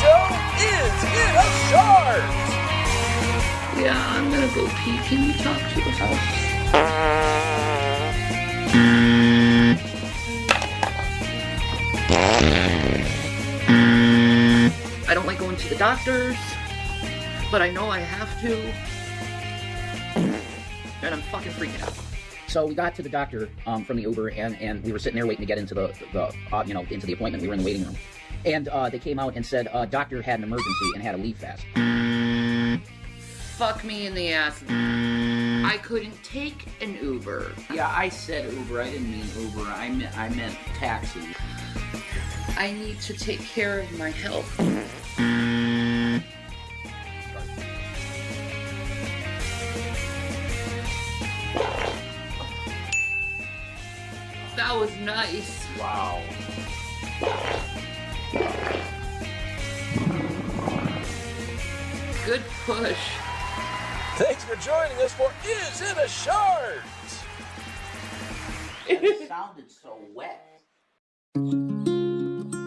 show is in a shart. Yeah, I'm gonna go pee. Can you talk to the house? I don't like going to the doctors, but I know I have to. And I'm fucking freaking out. So we got to the doctor from the Uber, and we were sitting there waiting to get into the into the appointment. We were in the waiting room, and they came out and said doctor had an emergency and had to leave fast. Fuck me in the ass. I couldn't take an Uber. Yeah, I said Uber. I didn't mean Uber. I meant taxi. I need to take care of my health. That was nice. Wow. Good push. Thanks for joining us for Is in a Shart. It sounded so wet.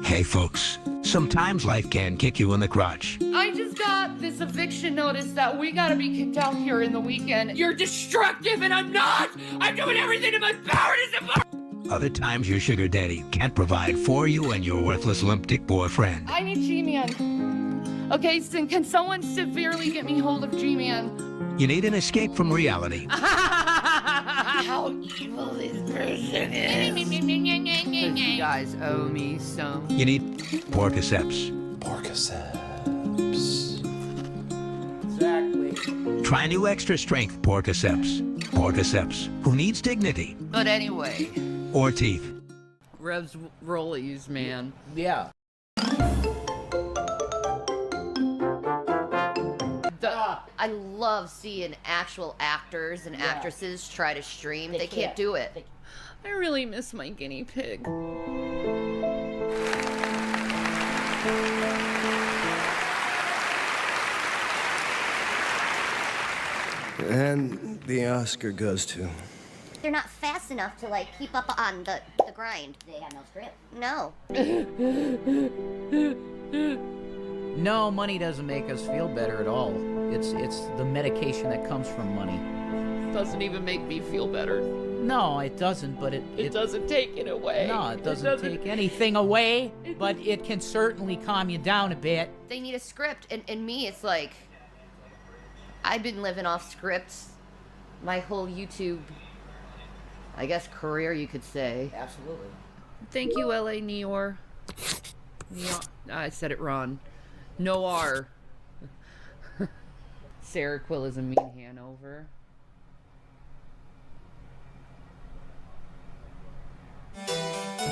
Hey folks, sometimes life can kick you in the crotch. I just got this eviction notice that we gotta be kicked out here in the weekend. You're destructive and I'm not! I'm doing everything in my power to support. Other times your sugar daddy can't provide for you and your worthless limp dick boyfriend. I need G-Man. Okay, so can someone severely get me hold of G-Man? You need an escape from reality. How evil this person is. You guys owe me some. You need Porcaceps. Porcaceps. Exactly. Try new extra strength Porcaceps. Porcaceps, who needs dignity. But anyway. Or teeth. Rev's rollies, man. Yeah. I love seeing actual actors and actresses try to stream. They can't do it. I really miss my guinea pig. And the Oscar goes to... They're not fast enough to, like, keep up on the grind. They have no script. No. No, money doesn't make us feel better at all. It's the medication that comes from money. Doesn't even make me feel better. No, it doesn't, but it doesn't take it away. No, it doesn't take anything away, but it can certainly calm you down a bit. They need a script, and me, it's like... I've been living off scripts my whole YouTube, I guess, career, you could say. Absolutely. Thank you, L.A. Nior. I said it wrong. Noir. Sarah Quill is a mean Hanover.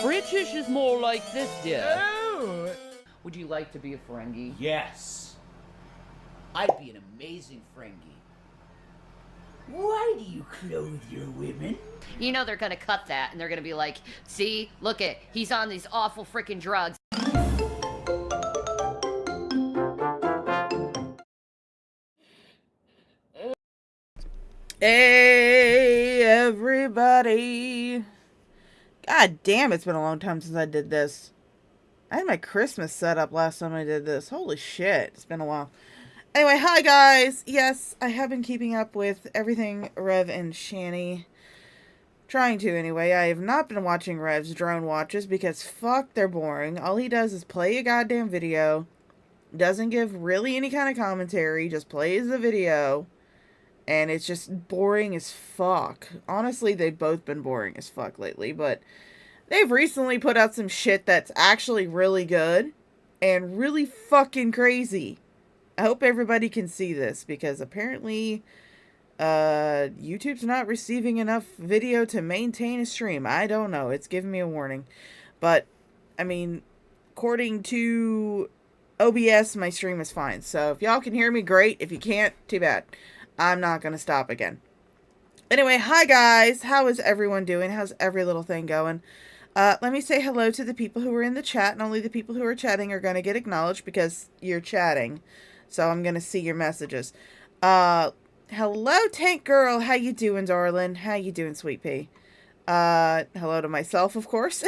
British is more like this, dear. Oh. Would you like to be a Ferengi? Yes. I'd be an amazing Ferengi. Why do you clothe your women? You know they're gonna cut that, and they're gonna be like, see, look it, he's on these awful freaking drugs. Hey, everybody. God damn, it's been a long time since I did this. I had my Christmas set up last time I did this. Holy shit, it's been a while. Anyway, hi guys. Yes, I have been keeping up with everything Rev and Shani. Trying to, anyway. I have not been watching Rev's drone watches because fuck, they're boring. All he does is play a goddamn video. Doesn't give really any kind of commentary. Just plays the video. And it's just boring as fuck. Honestly, they've both been boring as fuck lately. But they've recently put out some shit that's actually really good. And really fucking crazy. I hope everybody can see this. Because apparently... YouTube's not receiving enough video to maintain a stream. I don't know. It's giving me a warning. But, I mean, according to OBS, my stream is fine. So, if y'all can hear me, great. If you can't, too bad. I'm not going to stop again. Anyway, hi guys. How is everyone doing? How's every little thing going? Let me say hello to the people who are in the chat. And only the people who are chatting are going to get acknowledged because you're chatting. So, I'm going to see your messages. Hello, Tank Girl. How you doing, darling? How you doing, Sweet Pea? Hello to myself, of course.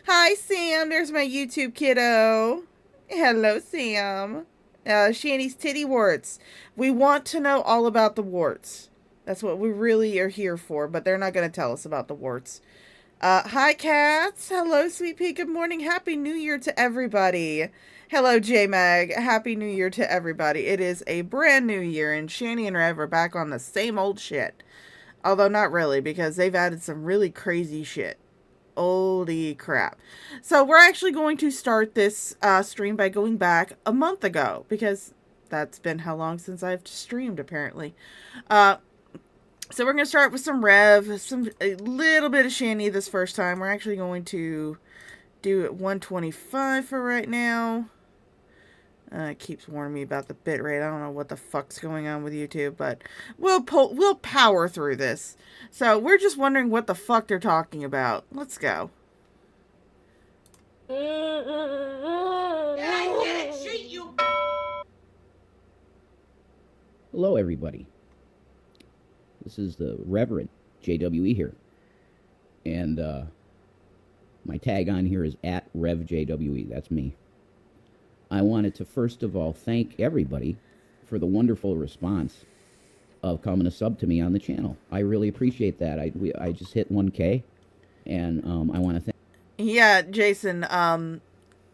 Hi, Sam. There's my YouTube kiddo. Hello, Sam. Shanny's titty warts. We want to know all about the warts. That's what we really are here for, but they're not going to tell us about the warts. Hi, cats. Hello, Sweet Pea. Good morning. Happy New Year to everybody. Hello, J-Mag. Happy New Year to everybody. It is a brand new year, and Shanny and Rev are back on the same old shit. Although not really, because they've added some really crazy shit. Holy crap. So we're actually going to start this stream by going back a month ago, because that's been how long since I've streamed, apparently. So we're going to start with some Rev, a little bit of Shanny this first time. We're actually going to do it 125 for right now. It keeps warning me about the bitrate. I don't know what the fuck's going on with YouTube, but we'll power through this. So we're just wondering what the fuck they're talking about. Let's go. Hello, everybody. This is the Reverend JWE here. And my tag on here is @RevJWE. That's me. I wanted to first of all thank everybody for the wonderful response of coming to sub to me on the channel. I really appreciate that. I just hit 1K, and I want to thank. Yeah, Jason,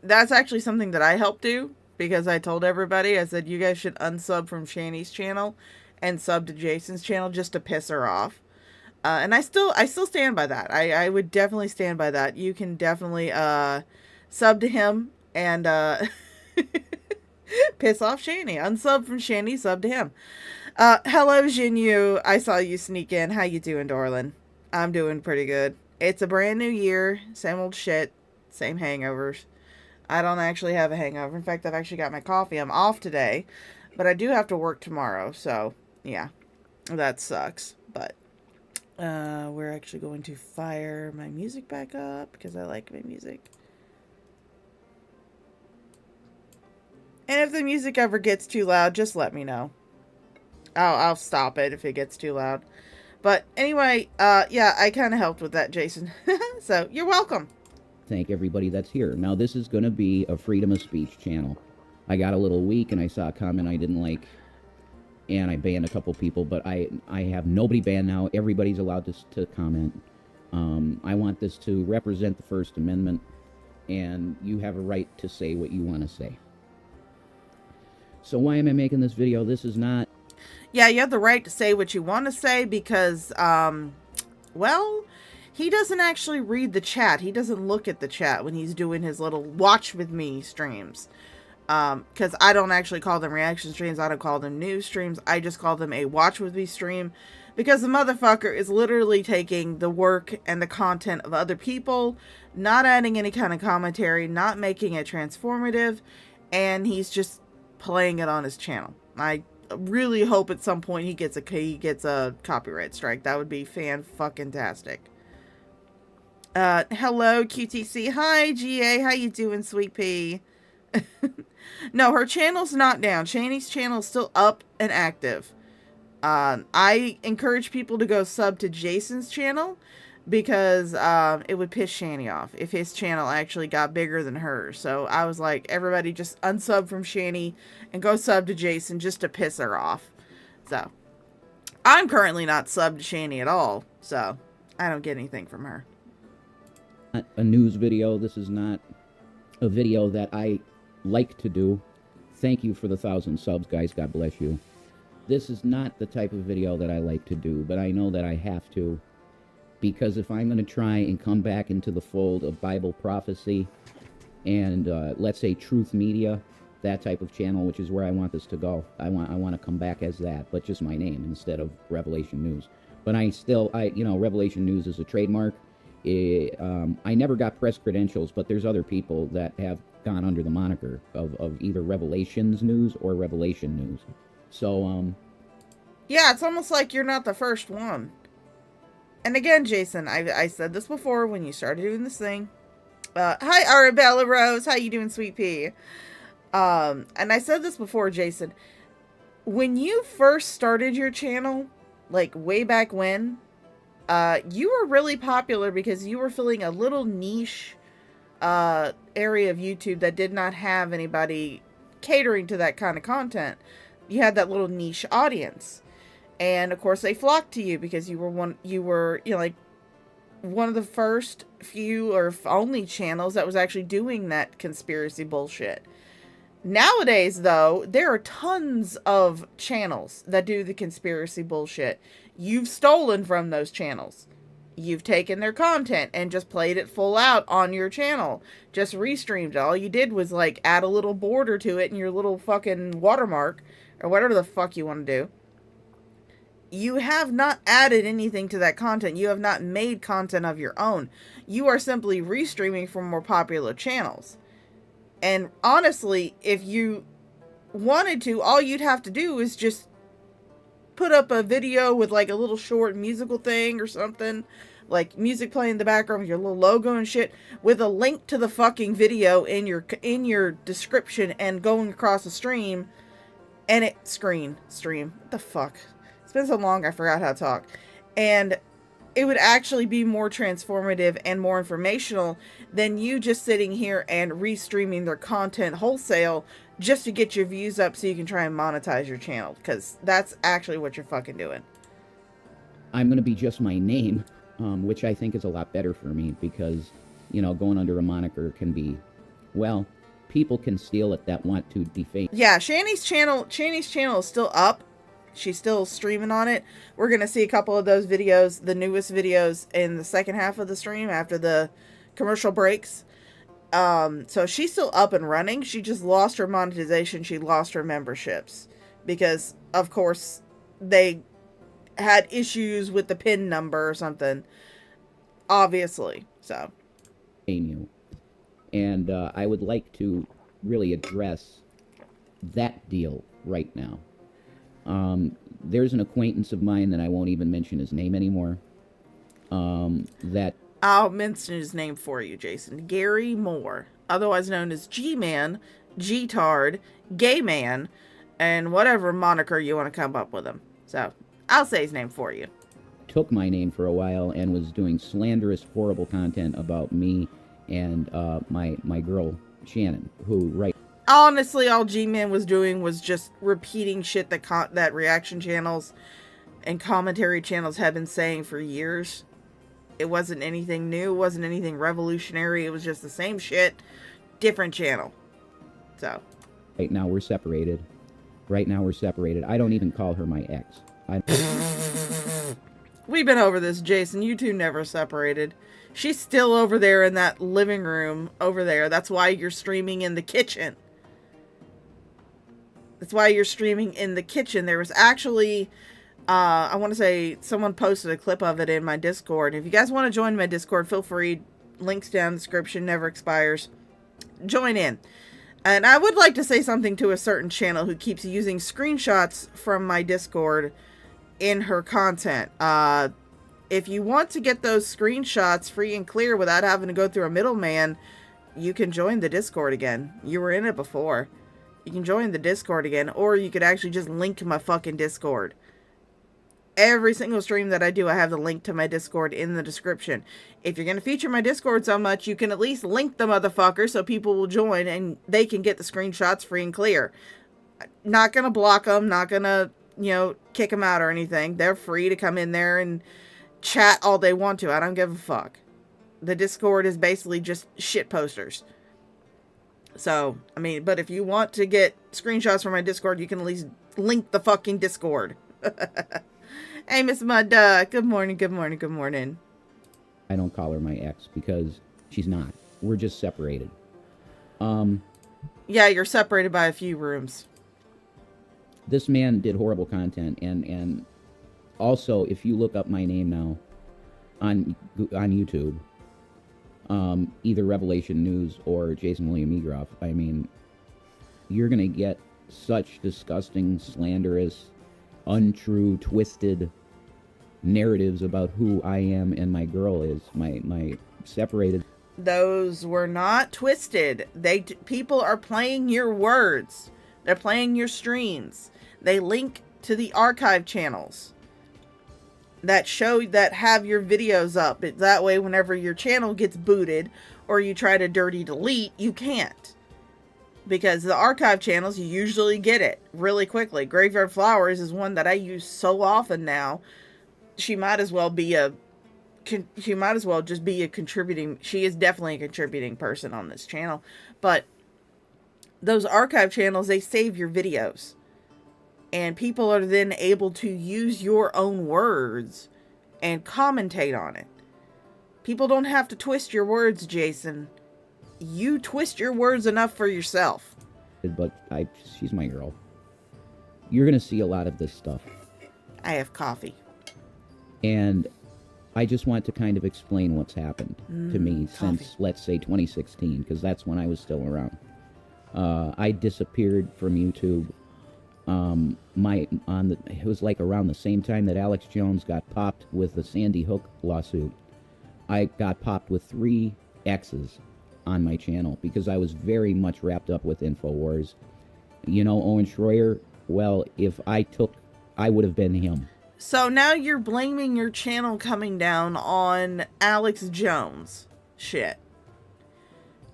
that's actually something that I helped do, because I told everybody, I said, you guys should unsub from Shanny's channel and sub to Jason's channel just to piss her off. And I still stand by that. I would definitely stand by that. You can definitely sub to him and piss off Shanny. Unsub from Shanny, sub to him. Hello, Jinyu. I saw you sneak in. How you doing, darling? I'm doing pretty good. It's a brand new year. Same old shit. Same hangovers. I don't actually have a hangover. In fact, I've actually got my coffee. I'm off today, but I do have to work tomorrow. So, yeah, that sucks. But we're actually going to fire my music back up because I like my music. And if the music ever gets too loud, just let me know. I'll stop it if it gets too loud. But anyway, yeah, I kind of helped with that, Jason. So, you're welcome. Thank everybody that's here. Now, this is going to be a freedom of speech channel. I got a little weak, and I saw a comment I didn't like, and I banned a couple people, but I have nobody banned now. Everybody's allowed to comment. I want this to represent the First Amendment, and you have a right to say what you want to say. So why am I making this video? This is not... Yeah, you have the right to say what you want to say because, well, he doesn't actually read the chat. He doesn't look at the chat when he's doing his little watch with me streams. Because I don't actually call them reaction streams. I don't call them news streams. I just call them a watch with me stream. Because the motherfucker is literally taking the work and the content of other people, not adding any kind of commentary, not making it transformative, and he's just playing it on his channel. I really hope at some point he gets a copyright strike. That would be fan-fucking-tastic. Hello, QTC. Hi, GA. How you doing, Sweet Pea? No, her channel's not down. Shanny's channel's still up and active. I encourage people to go sub to Jason's channel because it would piss Shanny off if his channel actually got bigger than hers. So I was like, everybody just unsub from Shanny and go sub to Jason just to piss her off. So I'm currently not subbed to Shanny at all, so I don't get anything from her. Not a news video. This is not a video that I like to do. Thank you for the 1,000 subs, guys. God bless you. This is not the type of video that I like to do, but I know that I have to, because if I'm going to try and come back into the fold of Bible prophecy and let's say truth media, that type of channel, which is where I want this to go. I want to come back as that, but just my name instead of Revelation News. But you know, Revelation News is a trademark. I never got press credentials, but there's other people that have gone under the moniker of either Revelations News or Revelation News. So, yeah, it's almost like you're not the first one. And again, Jason, I said this before when you started doing this thing. Hi, Arabella Rose. How you doing, Sweet Pea? And I said this before, Jason. When you first started your channel, like way back when, you were really popular because you were filling a little niche area of YouTube that did not have anybody catering to that kind of content. You had that little niche audience. And of course they flocked to you because you were like one of the first few or only channels that was actually doing that conspiracy bullshit. Nowadays, though, there are tons of channels that do the conspiracy bullshit. You've stolen from those channels. You've taken their content and just played it full out on your channel. Just restreamed it. All you did was, like, add a little border to it and your little fucking watermark, or whatever the fuck you want to do. You have not added anything to that content. You have not made content of your own. You are simply restreaming from more popular channels. And honestly, if you wanted to, all you'd have to do is just put up a video with like a little short musical thing or something, like music playing in the background with your little logo and shit, with a link to the fucking video in your description and going across the stream, and stream. What the fuck? It's been so long I forgot how to talk. And it would actually be more transformative and more informational than you just sitting here and restreaming their content wholesale just to get your views up so you can try and monetize your channel. Because that's actually what you're fucking doing. I'm going to be just my name, which I think is a lot better for me because, you know, going under a moniker can be, well, people can steal it that want to defame. Yeah, Shani's channel is still up. She's still streaming on it. We're going to see a couple of those videos, the newest videos, in the second half of the stream after the commercial breaks. So she's still up and running. She just lost her monetization. She lost her memberships. Because, of course, they had issues with the PIN number or something. Obviously. So. You. And I would like to really address that deal right now. There's an acquaintance of mine that I won't even mention his name anymore. That I'll mention his name for you, Jason. Gary Moore, otherwise known as G-Man, G-Tard, Gay Man, and whatever moniker you want to come up with him. So, I'll say his name for you. Took my name for a while and was doing slanderous, horrible content about me and my girl, Shannon, who Honestly, all G-Man was doing was just repeating shit that reaction channels and commentary channels have been saying for years. It wasn't anything new. It wasn't anything revolutionary. It was just the same shit, different channel. So. Right now we're separated. I don't even call her my ex. We've been over this, Jason. You two never separated. She's still over there in that living room over there. That's why you're streaming in the kitchen. There was actually, I want to say, someone posted a clip of it in my Discord. If you guys want to join my Discord, feel free. Links down in the description, never expires. Join in. And I would like to say something to a certain channel who keeps using screenshots from my Discord in her content. If you want to get those screenshots free and clear without having to go through a middleman, you can join the Discord again. You were in it before. You can join the Discord again, or you could actually just link to my fucking Discord. Every single stream that I do, I have the link to my Discord in the description. If you're going to feature my Discord so much, you can at least link the motherfucker so people will join and they can get the screenshots free and clear. Not going to block them, not going to, kick them out or anything. They're free to come in there and chat all they want to. I don't give a fuck. The Discord is basically just shit posters. So, but if you want to get screenshots from my Discord, you can at least link the fucking Discord. Hey, Miss Mud Duck. Good morning. I don't call her my ex because she's not. We're just separated. Yeah, you're separated by a few rooms. This man did horrible content, and also, if you look up my name now on YouTube, either Revelation News or Jason William Egroff, you're gonna get such disgusting, slanderous, untrue, twisted narratives about who I am and my girl is, my separated. Those were not twisted. People are playing your words. They're playing your streams. They link to the archive channels that have your videos up. That way, whenever your channel gets booted or you try to dirty delete, you can't. Because the archive channels, you usually get it really quickly. Graveyard Flowers is one that I use so often now. She might as well just be a contributing. She is definitely a contributing person on this channel. But those archive channels, they save your videos. And people are then able to use your own words and commentate on it. People don't have to twist your words, Jason. You twist your words enough for yourself. But she's my girl. You're going to see a lot of this stuff. I have coffee. And I just want to kind of explain what's happened to me since, let's say, 2016, because that's when I was still around. I disappeared from YouTube. It was like around the same time that Alex Jones got popped with the Sandy Hook lawsuit. I got popped with 3 X's on my channel because I was very much wrapped up with InfoWars. You know, Owen Schroyer, well, if I would have been him. So now you're blaming your channel coming down on Alex Jones. Shit.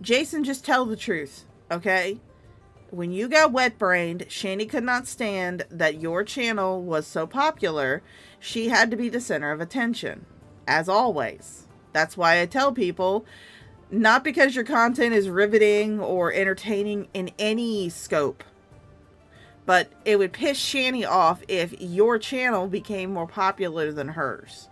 Jason, just tell the truth, okay? When you got wet-brained, Shani could not stand that your channel was so popular. She had to be the center of attention, as always. That's why I tell people, not because your content is riveting or entertaining in any scope, but it would piss Shani off if your channel became more popular than hers.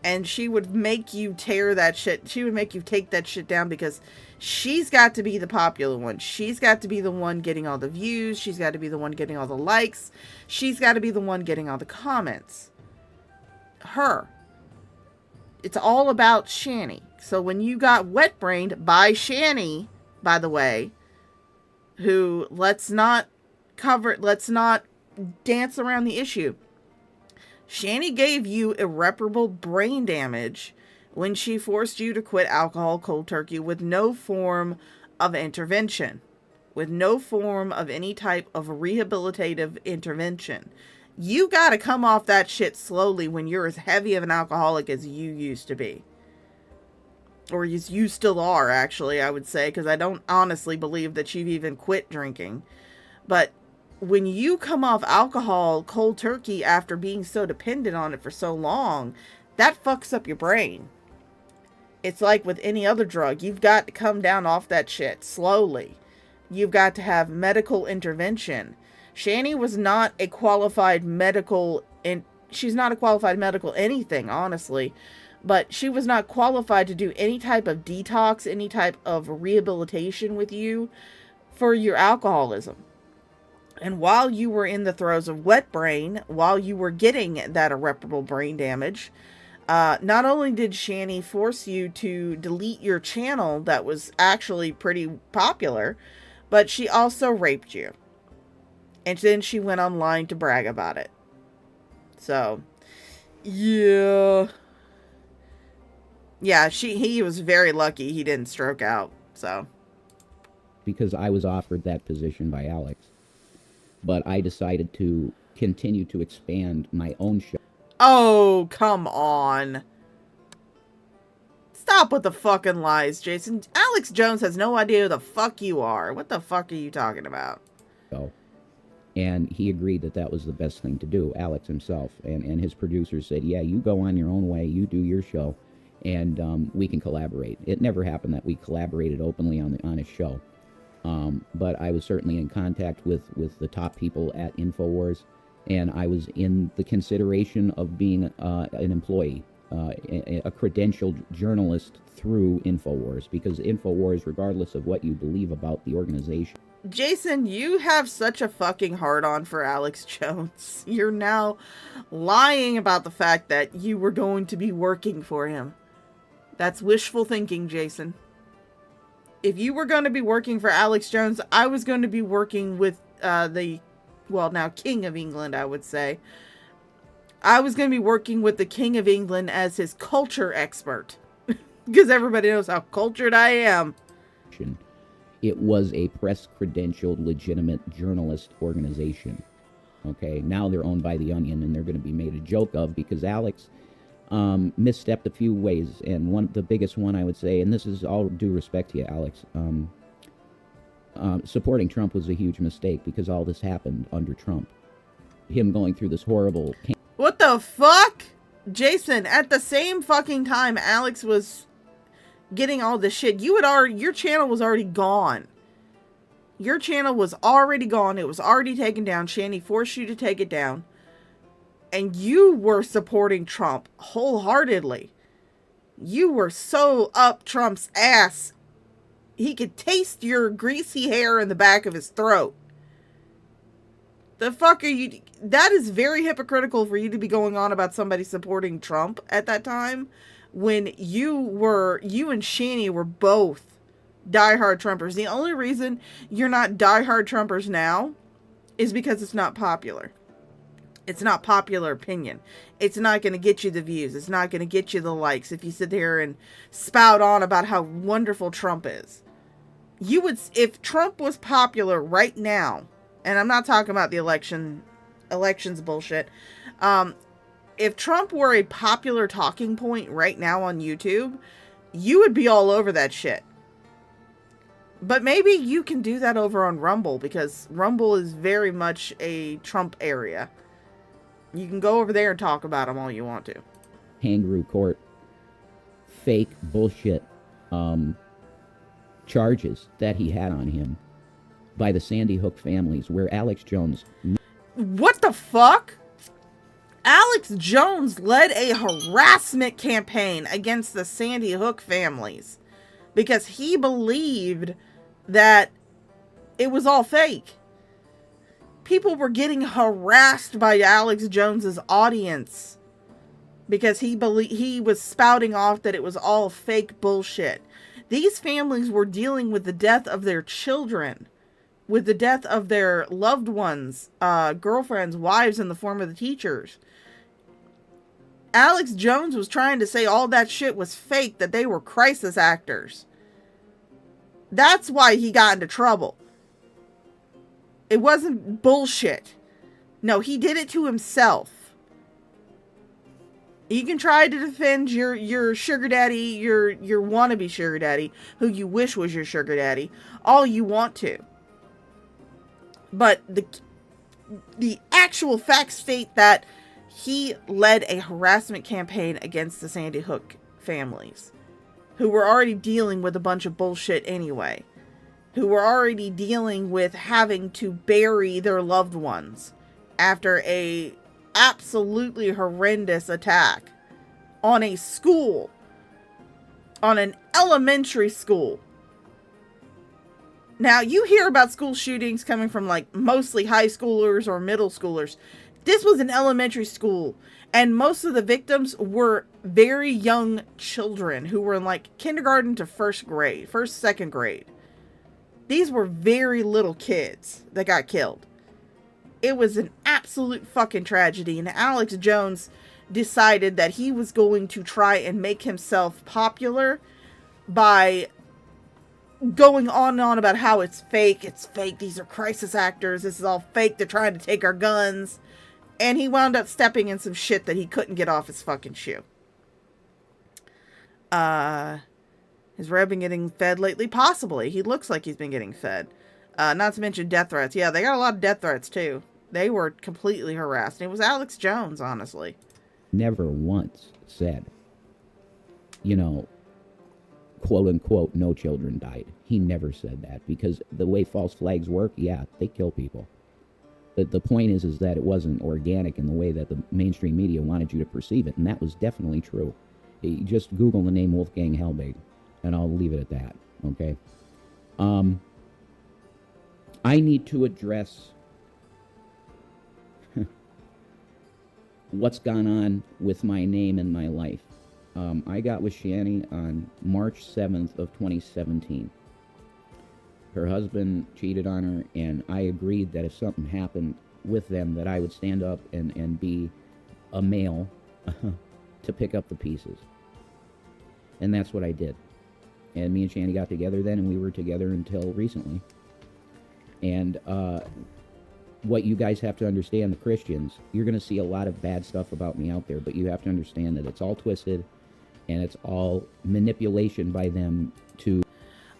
And she would make you tear that shit. She would make you take that shit down because she's got to be the popular one. She's got to be the one getting all the views. She's got to be the one getting all the likes. She's got to be the one getting all the comments. Her. It's all about Shani. So when you got wet-brained by Shani, by the way, who, let's not dance around the issue. Shani gave you irreparable brain damage when she forced you to quit alcohol cold turkey with no form of intervention, with no form of any type of rehabilitative intervention. You got to come off that shit slowly when you're as heavy of an alcoholic as you used to be. Or you still are, actually, I would say, because I don't honestly believe that you've even quit drinking. But when you come off alcohol cold turkey after being so dependent on it for so long, that fucks up your brain. It's like with any other drug. You've got to come down off that shit slowly. You've got to have medical intervention. Shani was not a qualified medical, and she's not a qualified medical anything, honestly. But she was not qualified to do any type of detox, any type of rehabilitation with you for your alcoholism. And while you were in the throes of wet brain, while you were getting that irreparable brain damage, not only did Shani force you to delete your channel that was actually pretty popular, but she also raped you. And then she went online to brag about it. So, yeah. Yeah, he was very lucky he didn't stroke out, so. Because I was offered that position by Alex. But I decided to continue to expand my own show. Oh, come on. Stop with the fucking lies, Jason. Alex Jones has no idea who the fuck you are. What the fuck are you talking about? And he agreed that that was the best thing to do, Alex himself. And his producers said, yeah, you go on your own way, you do your show, and we can collaborate. It never happened that we collaborated openly on his show. But I was certainly in contact with the top people at InfoWars, and I was in the consideration of being an employee, a credentialed journalist through InfoWars, because InfoWars, regardless of what you believe about the organization. Jason, you have such a fucking hard-on for Alex Jones. You're now lying about the fact that you were going to be working for him. That's wishful thinking, Jason. If you were going to be working for Alex Jones, I was going to be working with now King of England, I would say. I was going to be working with the King of England as his culture expert. Because everybody knows how cultured I am. It was a press-credentialed, legitimate journalist organization. Okay, now they're owned by The Onion, and they're going to be made a joke of because Alex misstepped a few ways, and the biggest one I would say, and this is all due respect to you, Alex, supporting Trump was a huge mistake because all this happened under Trump. Him going through this horrible... What the fuck? Jason, at the same fucking time Alex was getting all this shit, your channel was already gone. Your channel was already gone. It was already taken down. Shanny forced you to take it down. And you were supporting Trump wholeheartedly. You were so up Trump's ass. He could taste your greasy hair in the back of his throat. The fuck are you... That is very hypocritical for you to be going on about somebody supporting Trump at that time, when you and Shanny were both diehard Trumpers. The only reason you're not diehard Trumpers now is because it's not popular. It's not popular opinion. It's not going to get you the views. It's not going to get you the likes if you sit there and spout on about how wonderful Trump is. You would, if Trump was popular right now, and I'm not talking about the elections bullshit. If Trump were a popular talking point right now on YouTube, you would be all over that shit. But maybe you can do that over on Rumble, because Rumble is very much a Trump area. You can go over there and talk about him all you want to. Kangaroo court, fake bullshit charges that he had on him by the Sandy Hook families, where Alex Jones... What the fuck? Alex Jones led a harassment campaign against the Sandy Hook families because he believed that it was all fake. People were getting harassed by Alex Jones's audience because he was spouting off that it was all fake bullshit. These families were dealing with the death of their children, with the death of their loved ones, girlfriends, wives in the form of the teachers. Alex Jones was trying to say all that shit was fake, that they were crisis actors. That's why he got into trouble. It wasn't bullshit. No, he did it to himself. You can try to defend your sugar daddy, your wannabe sugar daddy, who you wish was your sugar daddy, all you want to. But the actual facts state that he led a harassment campaign against the Sandy Hook families, who were already dealing with a bunch of bullshit anyway, who were already dealing with having to bury their loved ones after a absolutely horrendous attack on a school, on an elementary school. Now, you hear about school shootings coming from, like, mostly high schoolers or middle schoolers. This was an elementary school, and most of the victims were very young children who were in, like, kindergarten to second grade. These were very little kids that got killed. It was an absolute fucking tragedy, and Alex Jones decided that he was going to try and make himself popular by going on and on about how it's fake, these are crisis actors, this is all fake, they're trying to take our guns. And he wound up stepping in some shit that he couldn't get off his fucking shoe. Has Red been getting fed lately? Possibly. He looks like he's been getting fed. Not to mention death threats. Yeah, they got a lot of death threats too. They were completely harassed. It was Alex Jones, honestly. Never once said, quote unquote, no children died. He never said that, because the way false flags work, yeah, they kill people. But the point is that it wasn't organic in the way that the mainstream media wanted you to perceive it, and that was definitely true. You just Google the name Wolfgang Hellbig, and I'll leave it at that, okay? I need to address what's gone on with my name and my life. I got with Shanny on March 7th of 2017. Her husband cheated on her, and I agreed that if something happened with them, that I would stand up and be a male to pick up the pieces. And that's what I did. And me and Shanny got together then, and we were together until recently. And what you guys have to understand, the Christians, you're going to see a lot of bad stuff about me out there, but you have to understand that it's all twisted and it's all manipulation by them to...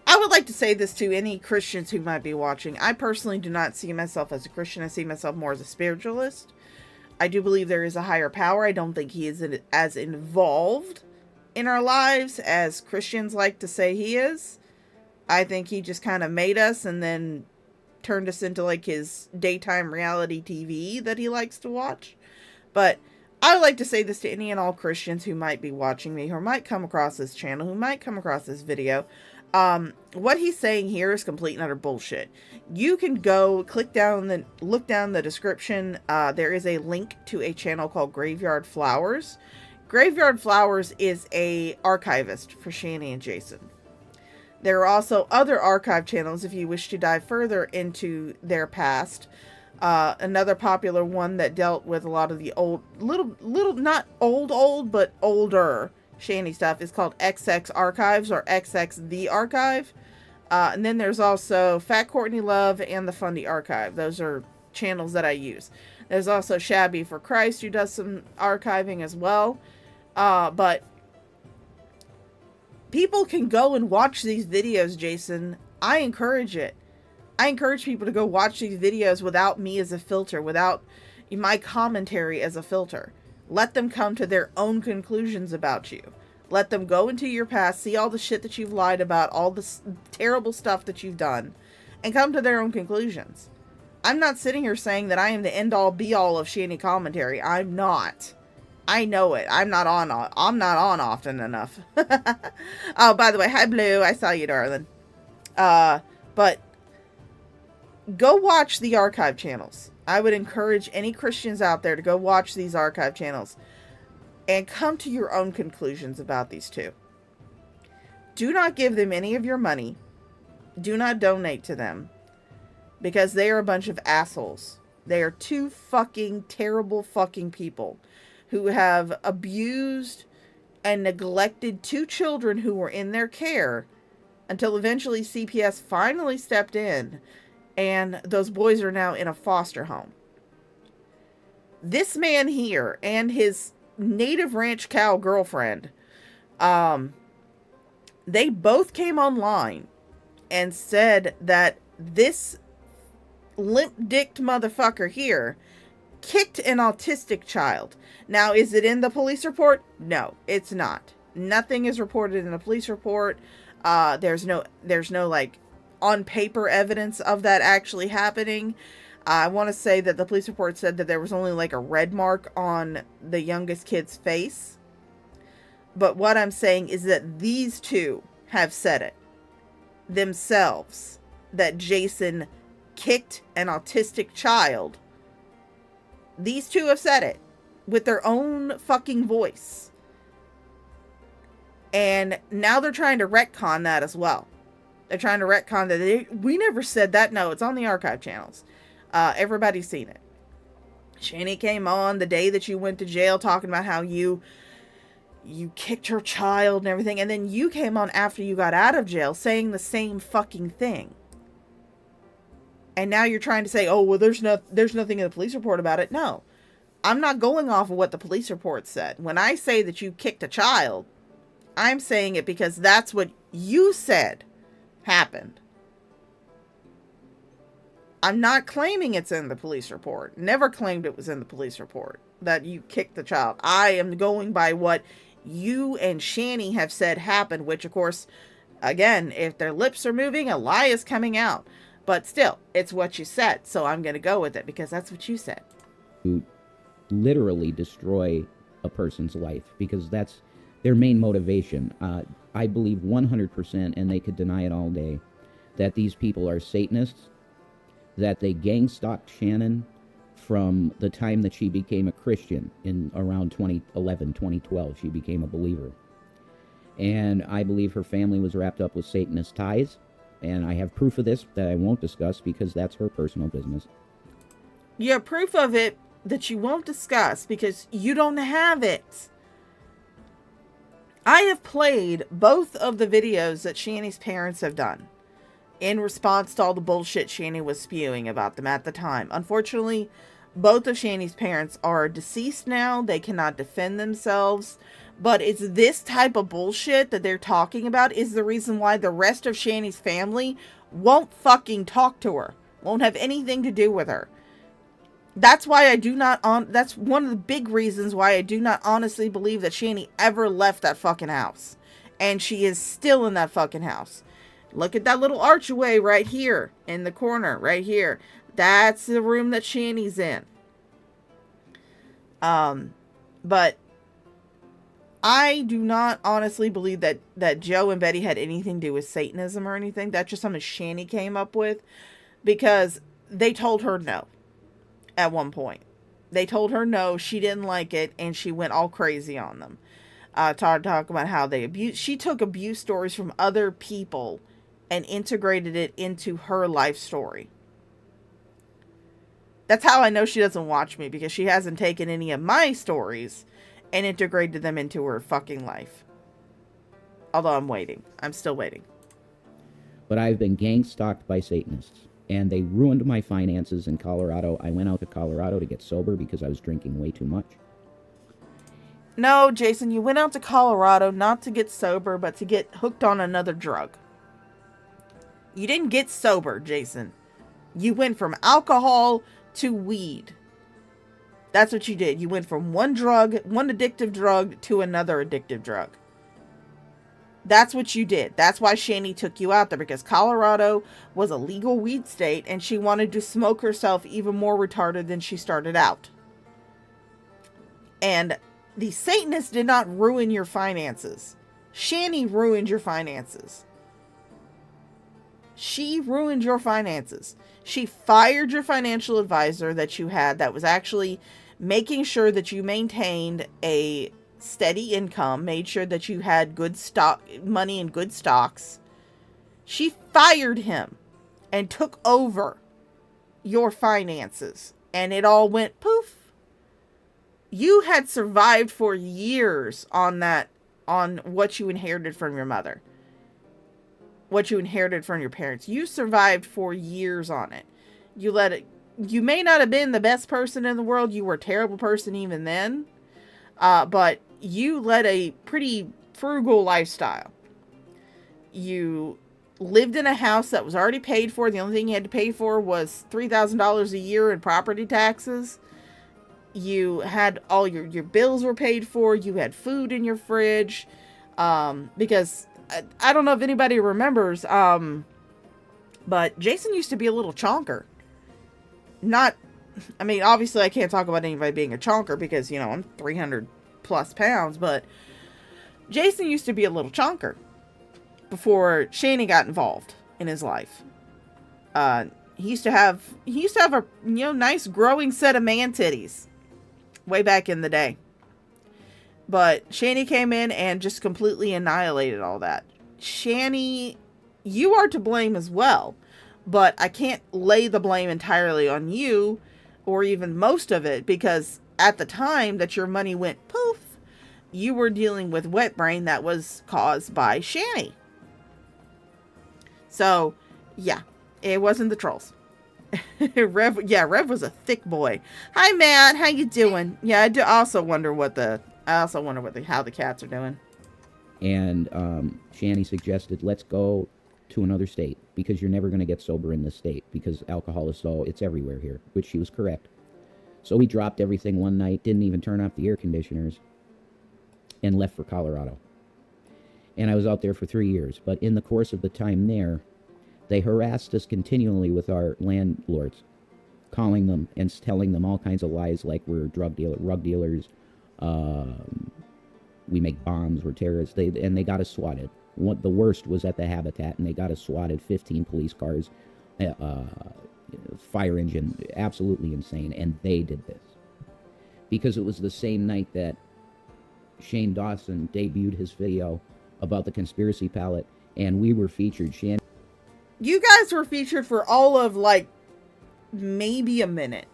I would like to say this to any Christians who might be watching. I personally do not see myself as a Christian. I see myself more as a spiritualist. I do believe there is a higher power. I don't think he is as involved in our lives as Christians like to say he is. I think he just kind of made us and then turned us into like his daytime reality TV that he likes to watch. But I would like to say this to any and all Christians who might be watching me, who might come across this channel, who might come across this video. What he's saying here is complete and utter bullshit. You can go look down the description. There is a link to a channel called Graveyard Flowers. Graveyard Flowers is a archivist for Shani and Jason. There are also other archive channels if you wish to dive further into their past. Another popular one that dealt with a lot of the old, not old, but older Shani stuff is called XX Archives or XX The Archive. And then there's also Fat Courtney Love and the Fundy Archive. Those are channels that I use. There's also Shabby for Christ who does some archiving as well. But people can go and watch these videos, Jason. I encourage it. I encourage people to go watch these videos without me as a filter, without my commentary as a filter. Let them come to their own conclusions about you. Let them go into your past, see all the shit that you've lied about, all the terrible stuff that you've done, and come to their own conclusions. I'm not sitting here saying that I am the end-all be-all of Shani commentary. I'm not. I know it. I'm not on often enough. Oh, by the way, hi Blue. I saw you, darling. But go watch the archive channels. I would encourage any Christians out there to go watch these archive channels and come to your own conclusions about these two. Do not give them any of your money. Do not donate to them because they are a bunch of assholes. They are two fucking terrible fucking people who have abused and neglected two children who were in their care until eventually CPS finally stepped in and those boys are now in a foster home. This man here and his native ranch cow girlfriend, they both came online and said that this limp-dicked motherfucker here kicked an autistic child. Now, is it in the police report? No, it's not. Nothing is reported in a police report. There's no like on paper evidence of that actually happening. I want to say that the police report said that there was only like a red mark on the youngest kid's face. But what I'm saying is that these two have said it themselves, that Jason kicked an autistic child. These two have said it with their own fucking voice. And now they're trying to retcon that as well. They're trying to retcon that. We never said that. No, it's on the archive channels. Everybody's seen it. Shani came on the day that you went to jail talking about how you kicked her child and everything. And then you came on after you got out of jail saying the same fucking thing. And now you're trying to say, oh, well, there's nothing in the police report about it. No, I'm not going off of what the police report said. When I say that you kicked a child, I'm saying it because that's what you said happened. I'm not claiming it's in the police report. Never claimed it was in the police report that you kicked the child. I am going by what you and Shani have said happened, which, of course, again, if their lips are moving, a lie is coming out. But still, it's what you said, so I'm going to go with it because that's what you said. To literally destroy a person's life because that's their main motivation. I believe 100%, and they could deny it all day, that these people are Satanists, that they gang-stalked Shannon from the time that she became a Christian in around 2011, 2012. She became a believer. And I believe her family was wrapped up with Satanist ties. And I have proof of this that I won't discuss because that's her personal business. You have proof of it that you won't discuss because you don't have it. I have played both of the videos that Shani's parents have done in response to all the bullshit Shani was spewing about them at the time. Unfortunately, both of Shani's parents are deceased now. They cannot defend themselves. But it's this type of bullshit that they're talking about is the reason why the rest of Shani's family won't fucking talk to her. Won't have anything to do with her. That's why I do not that's one of the big reasons why I do not honestly believe that Shani ever left that fucking house. And she is still in that fucking house. Look at that little archway right here in the corner, right here. That's the room that Shani's in. But I do not honestly believe that Joe and Betty had anything to do with Satanism or anything. That's just something Shani came up with because they told her no at one point. They told her no, she didn't like it, and she went all crazy on them. Talk about how they abuse. She took abuse stories from other people and integrated it into her life story. That's how I know she doesn't watch me, because she hasn't taken any of my stories and integrated them into her fucking life. Although I'm waiting. I'm still waiting. But I've been gang stalked by Satanists, and they ruined my finances in Colorado. I went out to Colorado to get sober because I was drinking way too much. No, Jason, you went out to Colorado not to get sober, but to get hooked on another drug. You didn't get sober, Jason. You went from alcohol to weed. That's what you did. You went from one addictive drug to another addictive drug. That's what you did. That's why Shani took you out there, because Colorado was a legal weed state and she wanted to smoke herself even more retarded than she started out. And the Satanists did not ruin your finances. Shani ruined your finances. She ruined your finances. She fired your financial advisor that you had that was actually making sure that you maintained a steady income, made sure that you had good money in good stocks. She fired him and took over your finances, and it all went poof. You had survived for years on what you inherited from your mother. What you inherited from your parents. You survived for years on it. You may not have been the best person in the world. You were a terrible person even then. But you led a pretty frugal lifestyle. You lived in a house that was already paid for. The only thing you had to pay for was $3,000 a year in property taxes. You had all your bills were paid for. You had food in your fridge. Because I don't know if anybody remembers, but Jason used to be a little chonker. Obviously I can't talk about anybody being a chonker because, I'm 300 plus pounds, but Jason used to be a little chonker before Shani got involved in his life. He used to have a, nice growing set of man titties way back in the day. But Shani came in and just completely annihilated all that. Shani, you are to blame as well. But I can't lay the blame entirely on you, or even most of it, because at the time that your money went poof, you were dealing with wet brain that was caused by Shani. So, yeah, it wasn't the trolls. Rev was a thick boy. Hi, man, how you doing? Yeah, I also wonder how the cats are doing. And Shani suggested, let's go to another state, because you're never going to get sober in this state, because alcohol is it's everywhere here, which she was correct. So we dropped everything one night, didn't even turn off the air conditioners, and left for Colorado. And I was out there for 3 years, but in the course of the time there, they harassed us continually with our landlords, calling them and telling them all kinds of lies, like we're rug dealers, we make bombs, we're terrorists, and they got us swatted. The worst was at the Habitat, and they got us swatted, 15 police cars, fire engine, absolutely insane, and they did this. Because it was the same night that Shane Dawson debuted his video about the conspiracy palette, and we were featured. You guys were featured for all of, maybe a minute.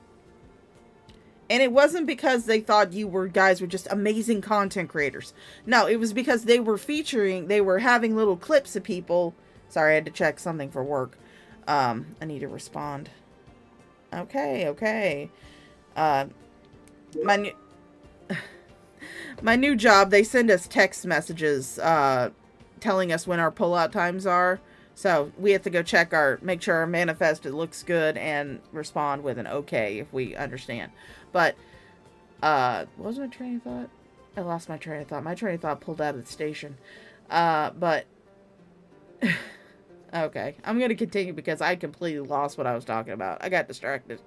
And it wasn't because they thought guys were just amazing content creators. No, it was because they were having little clips of people Sorry, I had to check something for work. I need to respond. Okay. My new job, they send us text messages telling us when our pullout times are. So we have to go check make sure our manifest it looks good and respond with an okay if we understand. But what was my train of thought? I lost my train of thought. My train of thought pulled out of the station. But okay, I'm gonna continue because I completely lost what I was talking about. I got distracted.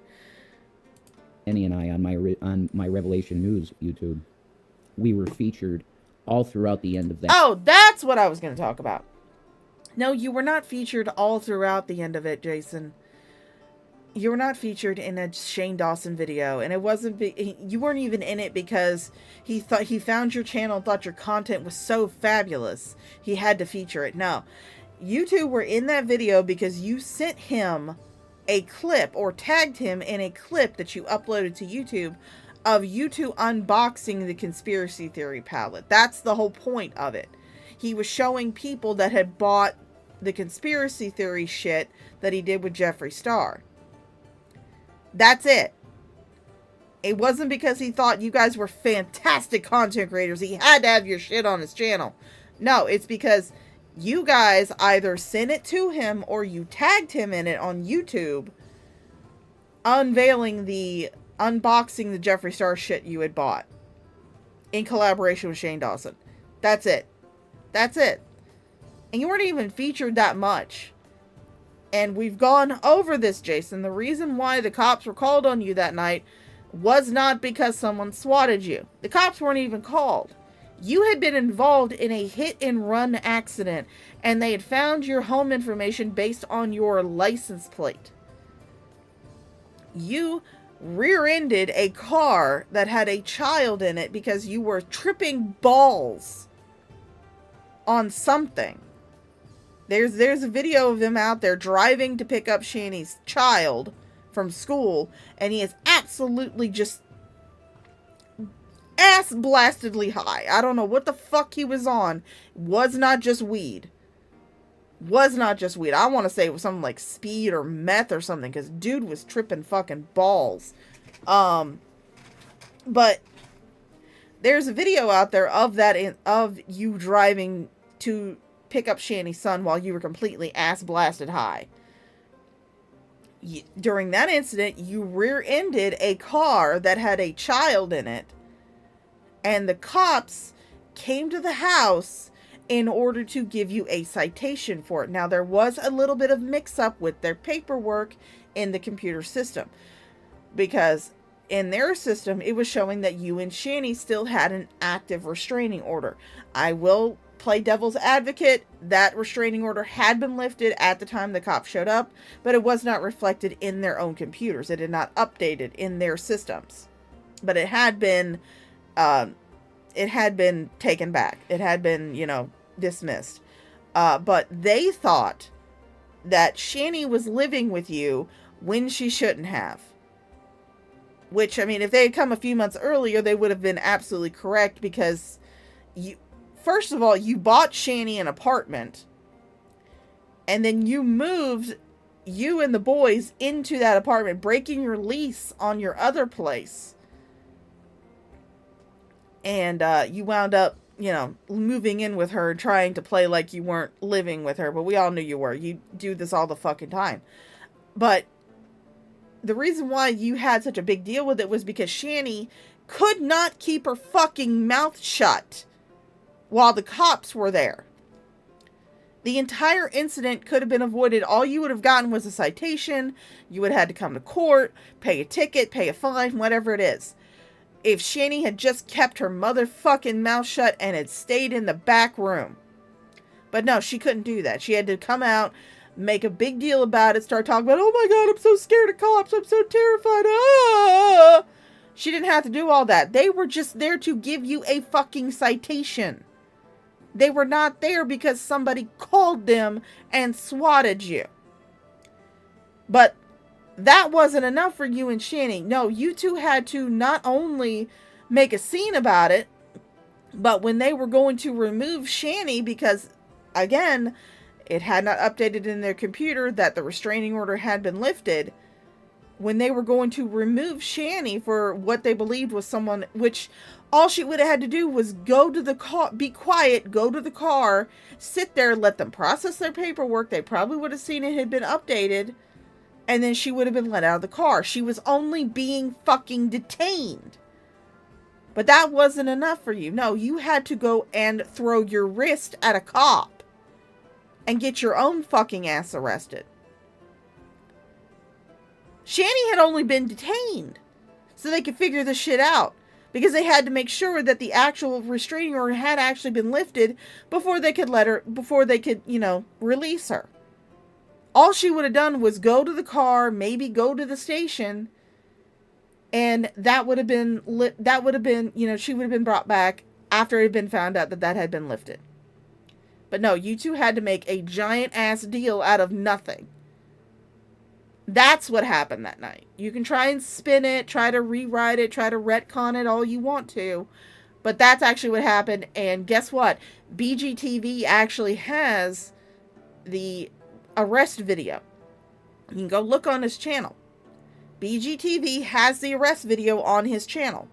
Annie and I on my Revelation News YouTube, we were featured all throughout the end of that. Oh, that's what I was going to talk about. No, you were not featured all throughout the end of it, Jason. You were not featured in a Shane Dawson video, and it wasn't. You weren't even in it because he found your channel and thought your content was so fabulous he had to feature it. No, you two were in that video because you sent him a clip or tagged him in a clip that you uploaded to YouTube of you two unboxing the conspiracy theory palette. That's the whole point of it. He was showing people that had bought the conspiracy theory shit that he did with Jeffree Star. That's it. It wasn't because he thought you guys were fantastic content creators. He had to have your shit on his channel. No, it's because you guys either sent it to him or you tagged him in it on YouTube, unveiling unboxing the Jeffree Star shit you had bought in collaboration with Shane Dawson. That's it. That's it. And you weren't even featured that much. And we've gone over this, Jason. The reason why the cops were called on you that night was not because someone swatted you. The cops weren't even called. You had been involved in a hit-and-run accident, and they had found your home information based on your license plate. You rear-ended a car that had a child in it because you were tripping balls on something. There's a video of him out there driving to pick up Shani's child from school, and he is absolutely just ass-blastedly high. I don't know what the fuck he was on. Was not just weed. Was not just weed. I want to say it was something like speed or meth or something, because dude was tripping fucking balls. But there's a video out there of that, of you driving to pick up Shani's son while you were completely ass-blasted high. During that incident, you rear-ended a car that had a child in it, and the cops came to the house in order to give you a citation for it. Now, there was a little bit of mix-up with their paperwork in the computer system, because in their system, it was showing that you and Shani still had an active restraining order. I will play devil's advocate. That restraining order had been lifted at the time the cops showed up, but it was not reflected in their own computers. It had not updated in their systems, but it had been taken back. It had been, dismissed. But they thought that Shani was living with you when she shouldn't have. Which, I mean, if they had come a few months earlier, they would have been absolutely correct, because first of all, you bought Shani an apartment, and then you moved you and the boys into that apartment, breaking your lease on your other place. And you wound up, moving in with her and trying to play like you weren't living with her. But we all knew you were. You do this all the fucking time. But the reason why you had such a big deal with it was because Shani could not keep her fucking mouth shut while the cops were there. The entire incident could have been avoided. All you would have gotten was a citation. You would have had to come to court, pay a ticket, pay a fine, whatever it is. If Shani had just kept her motherfucking mouth shut and had stayed in the back room. But no, she couldn't do that. She had to come out, make a big deal about it, start talking about, oh my god, I'm so scared of cops, I'm so terrified. Ah! She didn't have to do all that. They were just there to give you a fucking citation. They were not there because somebody called them and swatted you. But that wasn't enough for you and Shani. No, you two had to not only make a scene about it, but when they were going to remove Shani, because, again, It had not updated in their computer that the restraining order had been lifted when they were going to remove Shani for what they believed was someone, which all she would have had to do was go to the car, be quiet, go to the car, sit there, let them process their paperwork. They probably would have seen it had been updated, and then she would have been let out of the car. She was only being fucking detained. But that wasn't enough for you. No, you had to go and throw your wrist at a cop and get your own fucking ass arrested. Shani had only been detained so they could figure this shit out, because they had to make sure that the actual restraining order had actually been lifted before they could release her. All she would have done was go to the car, maybe go to the station, and that would have been, she would have been brought back after it had been found out that that had been lifted. But no, you two had to make a giant ass deal out of nothing. That's what happened that night. You can try and spin it, try to rewrite it, try to retcon it all you want to, but that's actually what happened. And guess what? BGTV actually has the arrest video. You can go look on his channel. BGTV has the arrest video on his channel.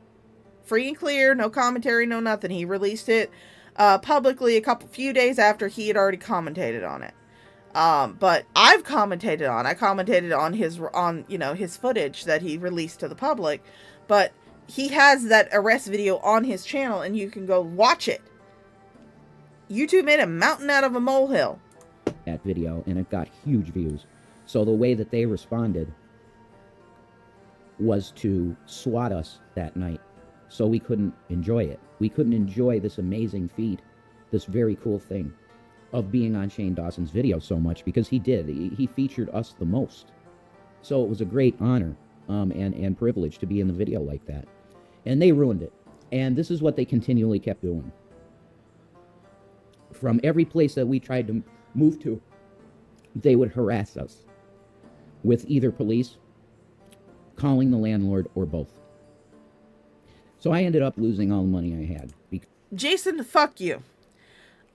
Free and clear, no commentary, no nothing. He released it publicly a few days after he had already commentated on it. But I commentated on his footage that he released to the public, but he has that arrest video on his channel and you can go watch it. YouTube made a mountain out of a molehill. That video, and it got huge views. So the way that they responded was to swat us that night, so we couldn't enjoy it. We couldn't enjoy this amazing feat, this very cool thing of being on Shane Dawson's video so much, because he did. He featured us the most. So it was a great honor and privilege to be in the video like that. And they ruined it. And this is what they continually kept doing. From every place that we tried to move to, they would harass us with either police, calling the landlord, or both. So I ended up losing all the money I had. Jason, fuck you.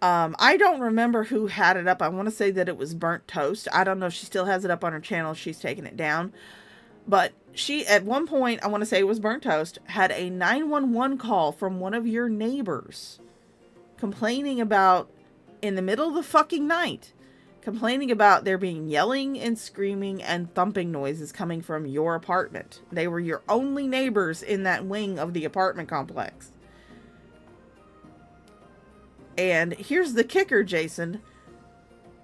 I don't remember who had it up. I want to say that it was Burnt Toast. I don't know if she still has it up on her channel. She's taken it down. But she, at one point, I want to say it was Burnt Toast, had a 911 call from one of your neighbors complaining about, in the middle of the fucking night, complaining about there being yelling and screaming and thumping noises coming from your apartment. They were your only neighbors in that wing of the apartment complex. And here's the kicker, Jason.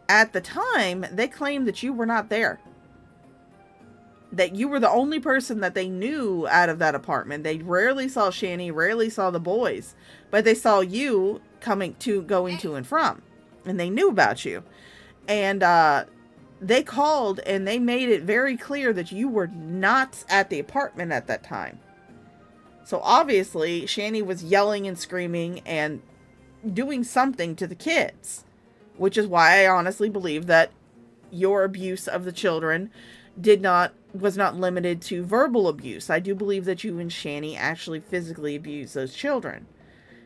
At the time, they claimed that you were not there. That you were the only person that they knew out of that apartment. They rarely saw Shani, rarely saw the boys. But they saw you going to and from. And they knew about you. And they called and they made it very clear that you were not at the apartment at that time. So obviously, Shani was yelling and screaming and doing something to the kids, which is why I honestly believe that your abuse of the children was not limited to verbal abuse. I do believe that you and Shani actually physically abused those children.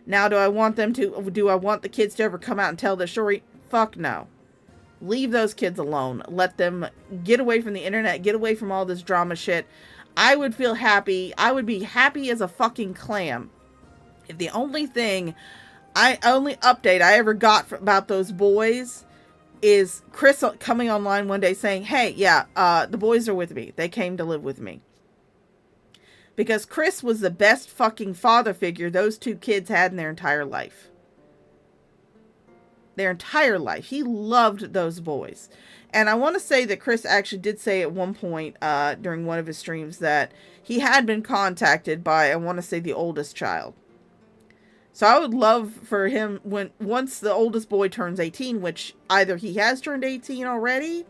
Now, do I want the kids to ever come out and tell their story? Fuck no. Leave those kids alone. Let them get away from the internet, get away from all this drama shit. I would feel happy. I would be happy as a fucking clam if the only update I ever got about those boys is Chris coming online one day saying, hey, yeah, the boys are with me. They came to live with me. Because Chris was the best fucking father figure those two kids had in their entire life. Their entire life. He loved those boys. And I want to say that Chris actually did say at one point during one of his streams that he had been contacted by, I want to say, the oldest child. So I would love for him, once the oldest boy turns 18, which either he has turned 18 already.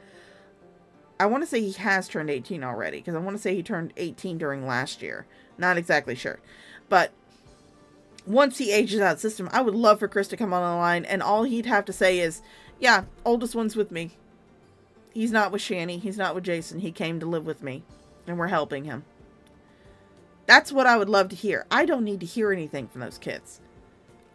I want to say he has turned 18 already, because I want to say he turned 18 during last year. Not exactly sure. But once he ages out of the system, I would love for Chris to come on the line, and all he'd have to say is, yeah, oldest one's with me. He's not with Shani. He's not with Jason. He came to live with me, and we're helping him. That's what I would love to hear. I don't need to hear anything from those kids.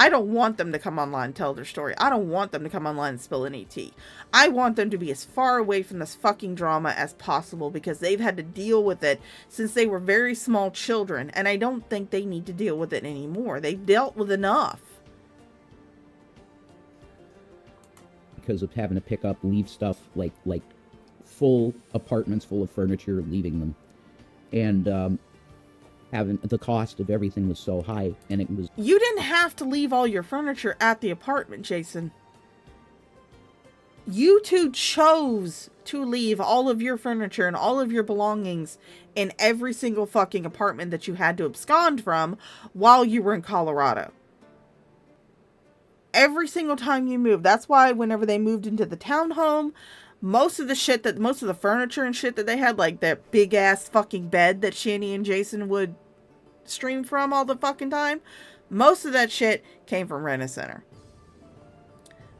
I don't want them to come online and tell their story. I don't want them to come online and spill any tea. I want them to be as far away from this fucking drama as possible because they've had to deal with it since they were very small children. And I don't think they need to deal with it anymore. They've dealt with enough. Because of having to pick up, leave stuff, like full apartments full of furniture, leaving them. And, having the cost of everything was so high, and it was... You didn't have to leave all your furniture at the apartment, Jason. You two chose to leave all of your furniture and all of your belongings in every single fucking apartment that you had to abscond from while you were in Colorado. Every single time you moved. That's why whenever they moved into the townhome, most of the furniture and shit that they had, like that big ass fucking bed that Shani and Jason would stream from all the fucking time, most of that shit came from Rent-A-Center.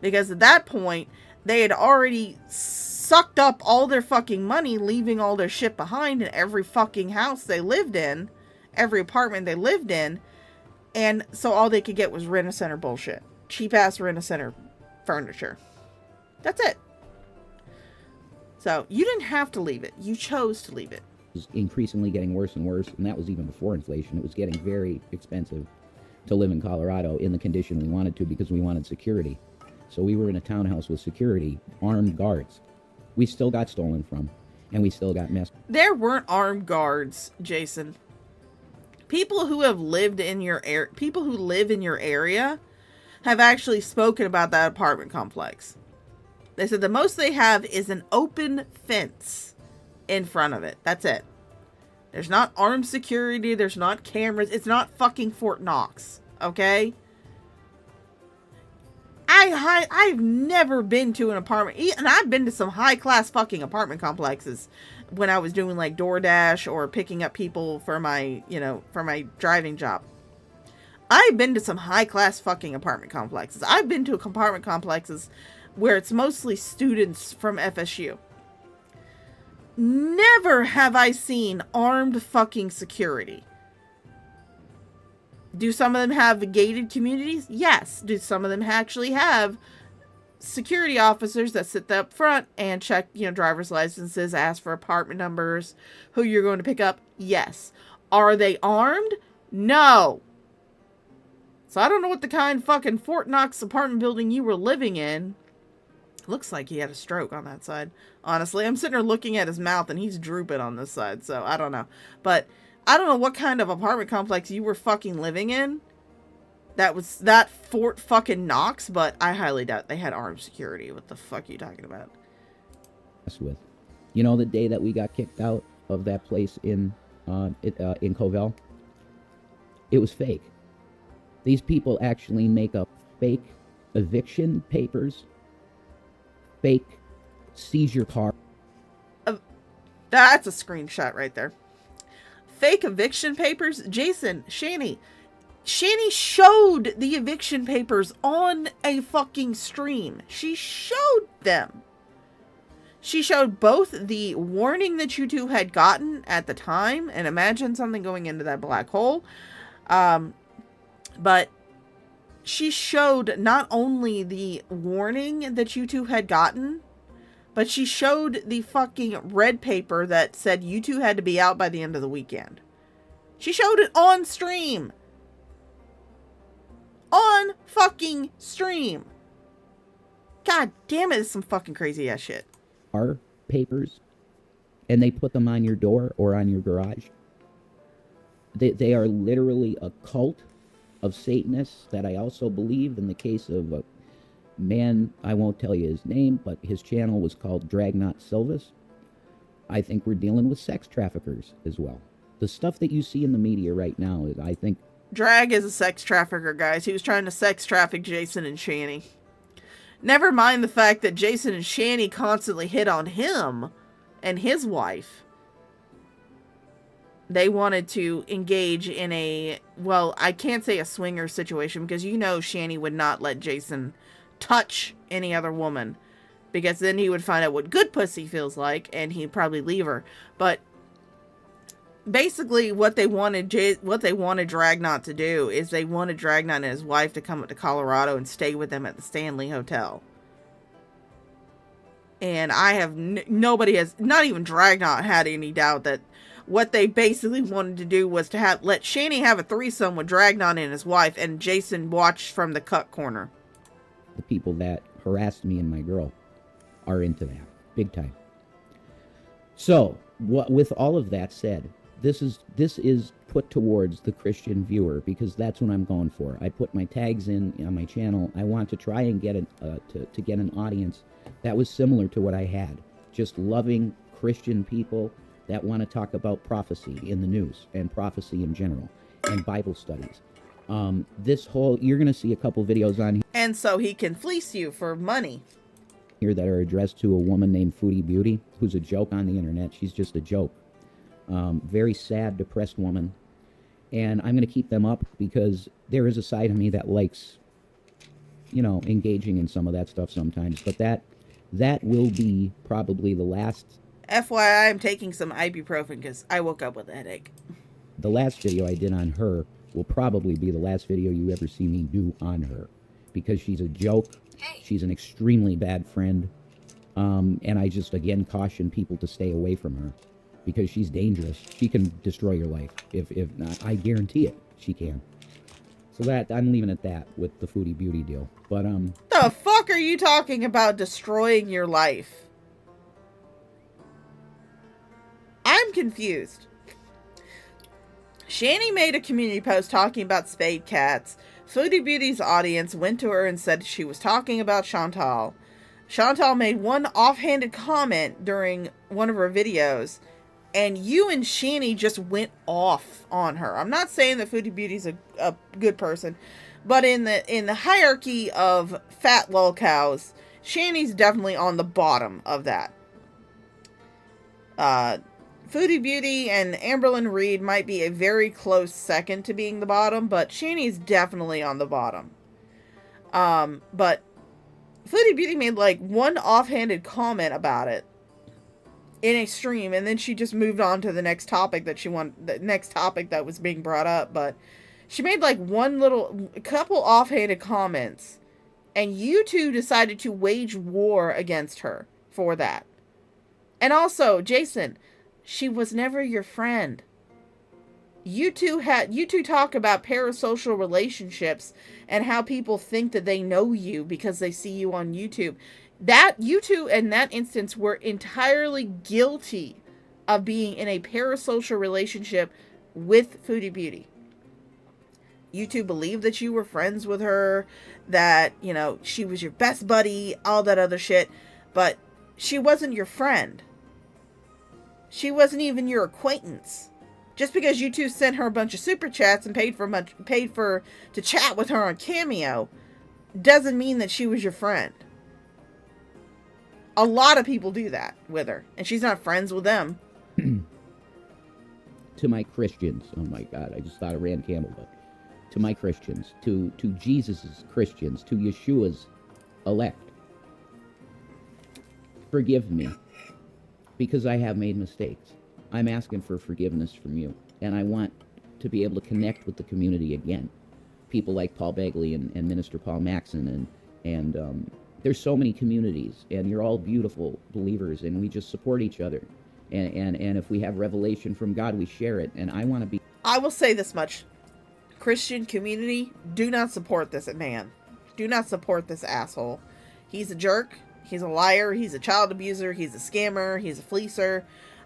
Because at that point, they had already sucked up all their fucking money, leaving all their shit behind in every fucking house they lived in, every apartment they lived in, and so all they could get was Rent-A-Center bullshit. Cheap ass Rent-A-Center furniture. That's it. So, you didn't have to leave it. You chose to leave it. It was increasingly getting worse and worse, and that was even before inflation. It was getting very expensive to live in Colorado in the condition we wanted to because we wanted security. So we were in a townhouse with security, armed guards. We still got stolen from, and we still got messed. There weren't armed guards, Jason. People who have lived in your people who live in your area have actually spoken about that apartment complex. They said the most they have is an open fence in front of it. That's it. There's not armed security. There's not cameras. It's not fucking Fort Knox. Okay? I've never been to an apartment. And I've been to some high-class fucking apartment complexes when I was doing like DoorDash or picking up people for my, for my driving job. I've been to some high-class fucking apartment complexes. I've been to apartment complexes where it's mostly students from FSU. Never have I seen armed fucking security. Do some of them have gated communities? Yes. Do some of them actually have security officers that sit up front and check, driver's licenses, ask for apartment numbers, who you're going to pick up? Yes. Are they armed? No. So I don't know what the kind fucking Fort Knox apartment building you were living in. Looks like he had a stroke on that side. Honestly, I'm sitting there looking at his mouth and he's drooping on this side, so I don't know. But I don't know what kind of apartment complex you were fucking living in. That was that Fort fucking Knox, but I highly doubt they had armed security. What the fuck are you talking about? With, the day that we got kicked out of that place in Covell, it was fake. These people actually make up fake eviction papers, fake seizure car. That's a screenshot right there. Fake eviction papers. Jason, Shani showed the eviction papers on a fucking stream. She showed them. She showed both the warning that you two had gotten at the time, and imagine something going into that black hole. But she showed not only the warning that you two had gotten, but she showed the fucking red paper that said you two had to be out by the end of the weekend. She showed it on stream. On fucking stream. God damn it, it's some fucking crazy ass shit. Our papers, and they put them on your door or on your garage. They are literally a cult of Satanists that I also believe in the case of a man, I won't tell you his name, but his channel was called Dragnot Silvis. I think we're dealing with sex traffickers as well. The stuff that you see in the media right now is, I think... Drag is a sex trafficker, guys. He was trying to sex traffic Jason and Shani. Never mind the fact that Jason and Shani constantly hit on him and his wife. They wanted to engage in a, well, I can't say a swinger situation because Shani would not let Jason touch any other woman because then he would find out what good pussy feels like and he'd probably leave her. But basically what they wanted Dragnot to do is they wanted Dragnot and his wife to come up to Colorado and stay with them at the Stanley Hotel. And I have nobody has, not even Dragnot, had any doubt that what they basically wanted to do was to let Shani have a threesome with Dragnot and his wife, and Jason watched from the cut corner. The people that harassed me and my girl are into that big time. So, with all of that said, this is put towards the Christian viewer, because that's what I'm going for. I put my tags in on my channel. I want to try and get to get an audience that was similar to what I had, just loving Christian people that want to talk about prophecy in the news and prophecy in general and Bible studies. You're going to see a couple videos on here. And so he can fleece you for money. Here that are addressed to a woman named Foodie Beauty, who's a joke on the internet. She's just a joke. Very sad, depressed woman. And I'm going to keep them up because there is a side of me that likes, engaging in some of that stuff sometimes. But that will be probably the last. FYI, I'm taking some ibuprofen because I woke up with a headache. The last video I did on her will probably be the last video you ever see me do on her, because she's a joke. She's an extremely bad friend. And I just, again, caution people to stay away from her because she's dangerous. She can destroy your life. If not, I guarantee it, she can. So that, I'm leaving it at that with the Foodie Beauty deal. But, the fuck are you talking about destroying your life? I'm confused. Shani made a community post talking about spayed cats. Foodie Beauty's audience went to her and said she was talking about Chantal. Chantal made one offhanded comment during one of her videos, and you and Shani just went off on her. I'm not saying that Foodie Beauty's a good person, but in the hierarchy of fat lol cows, Shani's definitely on the bottom of that. Foodie Beauty and Amberlynn Reed might be a very close second to being the bottom, but Shani's definitely on the bottom. But Foodie Beauty made like one offhanded comment about it in a stream, and then she just moved on to the next topic that was being brought up. But she made like a couple offhanded comments, and you two decided to wage war against her for that. And also, Jason, she was never your friend. You two talk about parasocial relationships and how people think that they know you because they see you on YouTube. That you two in that instance were entirely guilty of being in a parasocial relationship with Foodie Beauty. You two believed that you were friends with her, that, she was your best buddy, all that other shit, but she wasn't your friend. She wasn't even your acquaintance. Just because you two sent her a bunch of super chats and paid to chat with her on Cameo doesn't mean that she was your friend. A lot of people do that with her, and she's not friends with them. To my Christians, oh my God, I just thought of Rand Campbell, but to my Christians, to Jesus's Christians, to Yeshua's elect, forgive me. Because I have made mistakes. I'm asking for forgiveness from you. And I want to be able to connect with the community again. People like Paul Begley and Minister Paul Maxon. And there's so many communities. And you're all beautiful believers. And we just support each other. And if we have revelation from God, we share it. And I want to be... I will say this much. Christian community, do not support this man. Do not support this asshole. He's a jerk. He's a liar. He's a child abuser. He's a scammer. He's a fleecer.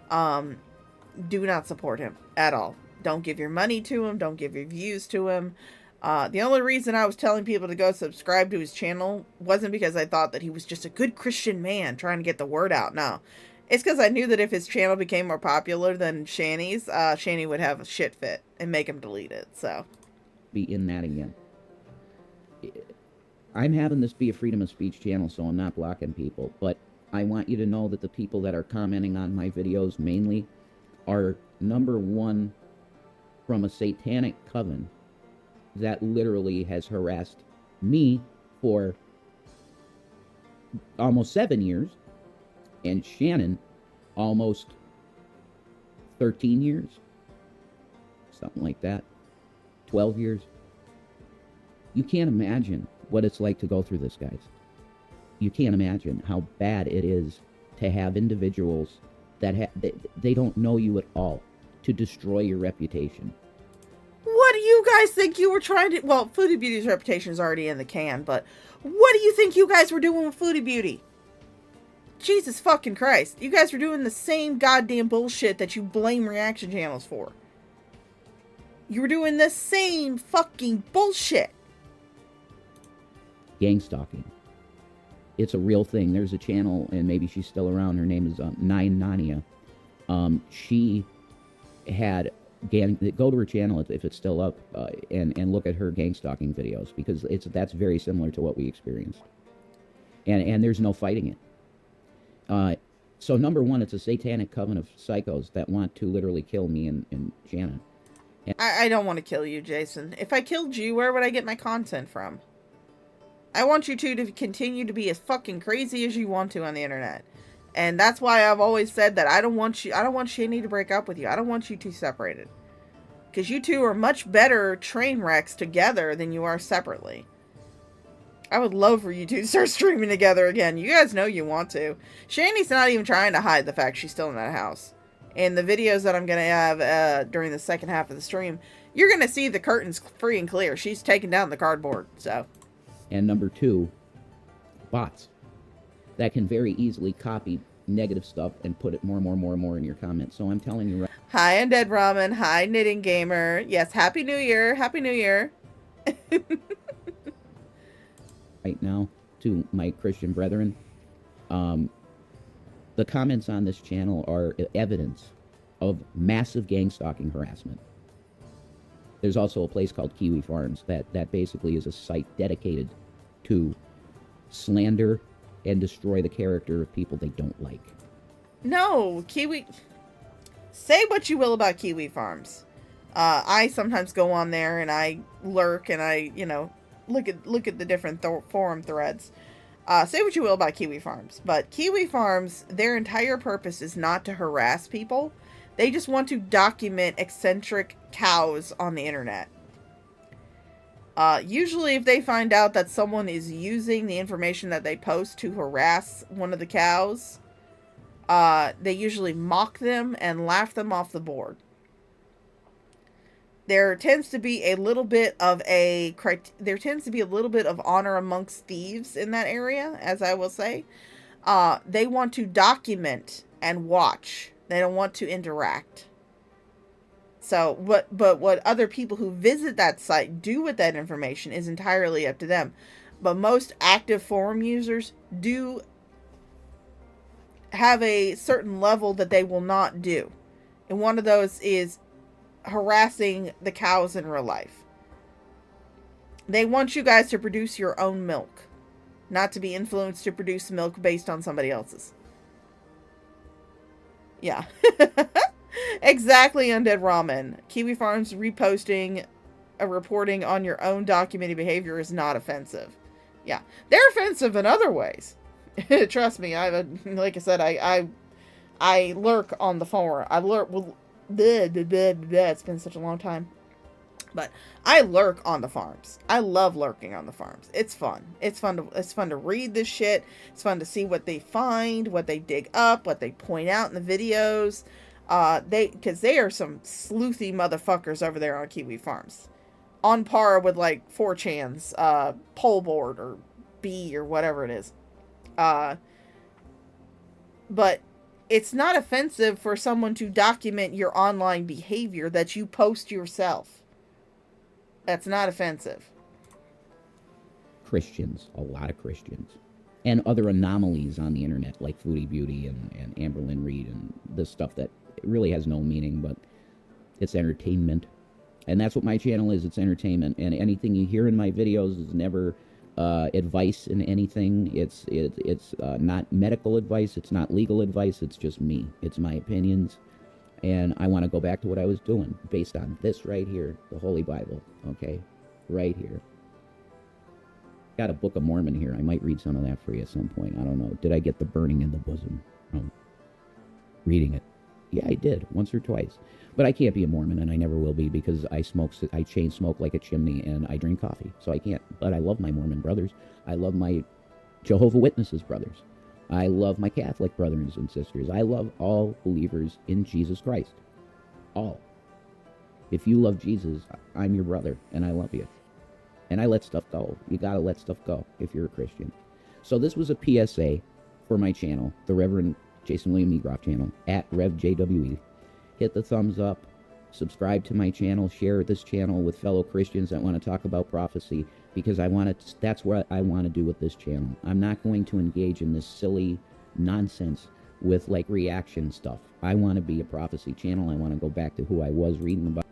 Do not support him at all. Don't give your money to him. Don't give your views to him. The only reason I was telling people to go subscribe to his channel wasn't because I thought that he was just a good Christian man trying to get the word out. No. It's because I knew that if his channel became more popular than Shani's, Shani would have a shit fit and make him delete it. So. Be in that again. I'm having this be a freedom of speech channel, so I'm not blocking people, but I want you to know that the people that are commenting on my videos mainly are, number one, from a satanic coven that literally has harassed me for almost 7 years, and Shannon almost 13 years. something like that. 12 years. You can't imagine what it's like to go through this, guys. You can't imagine how bad it is to have individuals that they don't know you at all, to destroy your reputation. What do you guys think you were trying to... Well, Foodie Beauty's reputation is already in the can, but what do you think you guys were doing with Foodie Beauty? Jesus fucking Christ. You guys were doing the same goddamn bullshit that you blame reaction channels for. You were doing the same fucking bullshit. Gang stalking. It's a real thing. There's a channel, and maybe she's still around. Her name is Nine Nania. She had gang. Go to her channel if it's still up, and look at her gang stalking videos, because that's very similar to what we experienced. And there's no fighting it. So number one, it's a satanic coven of psychos that want to literally kill me and Shannon. I don't want to kill you, Jason. If I killed you, where would I get my content from? I want you two to continue to be as fucking crazy as you want to on the internet. And that's why I've always said that I don't want Shani to break up with you. I don't want you two separated. Because you two are much better train wrecks together than you are separately. I would love for you two to start streaming together again. You guys know you want to. Shani's not even trying to hide the fact she's still in that house. In the videos that I'm going to have during the second half of the stream, you're going to see the curtains free and clear. She's taking down the cardboard, so... And number two, bots that can very easily copy negative stuff and put it more in your comments. So I'm telling you right. Hi, Undead Ramen. Hi, Knitting Gamer. Yes, Happy New Year. Happy New Year. Right now, to my Christian brethren, the comments on this channel are evidence of massive gang stalking harassment. There's also a place called Kiwi Farms that basically is a site dedicated to slander and destroy the character of people they don't like. No, Kiwi... Say what you will about Kiwi Farms. I sometimes go on there and I lurk and I, look at the different forum threads. Say what you will about Kiwi Farms, but Kiwi Farms, their entire purpose is not to harass people. They just want to document eccentric cows on the internet. Usually if they find out that someone is using the information that they post to harass one of the cows, they usually mock them and laugh them off the board. There tends to be a little bit of honor amongst thieves in that area, as I will say. They want to document and watch. They don't want to interact. So, but what other people who visit that site do with that information is entirely up to them. But most active forum users do have a certain level that they will not do. And one of those is harassing the cows in real life. They want you guys to produce your own milk, not to be influenced to produce milk based on somebody else's. Yeah. Exactly, Undead Ramen. Kiwi Farms reposting a reporting on your own documented behavior is not offensive. Yeah. They're offensive in other ways. Trust me, like I said, I lurk on the forum. I lurk... It's been such a long time. But I lurk on the farms. I love lurking on the farms. It's fun. It's fun to read this shit. It's fun to see what they find, what they dig up, what they point out in the videos. Because they are some sleuthy motherfuckers over there on Kiwi Farms. On par with like 4chan's pole board or B or whatever it is. But it's not offensive for someone to document your online behavior that you post yourself. That's not offensive. Christians, a lot of Christians, and other anomalies on the internet like Foodie Beauty and Amberlynn Reed and this stuff that really has no meaning, but it's entertainment. And that's what my channel is. It's entertainment. And anything you hear in my videos is never advice in anything. It's not medical advice. It's not legal advice. It's just me. It's my opinions. And I want to go back to what I was doing based on this right here, the Holy Bible. Okay? Right here. Got a Book of Mormon here. I might read some of that for you at some point. I don't know. Did I get the burning in the bosom? Reading it. Yeah, I did, once or twice. But I can't be a Mormon, and I never will be, because I chain smoke like a chimney, and I drink coffee. So I can't. But I love my Mormon brothers. I love my Jehovah's Witnesses brothers. I love my Catholic brothers and sisters. I love all believers in Jesus Christ. All. If you love Jesus, I'm your brother, and I love you. And I let stuff go. You gotta let stuff go if you're a Christian. So this was a PSA for my channel, the Reverend Jason William Egroff channel, at RevJWE. Hit the thumbs up, subscribe to my channel, share this channel with fellow Christians that want to talk about prophecy, because that's what I want to do with this channel. I'm not going to engage in this silly nonsense with like reaction stuff. I want to be a prophecy channel. I want to go back to who I was reading about.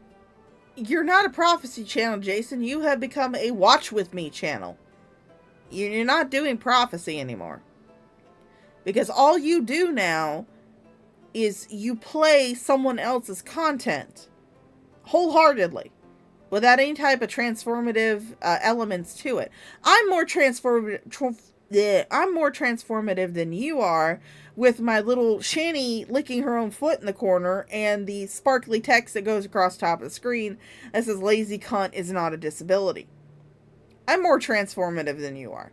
You're not a prophecy channel, Jason. You have become a watch with me channel. You're not doing prophecy anymore. Because all you do now is you play someone else's content wholeheartedly without any type of transformative elements to it. I'm more transformative than you are, with my little Shani licking her own foot in the corner and the sparkly text that goes across the top of the screen that says lazy cunt is not a disability. I'm more transformative than you are.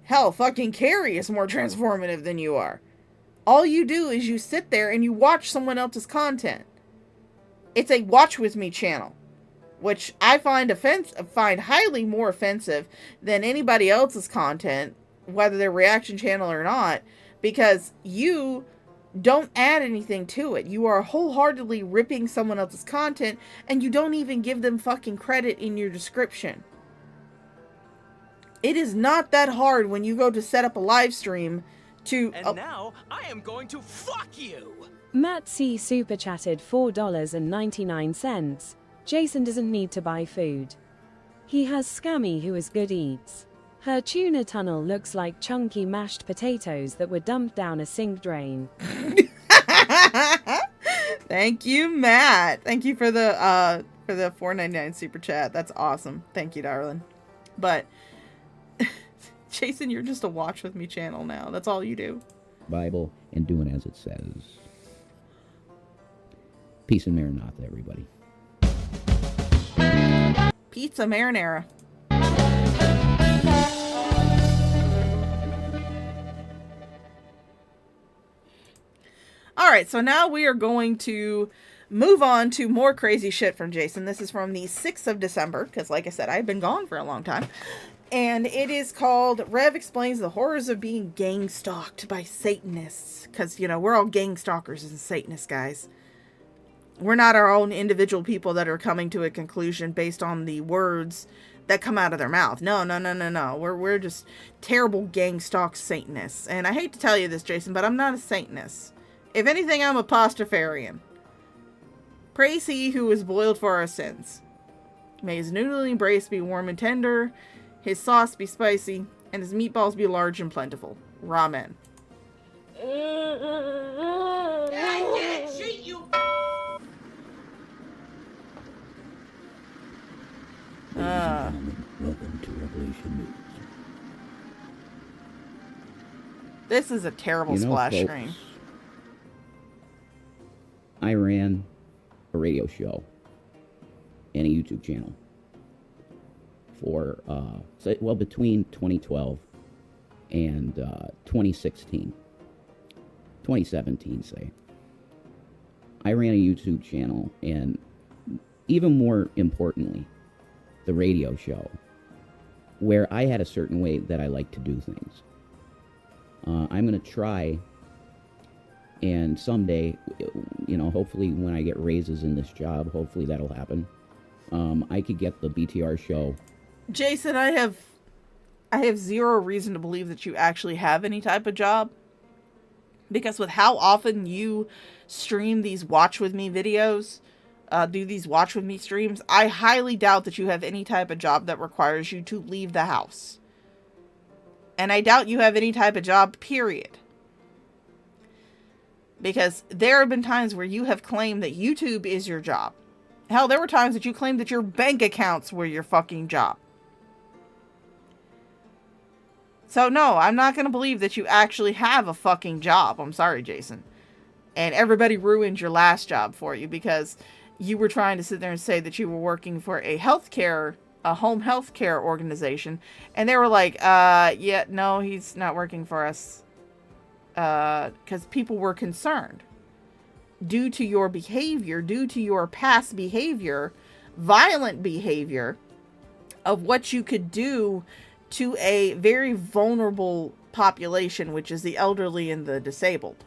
Hell, fucking Carrie is more transformative than you are. All you do is you sit there and you watch someone else's content. It's a watch with me channel, which I find highly more offensive than anybody else's content, whether they're reaction channel or not, because you don't add anything to it. You are wholeheartedly ripping someone else's content, and you don't even give them fucking credit in your description. It is not that hard when you go to set up a live stream to... And now, I am going to fuck you! Matt C. super chatted $4.99. Jason doesn't need to buy food. He has Scammy who is good eats. Her tuna tunnel looks like chunky mashed potatoes that were dumped down a sink drain. Thank you, Matt. Thank you for the $4.99 super chat. That's awesome. Thank you, darling. But Jason, you're just a watch with me channel now. That's all you do. Bible and doing as it says. Peace and Maranatha, everybody. Pizza marinara. Alright, so now we are going to move on to more crazy shit from Jason. This is from the 6th of December, because like I said, I've been gone for a long time. And it is called Rev Explains the Horrors of Being Gang Stalked by Satanists. Because, you know, we're all gang stalkers and Satanists, guys. We're not our own individual people that are coming to a conclusion based on the words that come out of their mouth. No. We're just terrible gang stalk Satanists. And I hate to tell you this, Jason, but I'm not a Satanist. If anything, I'm a Pastafarian. Praise he who is boiled for our sins. May his noodling brace be warm and tender, his sauce be spicy, and his meatballs be large and plentiful. Ramen. I can't cheat you! Welcome to Revelation News. This is a terrible splash folks, screen. I ran a radio show and a YouTube channel for, between 2012 and 2016. 2017, say. I ran a YouTube channel, and even more importantly, the radio show, where I had a certain way that I like to do things. I'm going to try, and someday, you know, hopefully when I get raises in this job, hopefully that'll happen. I could get the BTR show. Jason, I have zero reason to believe that you actually have any type of job. Because with how often you stream these watch with me videos, do these watch with me streams, I highly doubt that you have any type of job that requires you to leave the house. And I doubt you have any type of job, period. Because there have been times where you have claimed that YouTube is your job. Hell, there were times that you claimed that your bank accounts were your fucking job. So no, I'm not going to believe that you actually have a fucking job. I'm sorry, Jason. And everybody ruined your last job for you because you were trying to sit there and say that you were working for a home healthcare organization. And they were like, yeah, no, he's not working for us. Because people were concerned. Due to your behavior, due to your past behavior, violent behavior, of what you could do to a very vulnerable population, which is the elderly and the disabled.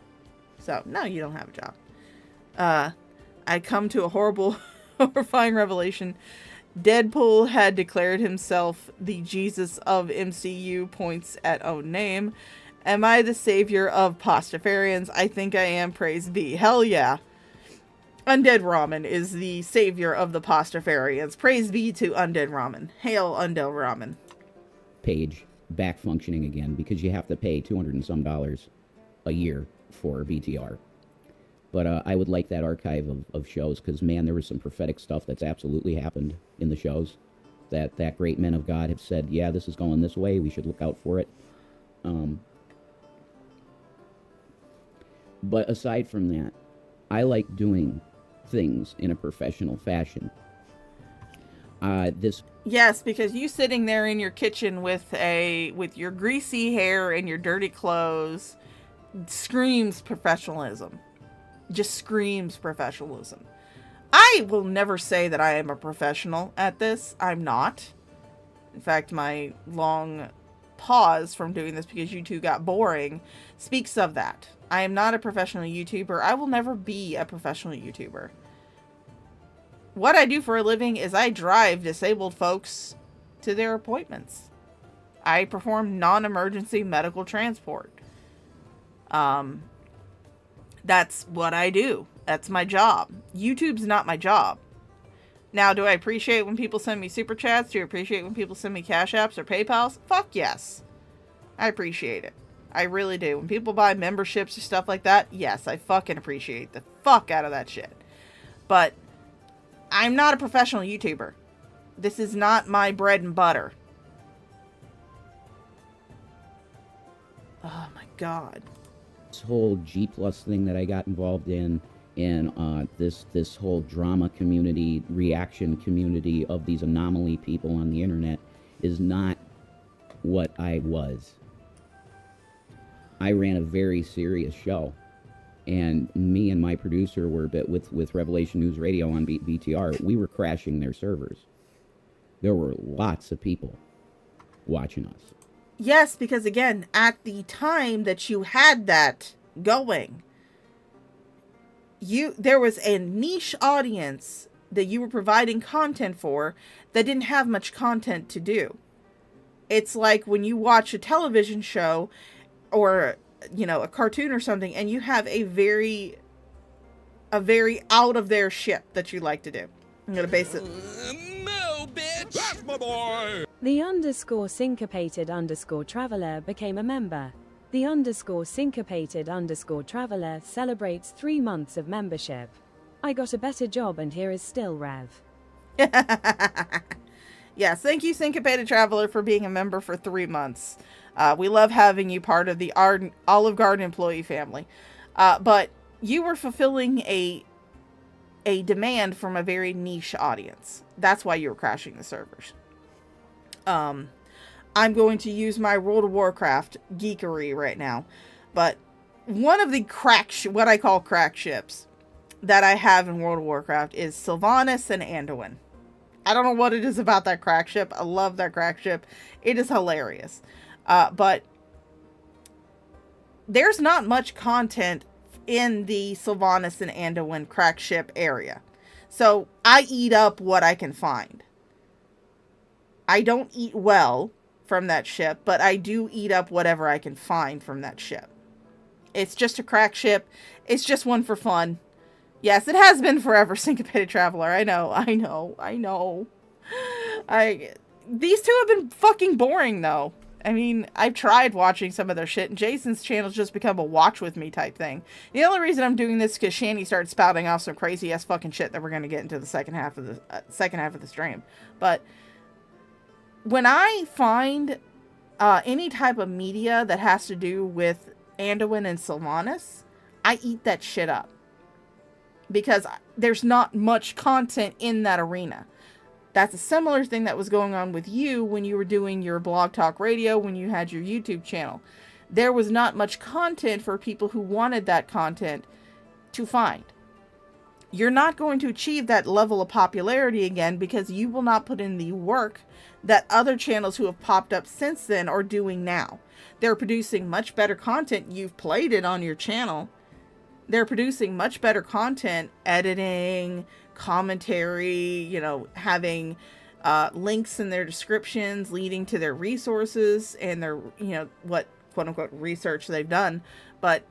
So, no, you don't have a job. I come to a horrible, horrifying revelation. Deadpool had declared himself the Jesus of MCU, points at own name. Am I the savior of Pastafarians? I think I am, praise be. Hell yeah. Undead Ramen is the savior of the Pastafarians. Praise be to Undead Ramen. Hail Undead Ramen. Page back functioning again because you have to pay $200 and some a year for VTR. But I would like that archive of shows because, man, there was some prophetic stuff that's absolutely happened in the shows that great men of God have said, yeah, this is going this way. We should look out for it. But aside from that, I like doing things in a professional fashion. Yes, because you sitting there in your kitchen with your greasy hair and your dirty clothes screams professionalism. Just screams professionalism. I will never say that I am a professional at this. I'm not. In fact, my long pause from doing this because YouTube got boring speaks of that. I am not a professional YouTuber. I will never be a professional YouTuber. What I do for a living is I drive disabled folks to their appointments. I perform non-emergency medical transport. That's what I do. That's my job. YouTube's not my job. Now, do I appreciate when people send me super chats? Do I appreciate when people send me cash apps or PayPals? Fuck yes. I appreciate it. I really do. When people buy memberships or stuff like that, yes, I fucking appreciate the fuck out of that shit. But I'm not a professional YouTuber. This is not my bread and butter. Oh my god. This whole G+ thing that I got involved in, and this whole drama community, reaction community of these anomaly people on the internet is not what I was. I ran a very serious show, and me and my producer were with Revelation News Radio on BTR. We were crashing their servers. There were lots of people watching us. Yes, because again, at the time that you had that going, there was a niche audience that you were providing content for that didn't have much content to do. It's like when you watch a television show or, a cartoon or something, and you have a very out of their shit that you like to do. I'm going to base it. No, bitch! That's my boy! The _syncopated_traveler became a member. The _syncopated_traveler celebrates 3 months of membership. I got a better job and here is still Rev. Yes, thank you, Syncopated Traveler, for being a member for 3 months. We love having you part of the Olive Garden employee family. But you were fulfilling a demand from a very niche audience. That's why you were crashing the servers. I'm going to use my World of Warcraft geekery right now. But one of the what I call crack ships that I have in World of Warcraft is Sylvanas and Anduin. I don't know what it is about that crack ship. I love that crack ship. It is hilarious. But there's not much content in the Sylvanas and Anduin crack ship area. So I eat up what I can find. I don't eat well from that ship, but I do eat up whatever I can find from that ship. It's just a crack ship. It's just one for fun. Yes, it has been forever, Syncopated Traveler. I know. These two have been fucking boring, though. I mean, I've tried watching some of their shit, and Jason's channel's just become a watch with me type thing. The only reason I'm doing this is because Shanny started spouting off some crazy ass fucking shit that we're going to get into the second half of the stream. But when I find any type of media that has to do with Anduin and Sylvanas, I eat that shit up. Because there's not much content in that arena. That's a similar thing that was going on with you when you were doing your Blog Talk Radio, when you had your YouTube channel. There was not much content for people who wanted that content to find. You're not going to achieve that level of popularity again because you will not put in the work that other channels who have popped up since then are doing now. They're producing much better content. You've played it on your channel. They're producing much better content, editing, commentary, having links in their descriptions leading to their resources and their, what quote unquote research they've done. But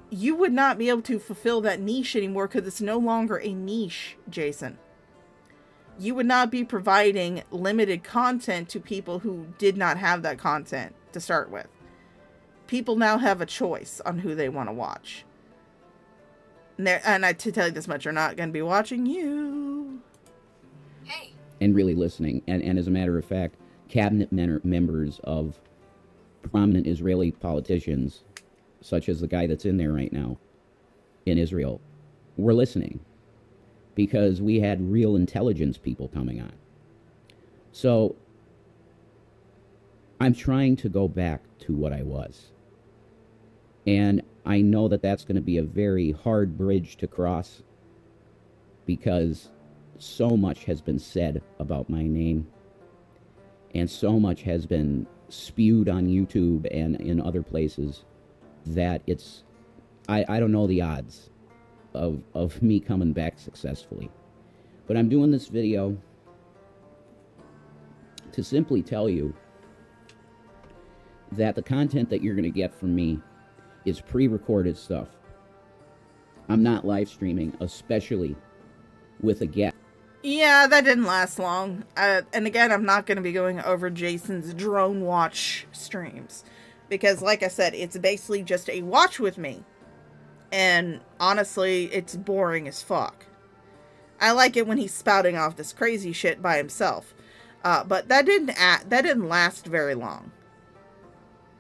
you would not be able to fulfill that niche anymore because it's no longer a niche, Jason. You would not be providing limited content to people who did not have that content to start with. People now have a choice on who they want to watch. And to tell you this much, they're not going to be watching you. Hey. And really listening. And as a matter of fact, cabinet members of prominent Israeli politicians, such as the guy that's in there right now in Israel, were listening. Because we had real intelligence people coming on. So, I'm trying to go back to what I was. And I know that that's going to be a very hard bridge to cross because so much has been said about my name and so much has been spewed on YouTube and in other places that it's, I don't know the odds of me coming back successfully. But I'm doing this video to simply tell you that the content that you're going to get from me is pre-recorded stuff. I'm not live streaming, especially with a guest. Yeah, that didn't last long. And again, I'm not going to be going over Jason's drone watch streams. Because like I said, it's basically just a watch with me. And honestly, it's boring as fuck. I like it when he's spouting off this crazy shit by himself. But that didn't last very long.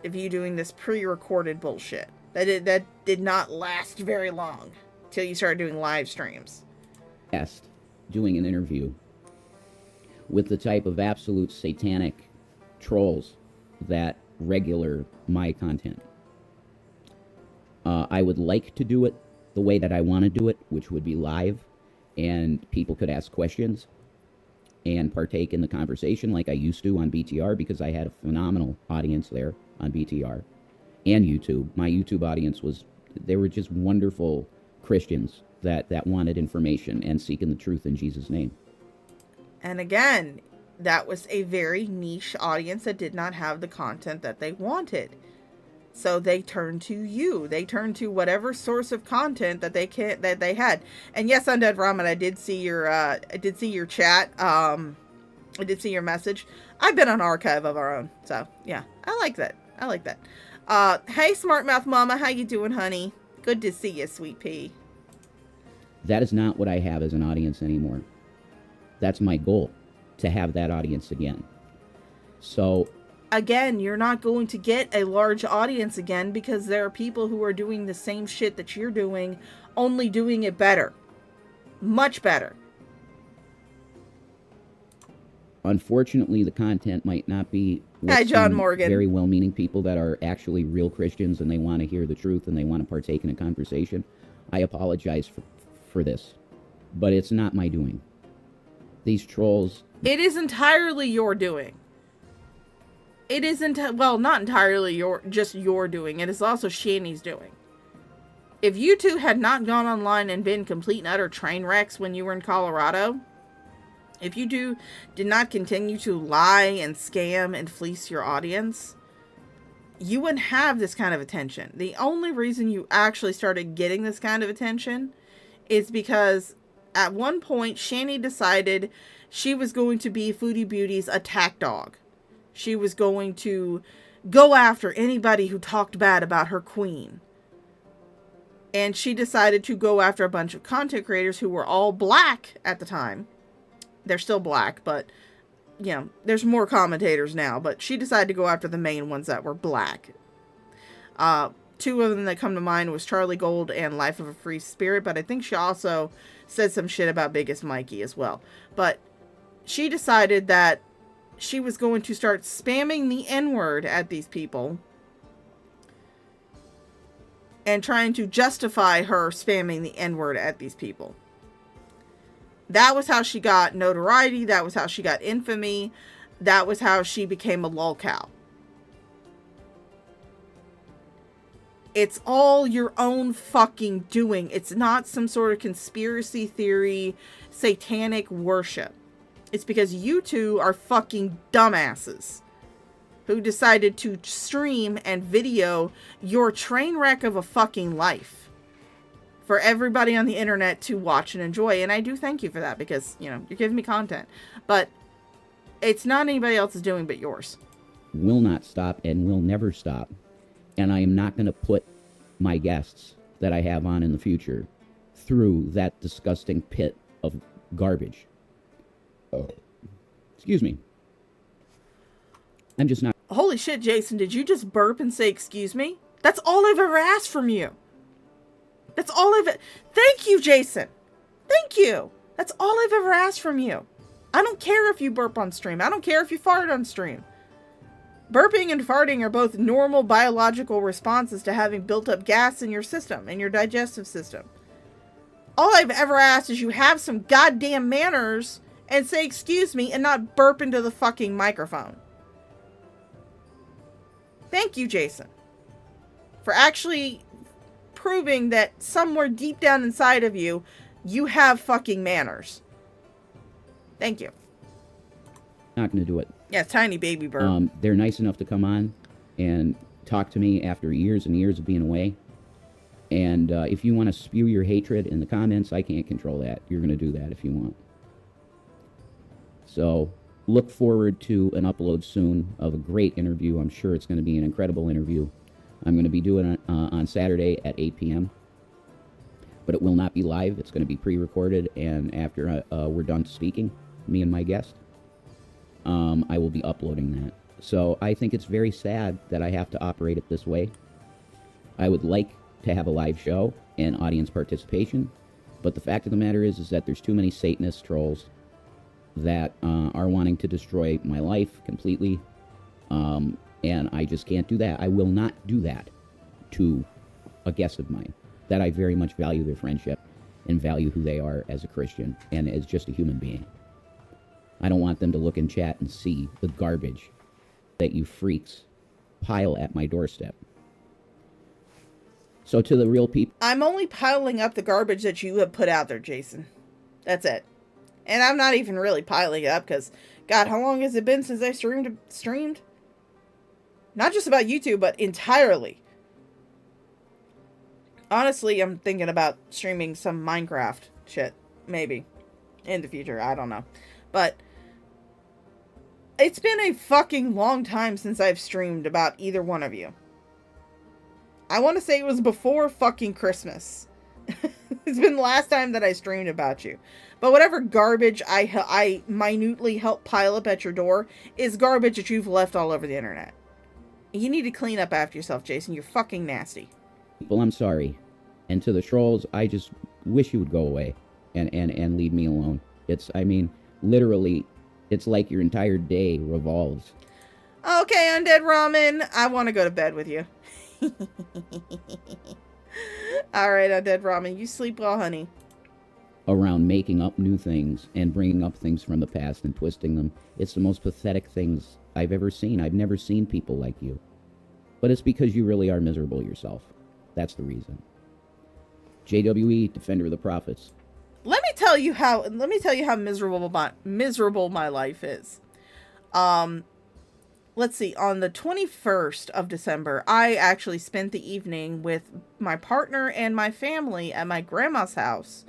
If you doing this pre-recorded bullshit. That did not last very long till you started doing live streams. Guest doing an interview with the type of absolute satanic trolls that regular my content. I would like to do it the way that I want to do it, which would be live, and people could ask questions and partake in the conversation like I used to on BTR, because I had a phenomenal audience there on BTR and YouTube. My YouTube audience they were just wonderful Christians that wanted information and seeking the truth in Jesus' name. And again, that was a very niche audience that did not have the content that they wanted. So they turned to you. They turned to whatever source of content that they had. And yes, Undead Ramen, I did see your chat. I did see your message. I've been on Archive of Our Own. So yeah, I like that. Hey, Smart Mouth Mama, how you doing, honey? Good to see you, sweet pea. That is not what I have as an audience anymore. That's my goal, to have that audience again. So again, you're not going to get a large audience again because there are people who are doing the same shit that you're doing, only doing it better. Much better. Unfortunately, the content might not be Hi, John Morgan. Very well-meaning people that are actually real Christians and they want to hear the truth and they want to partake in a conversation. I apologize for this, but it's not my doing. These trolls... It is entirely your doing. It isn't, well, not entirely your doing. It is also Shani's doing. If you two had not gone online and been complete and utter train wrecks when you were in Colorado, if you two did not continue to lie and scam and fleece your audience, you wouldn't have this kind of attention. The only reason you actually started getting this kind of attention is because at one point, Shani decided she was going to be Foodie Beauty's attack dog. She was going to go after anybody who talked bad about her queen. And she decided to go after a bunch of content creators who were all black at the time. They're still black, but, you know, there's more commentators now. But she decided to go after the main ones that were black. two of them that come to mind was Charlie Gold and Life of a Free Spirit, but I think she also said some shit about Biggest Mikey as well. But she decided that she was going to start spamming the N-word at these people and trying to justify her spamming the N-word at these people. That was how she got notoriety. That was how she got infamy. That was how she became a lolcow. It's all your own fucking doing. It's not some sort of conspiracy theory, satanic worship. It's because you two are fucking dumbasses who decided to stream and video your train wreck of a fucking life for everybody on the internet to watch and enjoy. And I do thank you for that because, you know, you're giving me content. But it's not anybody else's doing but yours. Will not stop and will never stop. And I am not going to put my guests that I have on in the future through that disgusting pit of garbage. Oh. Excuse me. I'm just not. Holy shit, Jason, did you just burp and say excuse me? That's all I've ever asked from you. That's all Thank you, Jason. Thank you. That's all I've ever asked from you. I don't care if you burp on stream. I don't care if you fart on stream. Burping and farting are both normal biological responses to having built up gas in your system, in your digestive system. All I've ever asked is you have some goddamn manners and say excuse me and not burp into the fucking microphone. Thank you, Jason, for actually proving that somewhere deep down inside of you, you have fucking manners. Thank you. Not going to do it. Yeah, tiny baby burp. They're nice enough to come on and talk to me after years and years of being away. And if you want to spew your hatred in the comments, I can't control that. You're going to do that if you want. So look forward to an upload soon of a great interview. I'm sure it's going to be an incredible interview. I'm going to be doing it on Saturday at 8 p.m. But it will not be live. It's going to be pre-recorded. And after we're done speaking, me and my guest, I will be uploading that. So I think it's very sad that I have to operate it this way. I would like to have a live show and audience participation, but the fact of the matter is that there's too many Satanist trolls that are wanting to destroy my life completely, and I just can't do that. I will not do that to a guest of mine that I very much value their friendship and value who they are as a Christian and as just a human being. I don't want them to look in chat and see the garbage that you freaks pile at my doorstep. So to the real people... I'm only piling up the garbage that you have put out there, Jason. That's it. And I'm not even really piling it up because, God, how long has it been since I streamed? Not just about YouTube, but entirely. Honestly, I'm thinking about streaming some Minecraft shit. Maybe. In the future. I don't know. But... it's been a fucking long time since I've streamed about either one of you. I want to say it was before fucking Christmas. It's been the last time that I streamed about you. But whatever garbage I minutely help pile up at your door is garbage that you've left all over the internet. You need to clean up after yourself, Jason. You're fucking nasty. Well, I'm sorry. And to the trolls, I just wish you would go away and leave me alone. It's, I mean, literally... it's like your entire day revolves. Okay, Undead Ramen, I want to go to bed with you. Alright, Undead Ramen, you sleep well, honey. Around making up new things and bringing up things from the past and twisting them. It's the most pathetic things I've ever seen. I've never seen people like you. But it's because you really are miserable yourself. That's the reason. JWE, Defender of the Prophets. Let me tell you how miserable my life is. Let's see, on the 21st of December, I actually spent the evening with my partner and my family at my grandma's house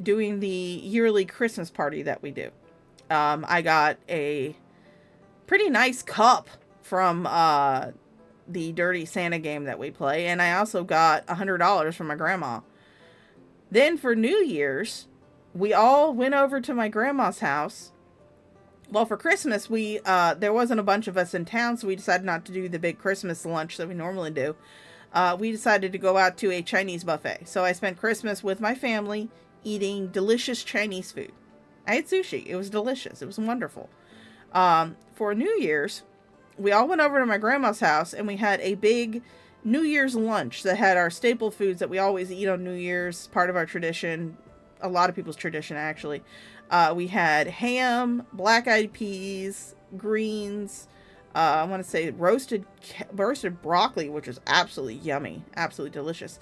doing the yearly Christmas party that we do. I got a pretty nice cup from the Dirty Santa game that we play, and I also got $100 from my grandma. Then for New Year's, we all went over to my grandma's house. Well, for Christmas, there wasn't a bunch of us in town, so we decided not to do the big Christmas lunch that we normally do. we decided to go out to a Chinese buffet. So I spent Christmas with my family eating delicious Chinese food. I had sushi. It was delicious. It was wonderful. For New Year's, we all went over to my grandma's house and we had a big New Year's lunch that had our staple foods that we always eat on New Year's, part of our tradition, a lot of people's tradition actually. We had ham, black-eyed peas, greens, I want to say roasted broccoli, which is absolutely yummy, absolutely delicious.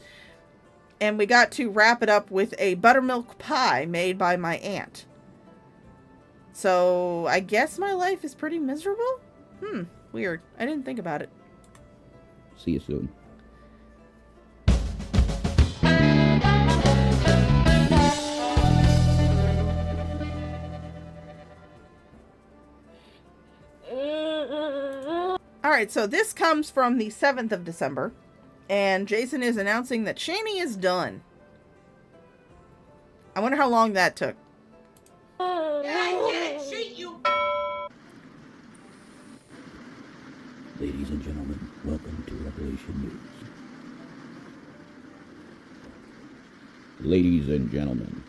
And we got to wrap it up with a buttermilk pie made by my aunt. So I guess my life is pretty miserable? Weird. I didn't think about it. See you soon. Alright, so this comes from the 7th of December, and Jason is announcing that Shani is done. I wonder how long that took. Ladies and gentlemen, welcome to Revelation News. Ladies and gentlemen.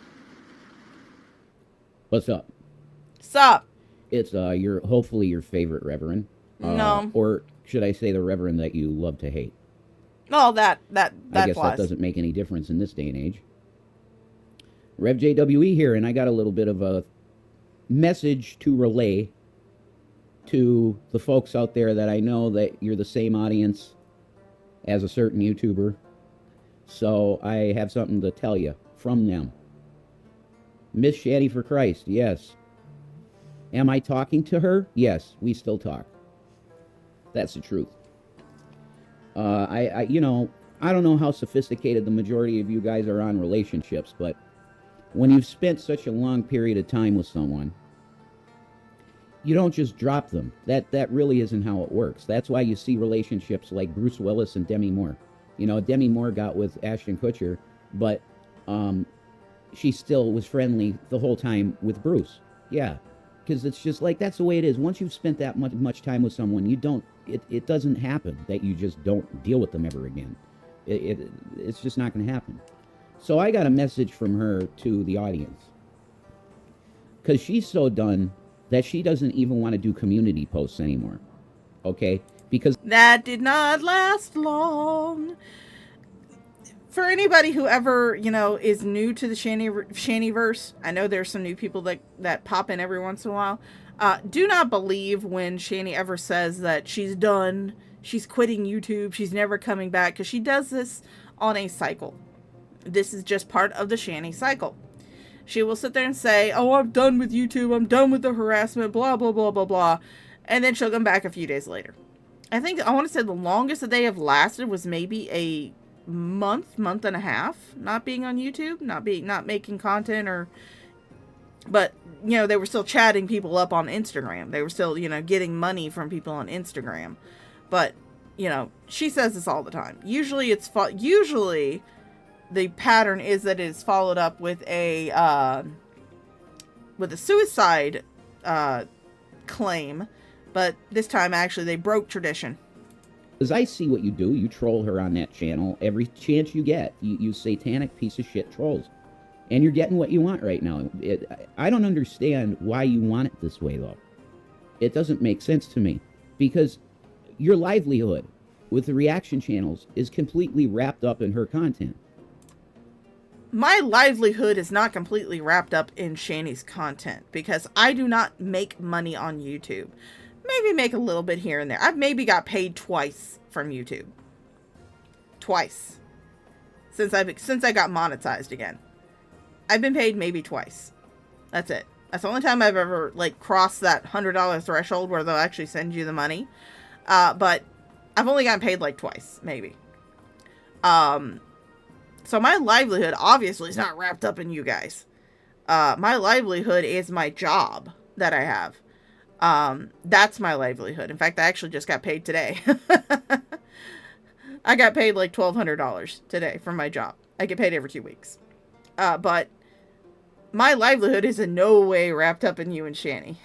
What's up? Sup? It's hopefully your favorite reverend. No. Or should I say the reverend that you love to hate? Oh, that I guess flies. that doesn't make any difference in this day and age. Rev JWE here, and I got a little bit of a message to relay to the folks out there that I know that you're the same audience as a certain YouTuber. So I have something to tell you from them. Miss Shani for Christ, yes. Am I talking to her? Yes, we still talk. That's the truth. I don't know how sophisticated the majority of you guys are on relationships, but when you've spent such a long period of time with someone, you don't just drop them. That really isn't how it works. That's why you see relationships like Bruce Willis and Demi Moore. You know, Demi Moore got with Ashton Kutcher, but she still was friendly the whole time with Bruce. Yeah, because it's just like, that's the way it is. Once you've spent that much time with someone, it doesn't happen that you just don't deal with them ever again. It's just not going to happen. So I got a message from her to the audience, because she's so done that she doesn't even want to do community posts anymore. Okay? Because that did not last long. For anybody who ever, is new to the Shaniverse, I know there's some new people that pop in every once in a while. Do not believe when Shani ever says that she's done, she's quitting YouTube, she's never coming back, because she does this on a cycle. This is just part of the Shani cycle. She will sit there and say, oh, I'm done with YouTube, I'm done with the harassment, blah, blah, blah, blah, blah. And then she'll come back a few days later. I want to say the longest that they have lasted was maybe a month and a half not being on YouTube, not making content, but they were still chatting people up on Instagram. They were still, getting money from people on Instagram. But, she says this all the time. Usually the pattern is that it is followed up with a suicide claim, but this time actually they broke tradition. as I see what you do, you troll her on that channel every chance you get. You satanic piece of shit trolls. And you're getting what you want right now. I don't understand why you want it this way, though. It doesn't make sense to me. Because your livelihood with the reaction channels is completely wrapped up in her content. My livelihood is not completely wrapped up in Shani's content, because I do not make money on YouTube. Maybe make a little bit here and there. I've maybe got paid twice from YouTube. Twice. Since I got monetized again. I've been paid maybe twice. That's it. That's the only time I've ever, crossed that $100 threshold where they'll actually send you the money. But I've only gotten paid, twice, maybe. So my livelihood, obviously, is not wrapped up in you guys. My livelihood is my job that I have. That's my livelihood. In fact, I actually just got paid today. I got paid, $1,200 today for my job. I get paid every 2 weeks. But my livelihood is in no way wrapped up in you and Shani.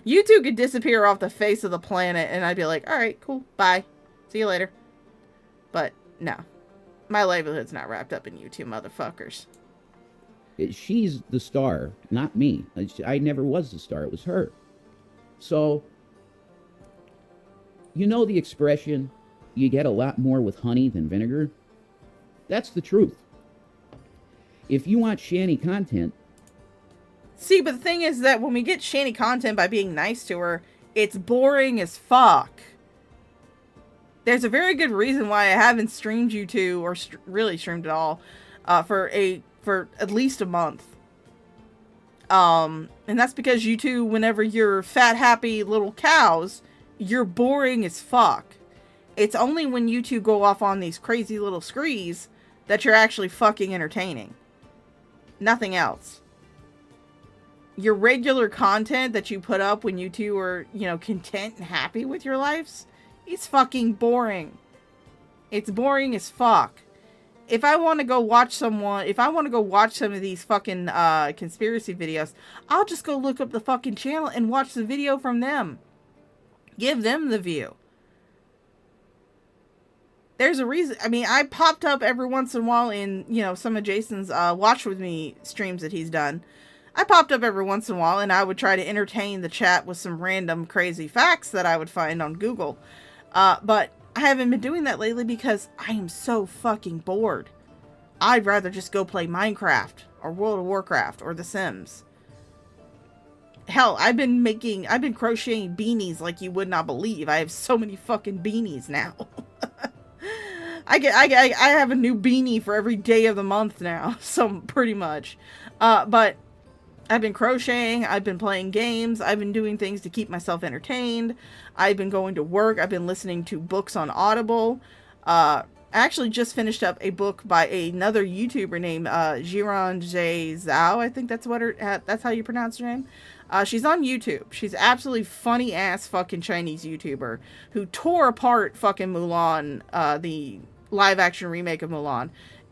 You two could disappear off the face of the planet, and I'd be like, alright, cool, bye. See you later. But no, my livelihood's not wrapped up in you two motherfuckers. She's the star, not me. I never was the star. It was her. So, you know the expression, you get a lot more with honey than vinegar? That's the truth. If you want shanty content... See, but the thing is that when we get shanty content by being nice to her, it's boring as fuck. There's a very good reason why I haven't streamed you two, or really streamed at all, for at least a month. And that's because you two, whenever you're fat, happy little cows, you're boring as fuck. It's only when you two go off on these crazy little screes that you're actually fucking entertaining. Nothing else. Your regular content that you put up when you two are, content and happy with your lives, it's fucking boring. It's boring as fuck. If I want to go watch some of these fucking conspiracy videos, I'll just go look up the fucking channel and watch the video from them. Give them the view. There's a reason. I mean, I popped up every once in a while in, some of Jason's Watch With Me streams that he's done. I popped up every once in a while and I would try to entertain the chat with some random crazy facts that I would find on Google. But I haven't been doing that lately because I am so fucking bored. I'd rather just go play Minecraft or World of Warcraft or The Sims. Hell, I've been crocheting beanies like you would not believe. I have so many fucking beanies now. I have a new beanie for every day of the month now, so pretty much. But I've been crocheting, I've been playing games, I've been doing things to keep myself entertained, I've been going to work, I've been listening to books on Audible. I actually just finished up a book by another YouTuber named Jiran J. Zhao, I think that's how you pronounce her name. She's on YouTube. She's absolutely funny ass fucking Chinese YouTuber who tore apart fucking Mulan, the live action remake of Mulan.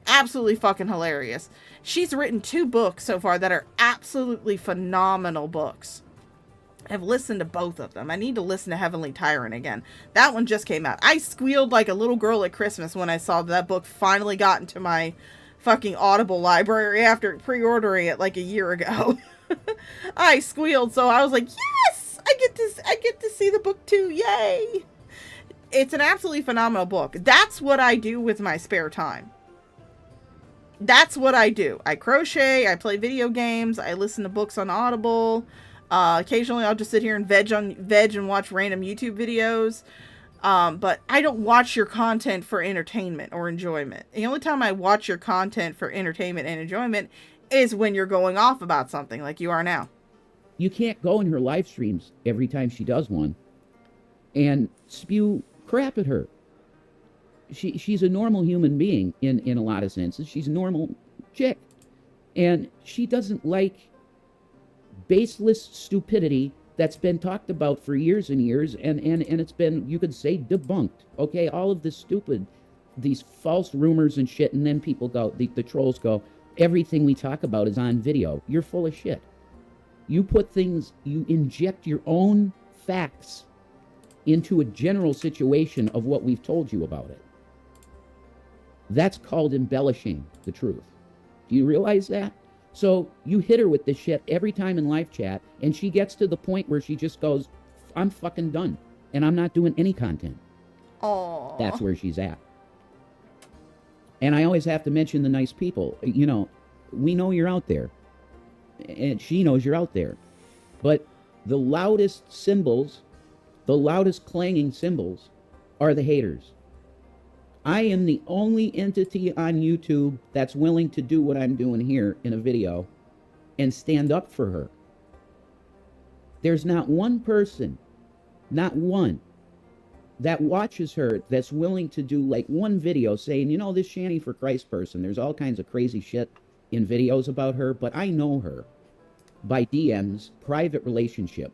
Absolutely fucking hilarious. She's written 2 books so far that are absolutely phenomenal books. I've listened to both of them. I need to listen to Heavenly Tyrant again. That one just came out. I squealed like a little girl at Christmas when I saw that book finally got into my fucking Audible library after pre-ordering it like a year ago. I squealed, so I was like, yes! I get to see the book too. Yay! It's an absolutely phenomenal book. That's what I do with my spare time. That's what I do. I crochet, I play video games, I listen to books on Audible. Occasionally I'll just sit here and veg and watch random YouTube videos. But I don't watch your content for entertainment or enjoyment. The only time I watch your content for entertainment and enjoyment is when you're going off about something like you are now. You can't go in her live streams every time she does one and spew crap at her. She's a normal human being in a lot of senses. She's a normal chick. And she doesn't like baseless stupidity that's been talked about for years and years, and it's been, you could say, debunked. Okay, all of this stupid, these false rumors and shit, and then people go, the trolls go, everything we talk about is on video. You're full of shit. You put things, you inject your own facts into a general situation of what we've told you about it. That's called embellishing the truth. Do you realize that? So you hit her with this shit every time in live chat, and she gets to the point where she just goes, I'm fucking done, and I'm not doing any content. Aww. That's where she's at. And I always have to mention the nice people. You know, we know you're out there, and she knows you're out there. But the loudest cymbals, the loudest clanging cymbals, are the haters. I am the only entity on YouTube that's willing to do what I'm doing here in a video and stand up for her. There's not one person, not one, that watches her that's willing to do like one video saying, you know, this Shanny for Christ person, there's all kinds of crazy shit in videos about her, but I know her by DMs, private relationship.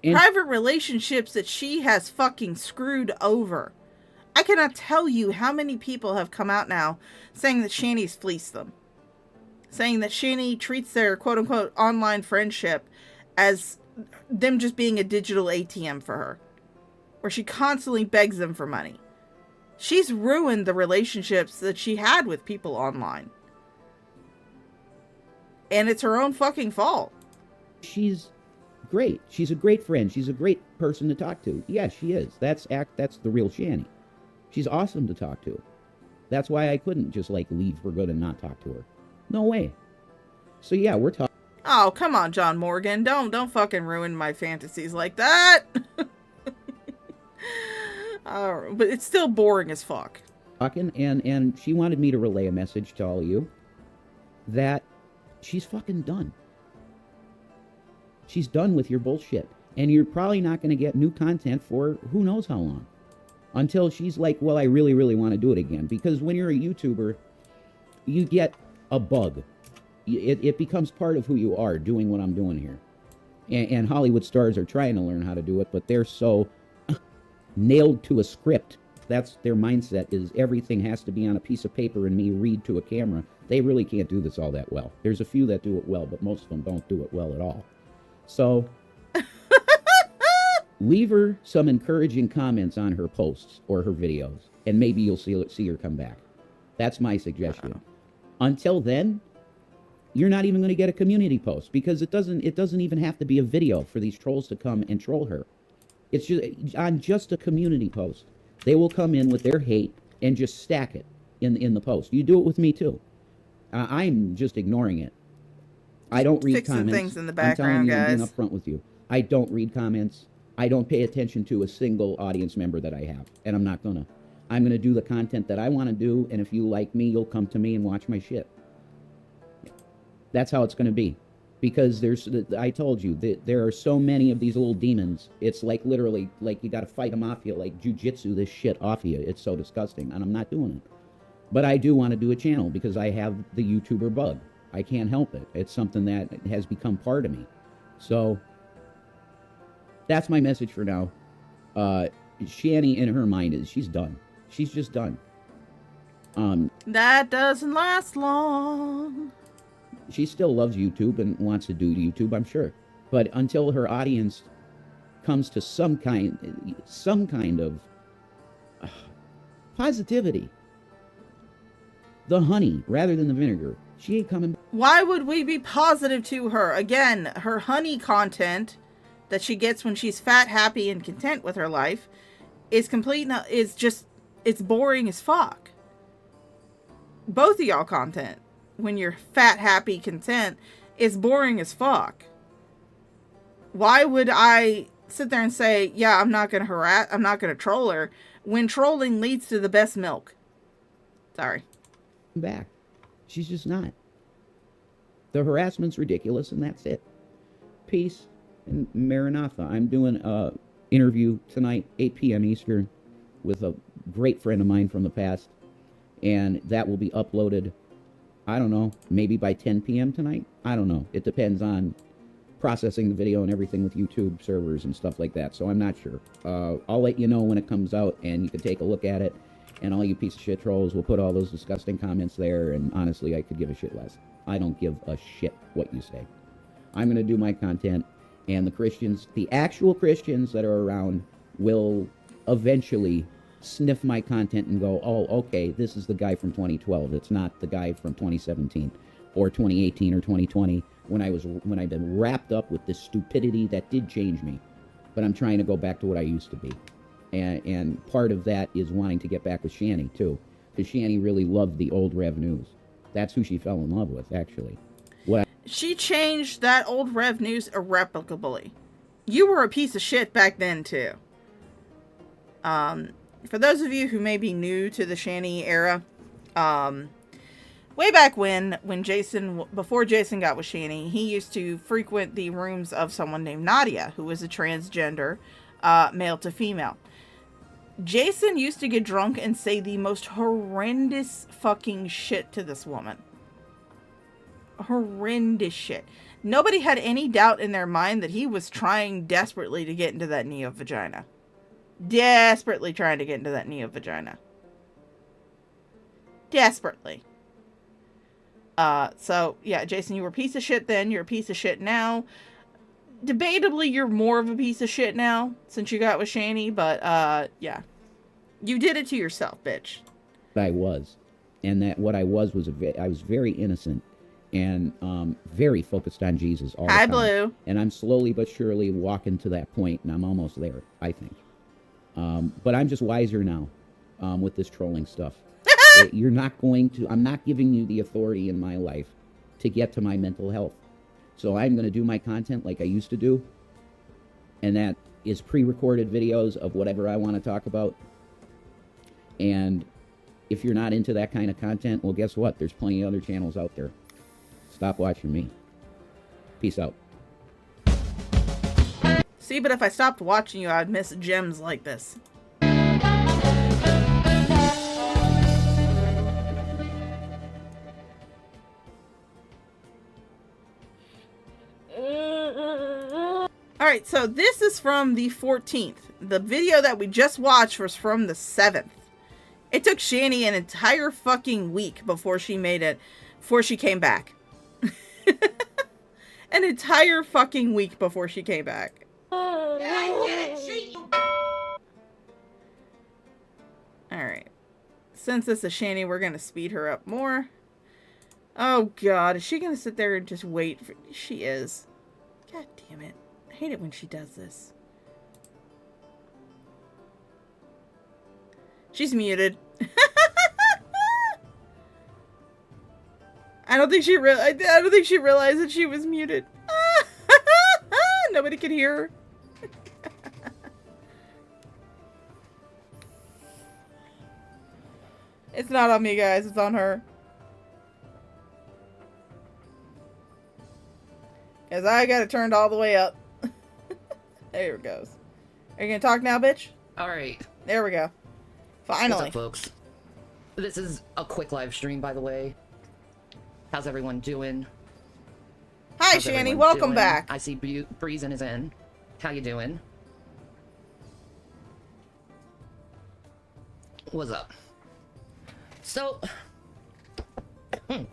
And private relationships that she has fucking screwed over. I cannot tell you how many people have come out now saying that Shanny's fleeced them. Saying that Shanny treats their quote-unquote online friendship as them just being a digital ATM for her. Where she constantly begs them for money. She's ruined the relationships that she had with people online. And it's her own fucking fault. She's great. She's a great friend. She's a great person to talk to. Yeah, she is. That's the real Shani. She's awesome to talk to. That's why I couldn't just like leave for good and not talk to her. No way. So yeah, we're talking. Oh, come on, John Morgan. Don't fucking ruin my fantasies like that. But it's still boring as fuck. And she wanted me to relay a message to all of you that she's fucking done. She's done with your bullshit. And you're probably not going to get new content for who knows how long. Until she's like, well, I really, really want to do it again. Because when you're a YouTuber, you get a bug. It becomes part of who you are, doing what I'm doing here. And Hollywood stars are trying to learn how to do it, but they're so nailed to a script. That's their mindset, is everything has to be on a piece of paper and me read to a camera. They really can't do this all that well. There's a few that do it well, but most of them don't do it well at all. So leave her some encouraging comments on her posts or her videos, and maybe you'll see her come back. That's my suggestion. Until then, you're not even going to get a community post, because it doesn't even have to be a video for these trolls to come and troll her. It's just a community post. They will come in with their hate and just stack it in the post. You do it with me too. I'm just ignoring it. I don't read comments. Things in the background, I'm being upfront with you. I don't read comments. I don't pay attention to a single audience member that I have, and I'm not gonna. I'm gonna do the content that I want to do, and if you like me, you'll come to me and watch my shit. That's how it's gonna be, because I told you, there are so many of these little demons. It's like literally, like you gotta fight them off you, like jujitsu this shit off you. It's so disgusting, and I'm not doing it. But I do want to do a channel because I have the YouTuber bug. I can't help it. It's something that has become part of me. So that's my message for now. Shani, in her mind, she's done. She's just done. That doesn't last long. She still loves YouTube and wants to do YouTube, I'm sure. But until her audience comes to some kind of positivity, the honey rather than the vinegar, she ain't coming. Why would we be positive to her? Again, her honey content that she gets when she's fat, happy, and content with her life is it's boring as fuck. Both of y'all content, when you're fat, happy, content, is boring as fuck. Why would I sit there and say, yeah, I'm not going to troll her, when trolling leads to the best milk? Sorry. Back. She's just not. The harassment's ridiculous, and that's it. Peace and Maranatha. I'm doing a interview tonight, 8 p.m. Eastern, with a great friend of mine from the past, and that will be uploaded, I don't know, maybe by 10 p.m. tonight? I don't know. It depends on processing the video and everything with YouTube servers and stuff like that, so I'm not sure. I'll let you know when it comes out, and you can take a look at it. And all you piece of shit trolls will put all those disgusting comments there, and honestly, I could give a shit less. I don't give a shit what you say. I'm going to do my content, and the Christians, the actual Christians that are around, will eventually sniff my content and go, oh, okay, this is the guy from 2012. It's not the guy from 2017 or 2018 or 2020 when I've been wrapped up with this stupidity that did change me. But I'm trying to go back to what I used to be. And part of that is wanting to get back with Shani, too. Because Shani really loved the old Rev News. That's who she fell in love with, actually. She changed that old Rev News irrevocably. You were a piece of shit back then, too. For those of you who may be new to the Shani era, way back when before Jason got with Shani, he used to frequent the rooms of someone named Nadia, who was a transgender, male to female. Jason used to get drunk and say the most horrendous fucking shit to this woman. Horrendous shit. Nobody had any doubt in their mind that he was trying desperately to get into that neo-vagina. Desperately trying to get into that neo-vagina. Desperately. So, yeah, Jason, you were a piece of shit then. You're a piece of shit now. Debatably, you're more of a piece of shit now since you got with Shani, but, yeah. You did it to yourself, bitch. I was. And that what I was I was very innocent and very focused on Jesus all the time. Hi, Blue. And I'm slowly but surely walking to that point, and I'm almost there, I think. But I'm just wiser now with this trolling stuff. You're not going to, I'm not giving you the authority in my life to get to my mental health. So I'm going to do my content like I used to do. And that is pre-recorded videos of whatever I want to talk about. And if you're not into that kind of content, well, guess what? There's plenty of other channels out there. Stop watching me. Peace out. See, but if I stopped watching you, I'd miss gems like this. Alright, so this is from the 14th. The video that we just watched was from the 7th. It took Shani an entire fucking week before she made it, before she came back. An entire fucking week before she came back. Alright. Since this is Shani, we're gonna speed her up more. Oh god, is she gonna sit there and just wait for... She is. God damn it. I hate it when she does this. She's muted. I don't think she realized that she was muted. Nobody could hear her. It's not on me, guys. It's on her. Because I got it turned all the way up. There it goes. Are you going to talk now, bitch? Alright. There we go. Finally. What's up, folks? This is a quick live stream, by the way. How's everyone doing? Hi, How's Shani. everyone Welcome doing? back. I see Breezin is in. How you doing? What's up? So, I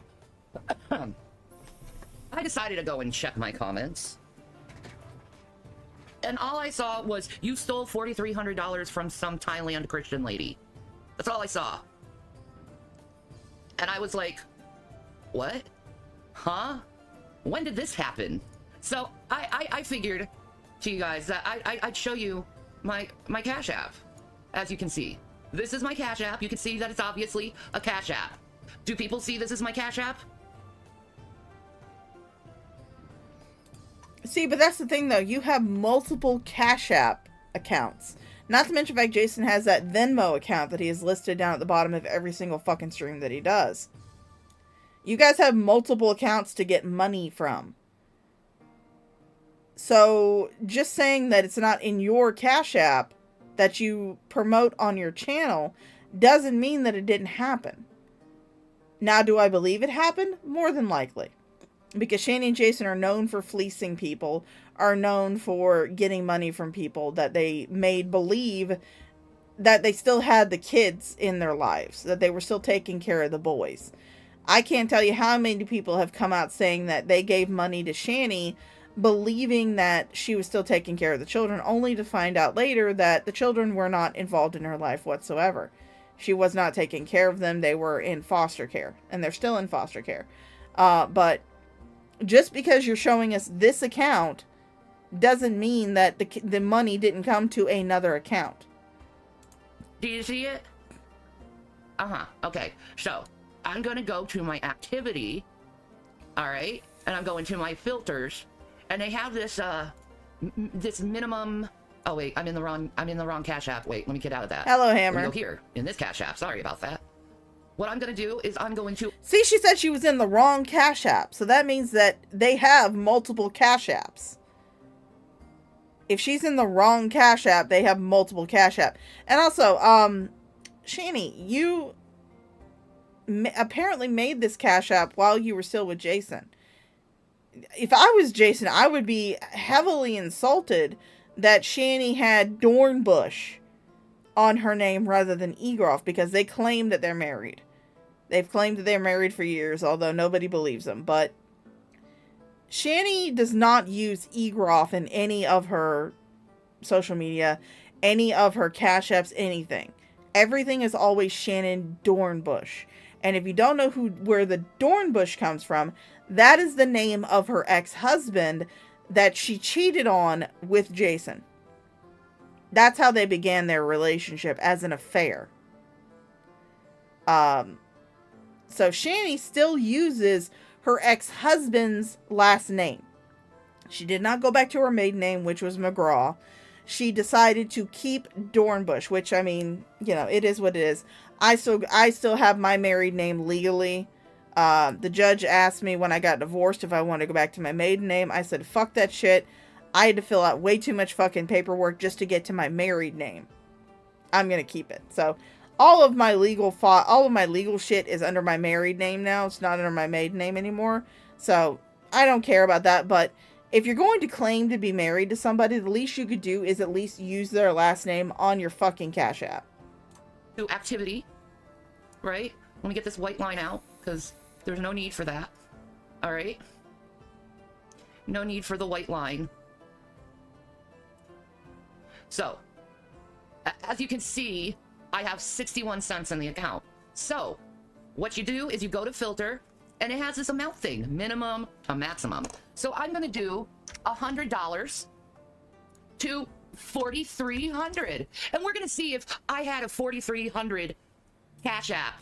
decided to go and check my comments. And all I saw was, you stole $4,300 from some Thailand Christian lady. That's all I saw. And I was like, what? Huh? When did this happen? So I figured to you guys that I'd show you my Cash App. As you can see. This is my Cash App. You can see that it's obviously a Cash App. Do people see this is my Cash App? See, but that's the thing, though. You have multiple Cash App accounts. Not to mention, like, Jason has that Venmo account that he has listed down at the bottom of every single fucking stream that he does. You guys have multiple accounts to get money from. So, just saying that it's not in your Cash App that you promote on your channel doesn't mean that it didn't happen. Now, do I believe it happened? More than likely. Because Shani and Jason are known for fleecing people, are known for getting money from people that they made believe that they still had the kids in their lives, that they were still taking care of the boys. I can't tell you how many people have come out saying that they gave money to Shani believing that she was still taking care of the children, only to find out later that the children were not involved in her life whatsoever. She was not taking care of them. They were in foster care, and they're still in foster care. But just because you're showing us this account doesn't mean that the money didn't come to another account. Do you see it? Okay. So, I'm going to go to my activity. Alright? And I'm going to my filters. And they have this, this minimum... Oh, wait. I'm in the wrong Cash App. Wait, let me get out of that. Hello, Hammer. Let me go here. In this Cash App. Sorry about that. What I'm going to do is I'm going to... See, she said she was in the wrong Cash App. So that means that they have multiple Cash Apps. If she's in the wrong Cash App, they have multiple Cash App. And also, Shani, you apparently made this Cash App while you were still with Jason. If I was Jason, I would be heavily insulted that Shani had Dornbush on her name rather than Egroff, because they claim that they're married. They've claimed that they're married for years, although nobody believes them. But Shani does not use Egroff in any of her social media, any of her Cash Apps, anything. everything is always Shannon Dornbush. And if you don't know where the Dornbush comes from, that is the name of her ex-husband that she cheated on with Jason. That's how they began their relationship, as an affair. So Shani still uses her ex-husband's last name. She did not go back to her maiden name, which was McGraw. She decided to keep Dornbush, which, I mean, you know, it is what it is. I still have my married name legally. The judge asked me when I got divorced if I wanted to go back to my maiden name. I said, fuck that shit. I had to fill out way too much fucking paperwork just to get to my married name. I'm going to keep it. So all of my legal shit is under my married name now. It's not under my maiden name anymore. So I don't care about that. But if you're going to claim to be married to somebody, the least you could do is at least use their last name on your fucking Cash App. Activity, right? Let me get this white line out, because there's no need for that. All right? No need for the white line. So, as you can see, I have 61 cents in the account. So, what you do is you go to filter, and it has this amount thing, minimum to maximum. So I'm gonna do $100 to 4,300, and we're gonna see if I had a 4,300 Cash App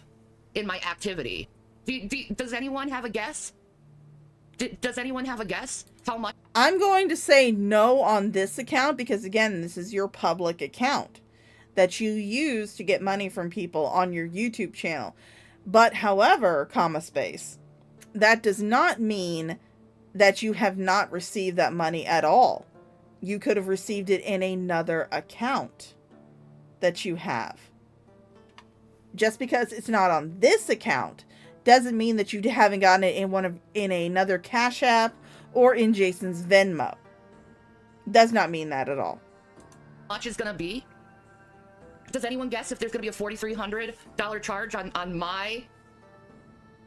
in my activity. Does anyone have a guess? Does anyone have a guess how much? I'm going to say no on this account because, again, this is your public account that you use to get money from people on your YouTube channel. But however, that does not mean that you have not received that money at all. You could have received it in another account that you have. Just because it's not on this account doesn't mean that you haven't gotten it in another Cash App or in Jason's Venmo. Does not mean that at all. How much is gonna be? Does anyone guess if there's gonna be a $4,300 charge on my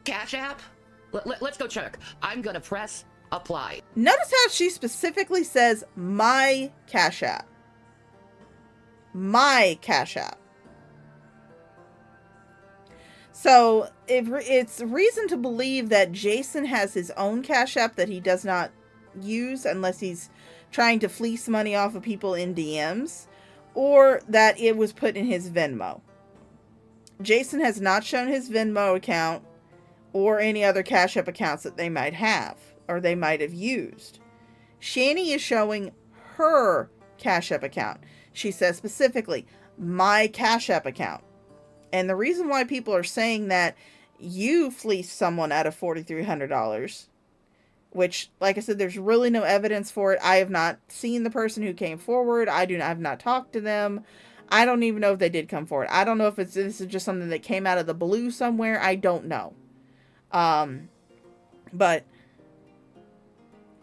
Cash App? Let's go check. I'm gonna press apply. Notice how she specifically says my Cash App. My Cash App. So it's reason to believe that Jason has his own Cash App that he does not use unless he's trying to fleece money off of people in DMs, or that it was put in his Venmo. Jason has not shown his Venmo account or any other Cash App accounts that they might have or they might have used. Shani is showing her Cash App account. She says specifically, my Cash App account. And the reason why people are saying that you fleeced someone out of $4,300, which, like I said, there's really no evidence for it. I have not seen the person who came forward. I have not talked to them. I don't even know if they did come forward. I don't know if this is just something that came out of the blue somewhere. I don't know. But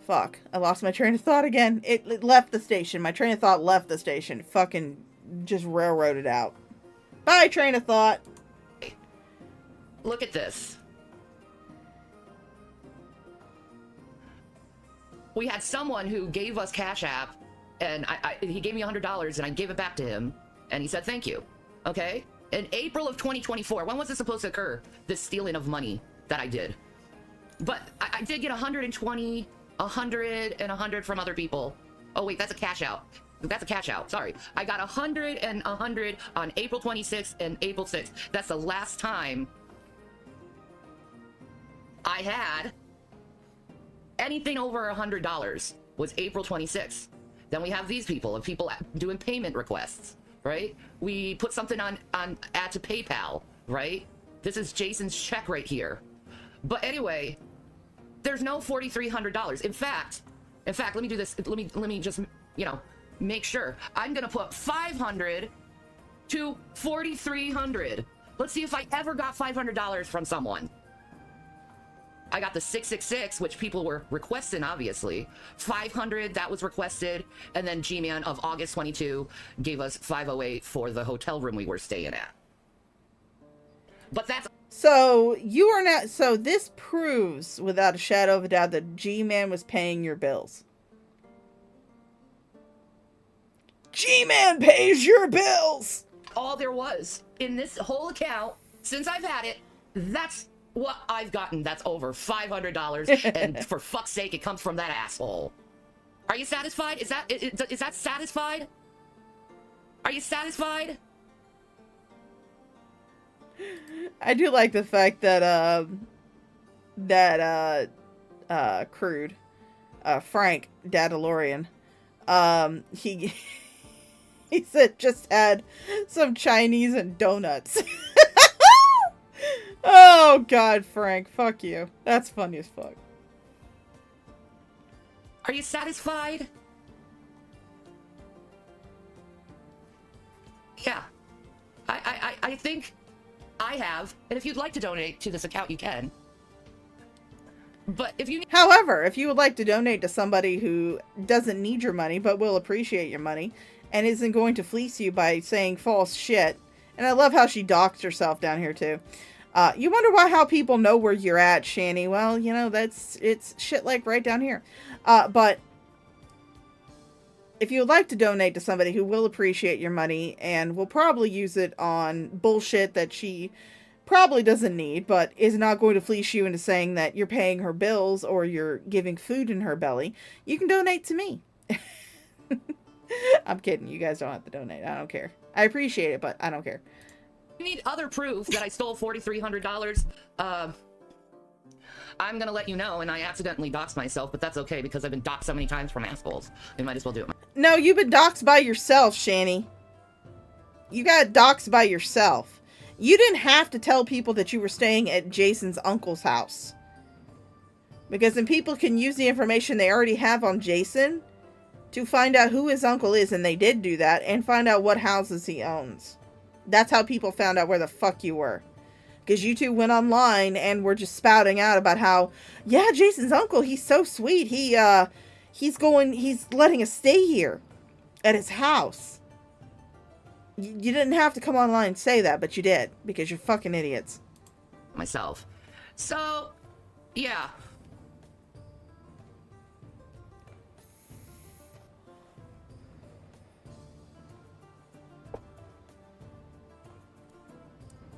fuck, I lost my train of thought again. It left the station. My train of thought left the station. Fucking just railroaded out. Bye, train of thought. Look at this. We had someone who gave us Cash App, and he gave me $100, and I gave it back to him, and he said thank you. Okay? In April of 2024, when was this supposed to occur? This stealing of money that I did. But I did get 120, 100, and 100 from other people. Oh wait, that's a cash out. That's a cash out. Sorry. I got 100 and 100 on April 26th and April 6th. That's the last time I had anything over $100 was April 26th. Then we have these people doing payment requests, right? We put something on add to PayPal, right? This is Jason's check right here. But anyway, there's no $4,300. In fact, let me do this. Let me just, make sure. I'm gonna put 500 to 4,300. Let's see if I ever got $500 from someone. I got the 666, which people were requesting, obviously. 500, that was requested. And then G-Man of August 22 gave us 508 for the hotel room we were staying at. But that's... So, you are not... So, this proves, without a shadow of a doubt, that G-Man was paying your bills. G-Man pays your bills! all there was in this whole account since I've had it. That's what I've gotten. That's over $500, and for fuck's sake, it comes from that asshole. Are you satisfied? Is that satisfied? Are you satisfied? I do like the fact that Crude, Frank Dadalorian, he he said just had some Chinese and donuts. Oh God, Frank, fuck you. That's funny as fuck. Are you satisfied? Yeah. I think I have, and if you'd like to donate to this account, you can. But if you... However, if you would like to donate to somebody who doesn't need your money, but will appreciate your money, and isn't going to fleece you by saying false shit, and I love how she doxed herself down here too. You wonder how people know where you're at, Shani. Well, you know, it's shit like right down here. But if you would like to donate to somebody who will appreciate your money and will probably use it on bullshit that she probably doesn't need, but is not going to fleece you into saying that you're paying her bills or you're giving food in her belly, you can donate to me. I'm kidding. You guys don't have to donate. I don't care. I appreciate it, but I don't care. You need other proof that I stole $4,300. I'm gonna let you know, and I accidentally doxed myself, but that's okay because I've been doxed so many times from assholes. We might as well do it. No, you've been doxed by yourself, Shani. You got doxed by yourself. You didn't have to tell people that you were staying at Jason's uncle's house. Because then people can use the information they already have on Jason to find out who his uncle is, and they did do that, and find out what houses he owns. That's how people found out where the fuck you were. Because you two went online and were just spouting out about how, yeah, Jason's uncle, he's so sweet. He's letting us stay here at his house. You didn't have to come online and say that, but you did. Because you're fucking idiots. Myself. So, yeah.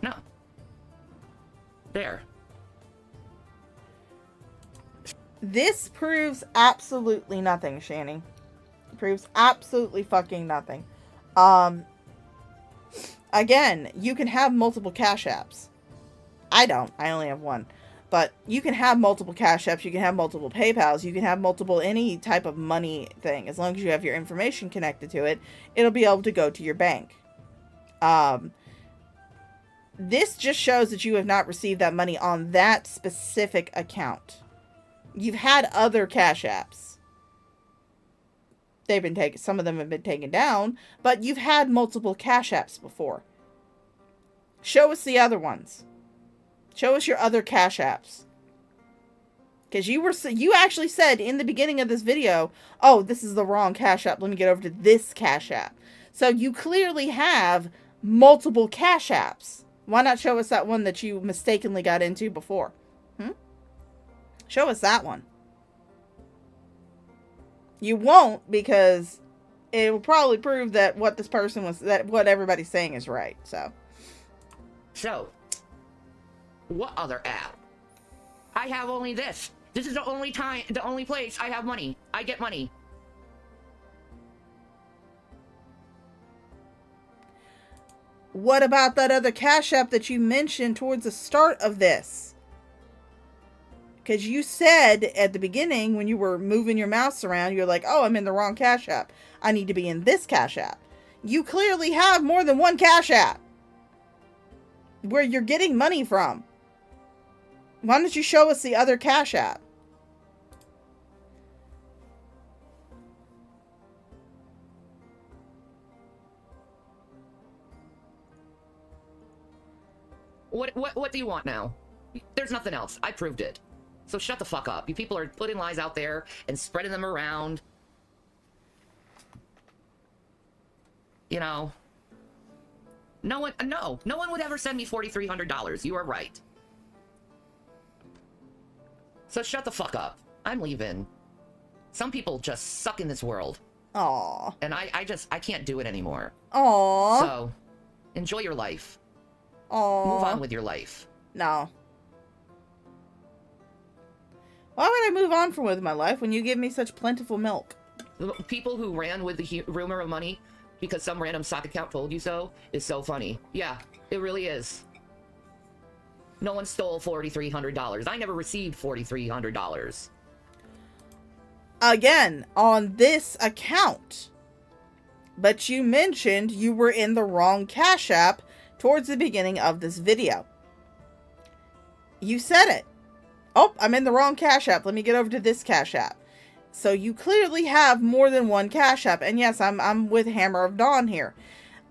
No. There. This proves absolutely nothing, Shani. It proves absolutely fucking nothing. Again, you can have multiple Cash Apps. I don't. I only have one. But you can have multiple Cash Apps. You can have multiple PayPals. You can have multiple any type of money thing. As long as you have your information connected to it, it'll be able to go to your bank. This just shows that you have not received that money on that specific account. You've had other Cash Apps. They've been taken, some of them have been taken down, but you've had multiple Cash Apps before. Show us the other ones. Show us your other Cash Apps. Because you actually said in the beginning of this video, oh, this is the wrong Cash App. Let me get over to this Cash App. So you clearly have multiple Cash Apps. Why not show us that one that you mistakenly got into before? Show us that one. You won't, because it will probably prove that what this person was, that what everybody's saying is right. So, what other app? I have only this. This is the only place I have money. I get money. What about that other Cash App that you mentioned towards the start of this? Because you said at the beginning, when you were moving your mouse around, you're like, oh, I'm in the wrong Cash App. I need to be in this Cash App. You clearly have more than one Cash App where you're getting money from. Why don't you show us the other Cash App? What do you want now? There's nothing else. I proved it. So shut the fuck up. You people are putting lies out there and spreading them around. You know. No one would ever send me $4,300. You are right. So shut the fuck up. I'm leaving. Some people just suck in this world. Aww. And I can't do it anymore. Aww. So, Enjoy your life. Oh. Move on with your life. No. Why would I move on from with my life when you give me such plentiful milk? People who ran with the rumor of money because some random sock account told you so is so funny. Yeah, it really is. No one stole $4,300. I never received $4,300. Again, on this account. But you mentioned you were in the wrong Cash App towards the beginning of this video. You said it. Oh, I'm in the wrong Cash App. Let me get over to this Cash App. So you clearly have more than one Cash App. And yes, I'm with Hammer of Dawn here.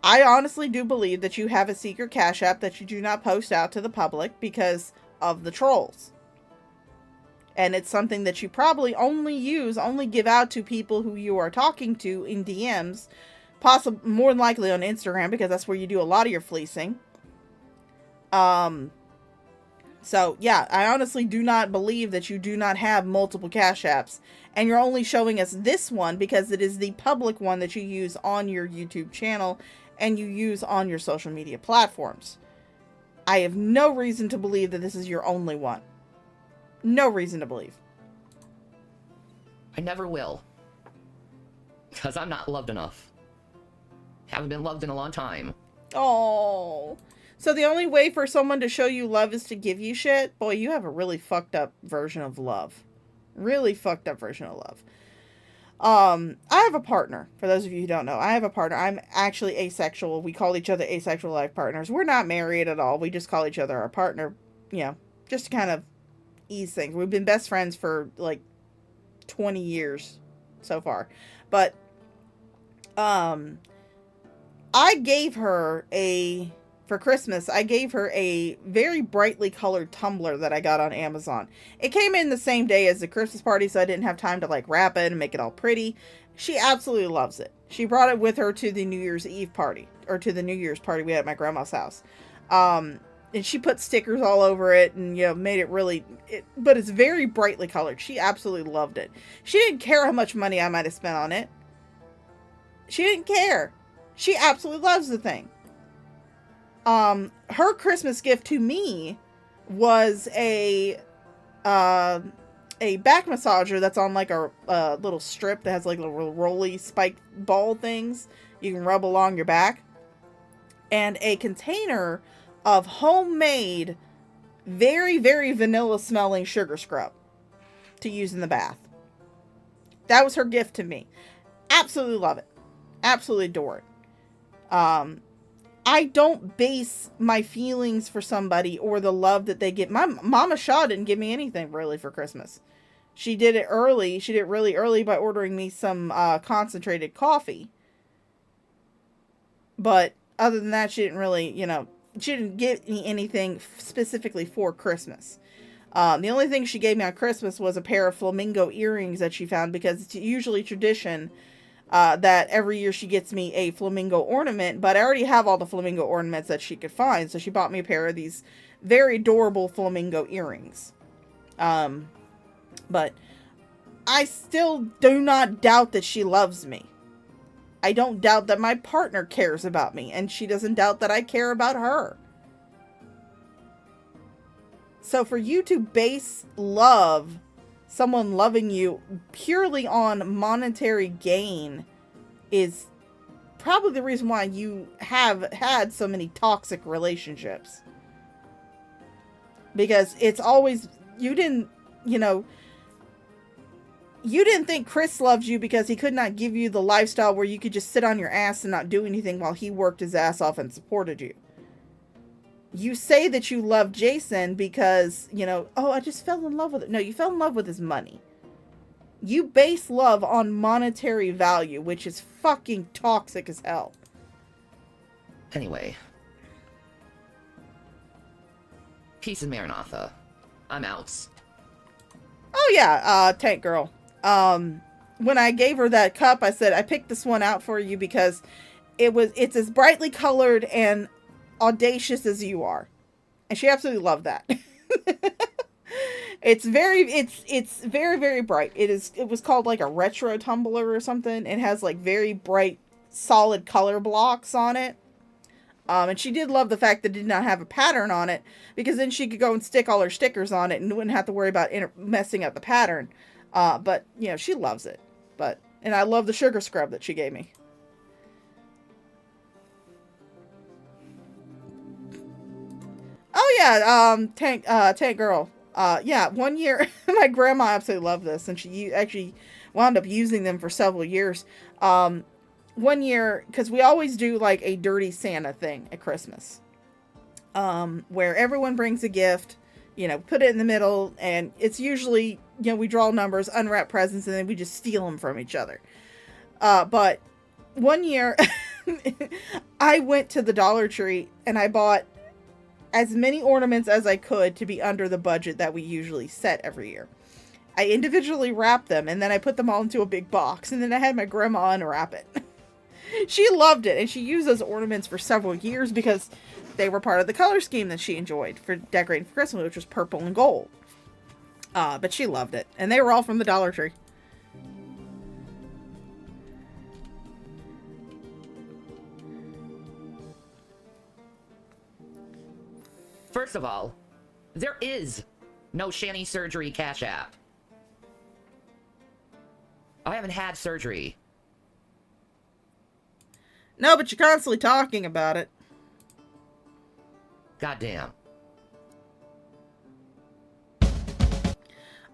I honestly do believe that you have a secret Cash App that you do not post out to the public because of the trolls. And it's something that you probably only give out to people who you are talking to in DMs. More than likely on Instagram, because that's where you do a lot of your fleecing. So, yeah, I honestly do not believe that you do not have multiple Cash Apps. And you're only showing us this one because it is the public one that you use on your YouTube channel and you use on your social media platforms. I have no reason to believe that this is your only one. No reason to believe. I never will. Because I'm not loved enough. Haven't been loved in a long time. Oh. So the only way for someone to show you love is to give you shit? Boy, you have a really fucked up version of love. Really fucked up version of love. I have a partner. For those of you who don't know, I have a partner. I'm actually asexual. We call each other asexual life partners. We're not married at all. We just call each other our partner. You know, just to kind of ease things. We've been best friends for like 20 years so far. But, I gave her for Christmas, I gave her a very brightly colored tumbler that I got on Amazon. It came in the same day as the Christmas party, so I didn't have time to like wrap it and make it all pretty. She absolutely loves it. She brought it with her to the New Year's Eve party, or to the New Year's party we had at my grandma's house. And she put stickers all over it and, you know, made it really, but it's very brightly colored. She absolutely loved it. She didn't care how much money I might have spent on it. She didn't care. She absolutely loves the thing. Her Christmas gift to me was a back massager that's on like a little strip that has like little rolly spiked ball things you can rub along your back, and a container of homemade, very, very vanilla smelling sugar scrub to use in the bath. That was her gift to me. Absolutely love it. Absolutely adore it. I don't base my feelings for somebody or the love that they get. My Mama Shaw didn't give me anything really for Christmas. She did it early. She did it really early by ordering me some concentrated coffee. But other than that, she didn't really, you know, she didn't give me anything specifically for Christmas. The only thing she gave me on Christmas was a pair of flamingo earrings that she found, because it's usually tradition that every year she gets me a flamingo ornament, but I already have all the flamingo ornaments that she could find, so she bought me a pair of these very adorable flamingo earrings. But I still do not doubt that she loves me. I don't doubt that my partner cares about me, and she doesn't doubt that I care about her. So for you to base someone loving you purely on monetary gain is probably the reason why you have had so many toxic relationships. Because it's always, you didn't think Chris loved you because he could not give you the lifestyle where you could just sit on your ass and not do anything while he worked his ass off and supported you. You say that you love Jason because, oh, I just fell in love with it. No, you fell in love with his money. You base love on monetary value, which is fucking toxic as hell. Anyway. Peace and Maranatha. I'm out. Oh yeah, Tank Girl. When I gave her that cup, I said, I picked this one out for you because it's as brightly colored and audacious as you are. And she absolutely loved that. It's very, very bright. It was called like a retro tumbler or something. It has like very bright, solid color blocks on it. And she did love the fact that it did not have a pattern on it, because then she could go and stick all her stickers on it and wouldn't have to worry about messing up the pattern. But, you know, she loves it. And I love the sugar scrub that she gave me. Oh yeah, Tank Girl. Yeah, one year, my grandma absolutely loved this, and she actually wound up using them for several years. One year, because we always do like a dirty Santa thing at Christmas, where everyone brings a gift, you know, put it in the middle, and it's usually, you know, we draw numbers, unwrap presents, and then we just steal them from each other. But one year, I went to the Dollar Tree, and I bought as many ornaments as I could to be under the budget that we usually set every year. I individually wrapped them, and then I put them all into a big box, and then I had my grandma unwrap it. She loved it, and she used those ornaments for several years because they were part of the color scheme that she enjoyed for decorating for Christmas, which was purple and gold. But she loved it, and they were all from the Dollar Tree. First of all, there is no Shanny surgery Cash App. I haven't had surgery. No, but you're constantly talking about it. Goddamn.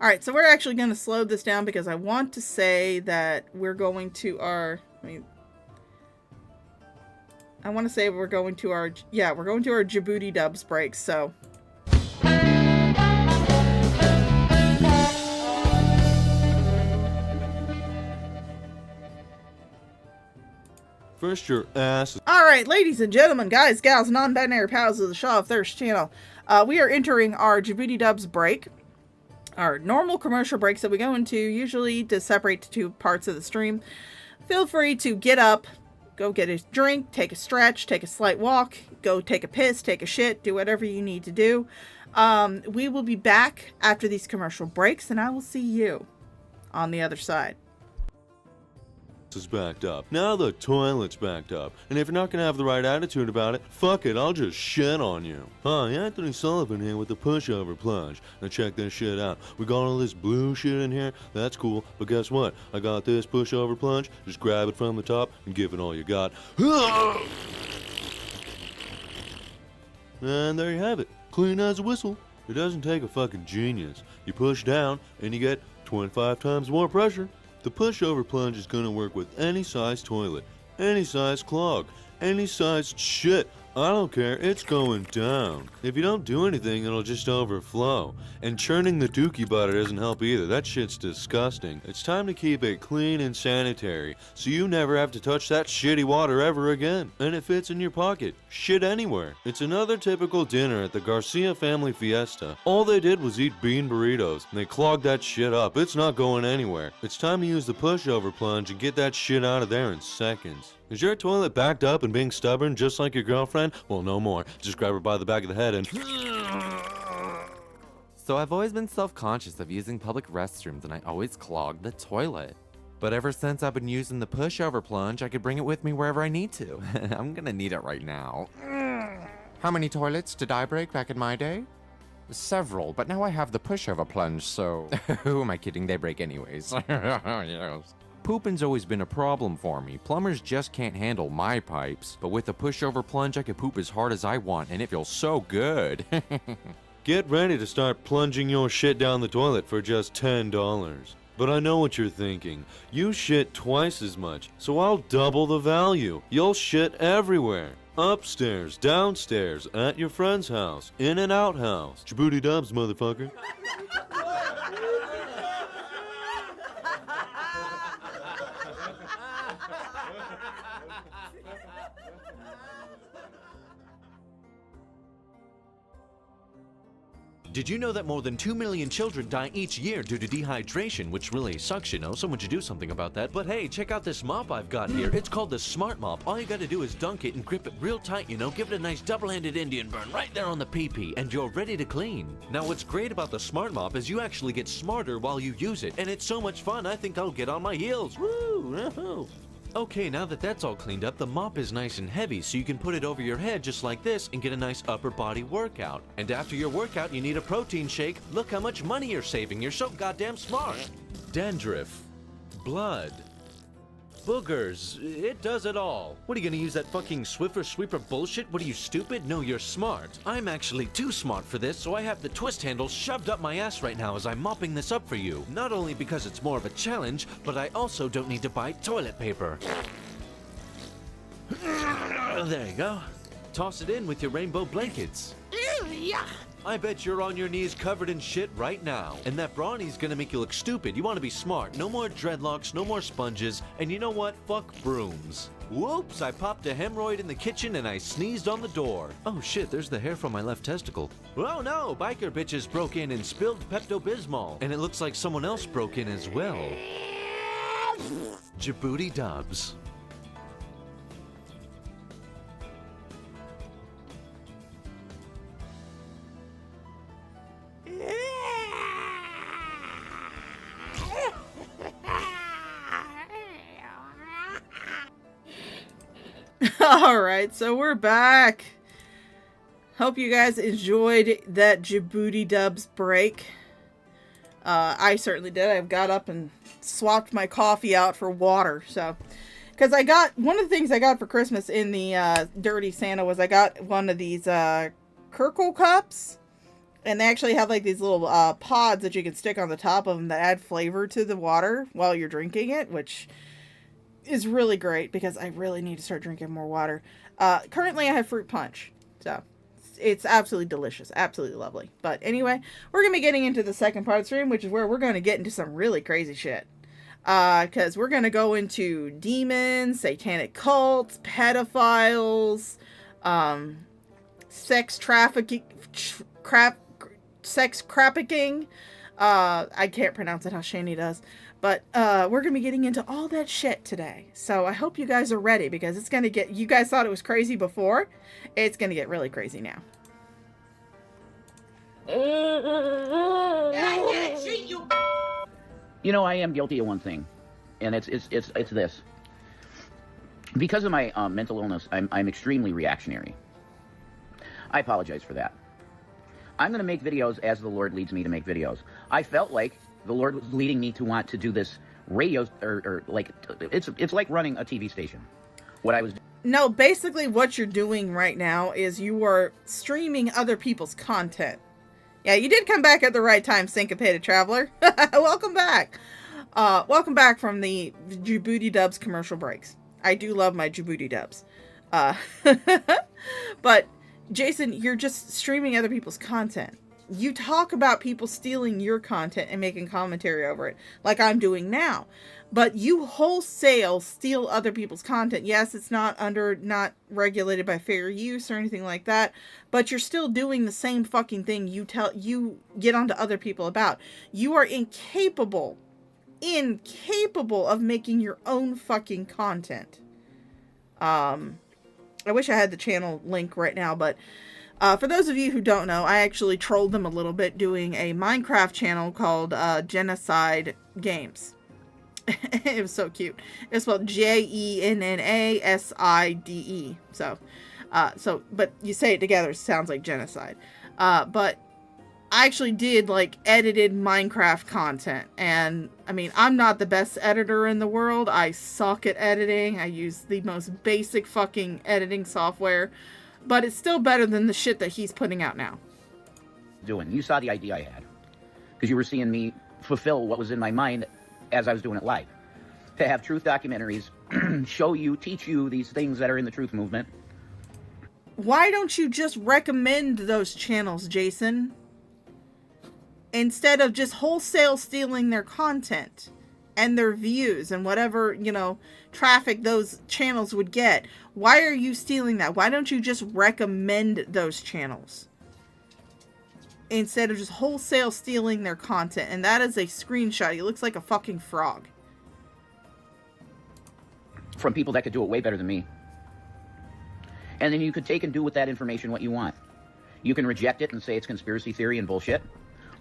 Alright, so we're actually going to slow this down because I want to say that we're going to our... I want to say we're going to our... Yeah, we're going to our Djibouti Dubs break, so... First your ass. Alright, ladies and gentlemen, guys, gals, non-binary pals of the Shaw of Thirst channel. We are entering our Djibouti Dubs break. Our normal commercial breaks that we go into, usually to separate the two parts of the stream. Feel free to get up, go get a drink, take a stretch, take a slight walk, go take a piss, take a shit, do whatever you need to do. We will be back after these commercial breaks, and I will see you on the other side. Is backed up. Now the toilet's backed up. And if you're not gonna have the right attitude about it, fuck it, I'll just shit on you. Hi, Anthony Sullivan here with the pushover plunge. Now check this shit out. We got all this blue shit in here. That's cool. But guess what? I got this pushover plunge. Just grab it from the top and give it all you got. And there you have it. Clean as a whistle. It doesn't take a fucking genius. You push down and you get 25 times more pressure. The pushover plunge is going to work with any size toilet, any size clog, any size shit. I don't care, it's going down. If you don't do anything, it'll just overflow. And churning the dookie butter doesn't help either. That shit's disgusting. It's time to keep it clean and sanitary, so you never have to touch that shitty water ever again. And it fits in your pocket. Shit anywhere. It's another typical dinner at the Garcia family fiesta. All they did was eat bean burritos, and they clogged that shit up. It's not going anywhere. It's time to use the pushover plunge and get that shit out of there in seconds. Is your toilet backed up and being stubborn just like your girlfriend? Well, no more. Just grab her by the back of the head and... So I've always been self-conscious of using public restrooms, and I always clogged the toilet. But ever since I've been using the pushover plunge, I could bring it with me wherever I need to. I'm gonna need it right now. How many toilets did I break back in my day? Several, but now I have the pushover plunge, so... Who am I kidding? They break anyways. Yes. Pooping's always been a problem for me. Plumbers just can't handle my pipes. But with a pushover plunge, I can poop as hard as I want, and it feels so good. Get ready to start plunging your shit down the toilet for just $10. But I know what you're thinking. You shit twice as much, so I'll double the value. You'll shit everywhere. Upstairs, downstairs, at your friend's house, in and out house. Djibouti Dubs, motherfucker. Did you know that more than 2 million children die each year due to dehydration, which really sucks, you know? Someone should do something about that. But hey, check out this mop I've got here. It's called the Smart Mop. All you gotta do is dunk it and grip it real tight, you know? Give it a nice double-handed Indian burn right there on the pee-pee, and you're ready to clean. Now, what's great about the Smart Mop is you actually get smarter while you use it, and it's so much fun, I think I'll get on my heels. Woo! Okay, now that that's all cleaned up, the mop is nice and heavy, so you can put it over your head just like this and get a nice upper body workout. And after your workout, you need a protein shake. Look how much money you're saving. You're so goddamn smart. Dandruff. Blood. Boogers. It does it all. What, are you gonna use that fucking Swiffer Sweeper bullshit? What, are you stupid? No, you're smart. I'm actually too smart for this, so I have the twist handle shoved up my ass right now as I'm mopping this up for you. Not only because it's more of a challenge, but I also don't need to buy toilet paper. There you go. Toss it in with your rainbow blankets. I bet you're on your knees covered in shit right now. And that brawny's gonna make you look stupid. You wanna be smart. No more dreadlocks, no more sponges. And you know what? Fuck brooms. Whoops, I popped a hemorrhoid in the kitchen and I sneezed on the door. Oh shit, there's the hair from my left testicle. Oh no, biker bitches broke in and spilled Pepto-Bismol. And it looks like someone else broke in as well. Djibouti Dubs. Alright, so we're back. Hope you guys enjoyed that Djibouti Dubs break. I certainly did. I got up and swapped my coffee out for water. So, because I got, one of the things I got for Christmas in the Dirty Santa was I got one of these Crinkle cups. And they actually have like these little pods that you can stick on the top of them that add flavor to the water while you're drinking it, which is really great because I really need to start drinking more water. Currently I have fruit punch, so it's absolutely delicious, absolutely lovely. But anyway, we're gonna be getting into the second part of the stream, which is where we're gonna get into some really crazy shit. Because we're gonna go into demons, satanic cults, pedophiles, sex trafficking, sex crapicking. I can't pronounce it how Shani does. But we're going to be getting into all that shit today. So I hope you guys are ready because it's going to get... You guys thought it was crazy before. It's going to get really crazy now. You know, I am guilty of one thing. And it's this. Because of my mental illness, I'm extremely reactionary. I apologize for that. I'm going to make videos as the Lord leads me to make videos. I felt like the Lord was leading me to want to do this radio, or like, it's like running a TV station. What I was doing. No, basically what you're doing right now is you are streaming other people's content. Yeah, you did come back at the right time, Syncopated Traveler. Welcome back. Welcome back from the Djibouti Dubs commercial breaks. I do love my Djibouti Dubs. But, Jason, you're just streaming other people's content. You talk about people stealing your content and making commentary over it, like I'm doing now. But you wholesale steal other people's content. Yes, it's not regulated by fair use or anything like that, but you're still doing the same fucking thing you get onto other people about. You are incapable of making your own fucking content. I wish I had the channel link right now, but for those of you who don't know, I actually trolled them a little bit doing a Minecraft channel called Genocide Games. It was so cute. It's spelled Jennaside. But you say it together, it sounds like genocide. But I actually did like edited Minecraft content, and I mean, I'm not the best editor in the world. I suck at editing. I use the most basic fucking editing software, but it's still better than the shit that he's putting out now. You saw the idea I had because you were seeing me fulfill what was in my mind as I was doing it live. To have truth documentaries show you, teach you these things that are in the truth movement. Why don't you just recommend those channels, Jason? Instead of just wholesale stealing their content and their views and whatever, traffic those channels would get. Why are you stealing that? Why don't you just recommend those channels? Instead of just wholesale stealing their content. And that is a screenshot. He looks like a fucking frog. From people that could do it way better than me. And then you could take and do with that information what you want. You can reject it and say it's conspiracy theory and bullshit.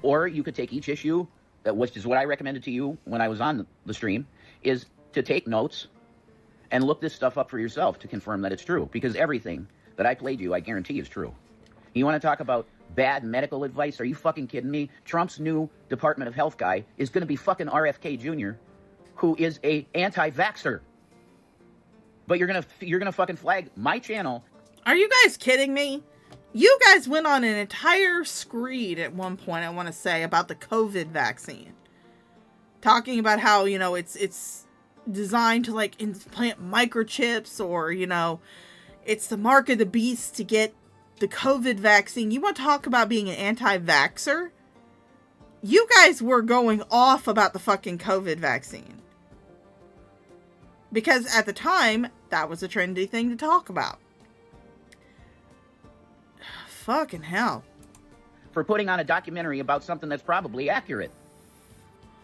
Or you could take each issue, which is what I recommended to you when I was on the stream, is to take notes and look this stuff up for yourself to confirm that it's true, because everything that I played you, I guarantee is true. You want to talk about bad medical advice? Are you fucking kidding me? Trump's new Department of Health guy is going to be fucking RFK Jr., who is a anti-vaxxer. But you're gonna fucking flag my channel. Are you guys kidding me? You guys went on an entire screed at one point, I want to say, about the COVID vaccine. Talking about how, you know, it's designed to, like, implant microchips, or, you know, it's the mark of the beast to get the COVID vaccine. You want to talk about being an anti-vaxxer? You guys were going off about the fucking COVID vaccine. Because at the time, that was a trendy thing to talk about. Fucking hell. For putting on a documentary about something that's probably accurate.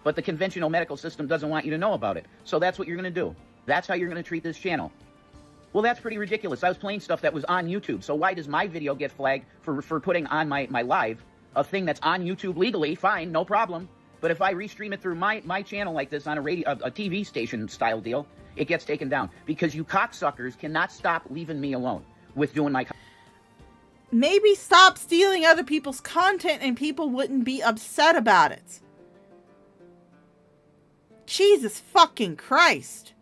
But the conventional medical system doesn't want you to know about it. So that's what you're going to do. That's how you're going to treat this channel. Well, that's pretty ridiculous. I was playing stuff that was on YouTube. So why does my video get flagged for putting on my live a thing that's on YouTube legally? Fine, no problem. But if I restream it through my channel like this on a TV station style deal, it gets taken down. Because you cocksuckers cannot stop leaving me alone with doing my... Maybe stop stealing other people's content and people wouldn't be upset about it. Jesus fucking Christ.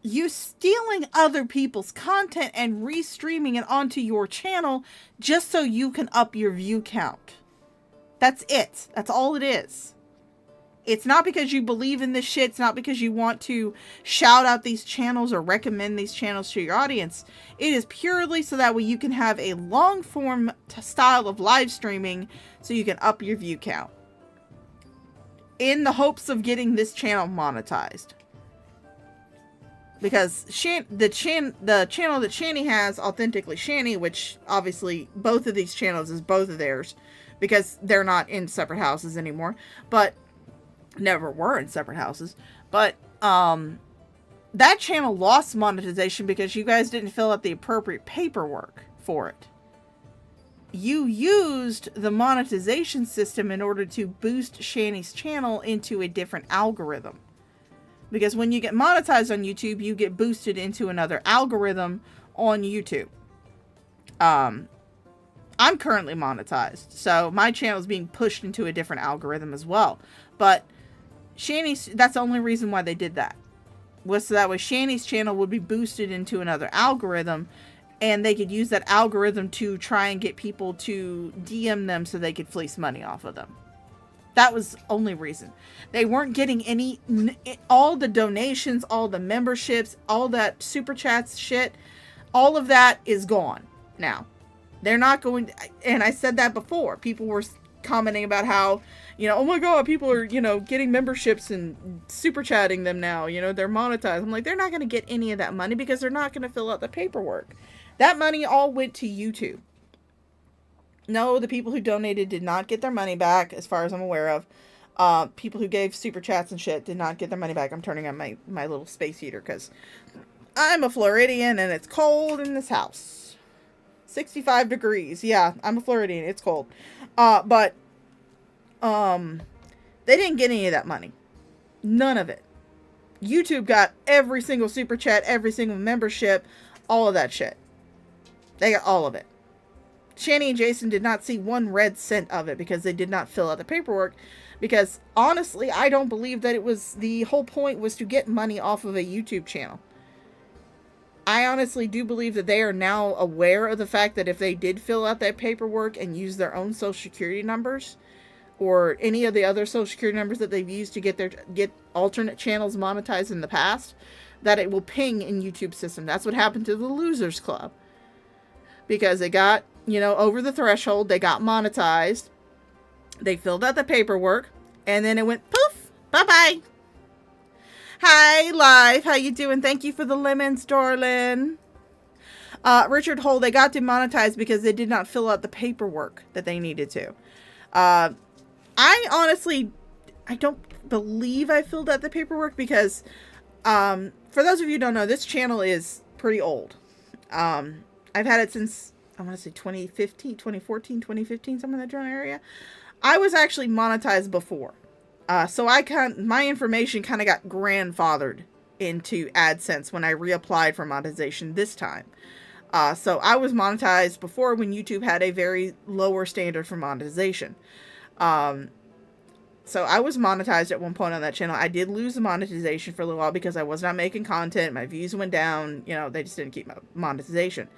You stealing other people's content and restreaming it onto your channel just so you can up your view count. That's it. That's all it is. It's not because you believe in this shit. It's not because you want to shout out these channels or recommend these channels to your audience. It is purely so that way you can have a long form style of live streaming so you can up your view count. In the hopes of getting this channel monetized. Because the channel that Shani has, Authentically Shani, which obviously both of these channels is both of theirs. Because they're not in separate houses anymore. But never were in separate houses. But that channel lost monetization because you guys didn't fill out the appropriate paperwork for it. You used the monetization system in order to boost Shani's channel into a different algorithm. Because when you get monetized on YouTube, you get boosted into another algorithm on YouTube. I'm currently monetized, so my channel is being pushed into a different algorithm as well. But Shani's, that's the only reason why they did that. Was so that way Shani's channel would be boosted into another algorithm, and they could use that algorithm to try and get people to DM them so they could fleece money off of them. That was the only reason. They weren't getting all the donations, all the memberships, all that super chats shit. All of that is gone now. They're not going to, and I said that before. People were commenting about how, you know, oh my god, people are, you know, getting memberships and super chatting them now. You know, they're monetized. I'm like, they're not going to get any of that money because they're not going to fill out the paperwork. That money all went to YouTube. No, the people who donated did not get their money back, as far as I'm aware of. People who gave super chats and shit did not get their money back. I'm turning on my little space heater because I'm a Floridian and it's cold in this house. 65 degrees. Yeah, I'm a Floridian. It's cold. But they didn't get any of that money. None of it. YouTube got every single super chat, every single membership, all of that shit. They got all of it. Shani and Jason did not see one red cent of it because they did not fill out the paperwork. Because honestly, I don't believe that it was, the whole point was to get money off of a YouTube channel. I honestly do believe that they are now aware of the fact that if they did fill out that paperwork and use their own social security numbers, or any of the other social security numbers that they've used to get alternate channels monetized in the past, that it will ping in YouTube system. That's what happened to the Losers Club. Because they got, you know, over the threshold, they got monetized, they filled out the paperwork, and then it went poof, bye-bye. Hi, Live, how you doing? Thank you for the lemons, darling. Richard Hole, they got demonetized because they did not fill out the paperwork that they needed to. I honestly, I don't believe I filled out the paperwork because, for those of you who don't know, this channel is pretty old. I've had it since, I want to say 2015, 2014, 2015, somewhere in that general area. I was actually monetized before. So my information kind of got grandfathered into AdSense when I reapplied for monetization this time. So I was monetized before when YouTube had a very lower standard for monetization. So I was monetized at one point on that channel. I did lose the monetization for a little while because I was not making content. My views went down. You know, they just didn't keep my monetization.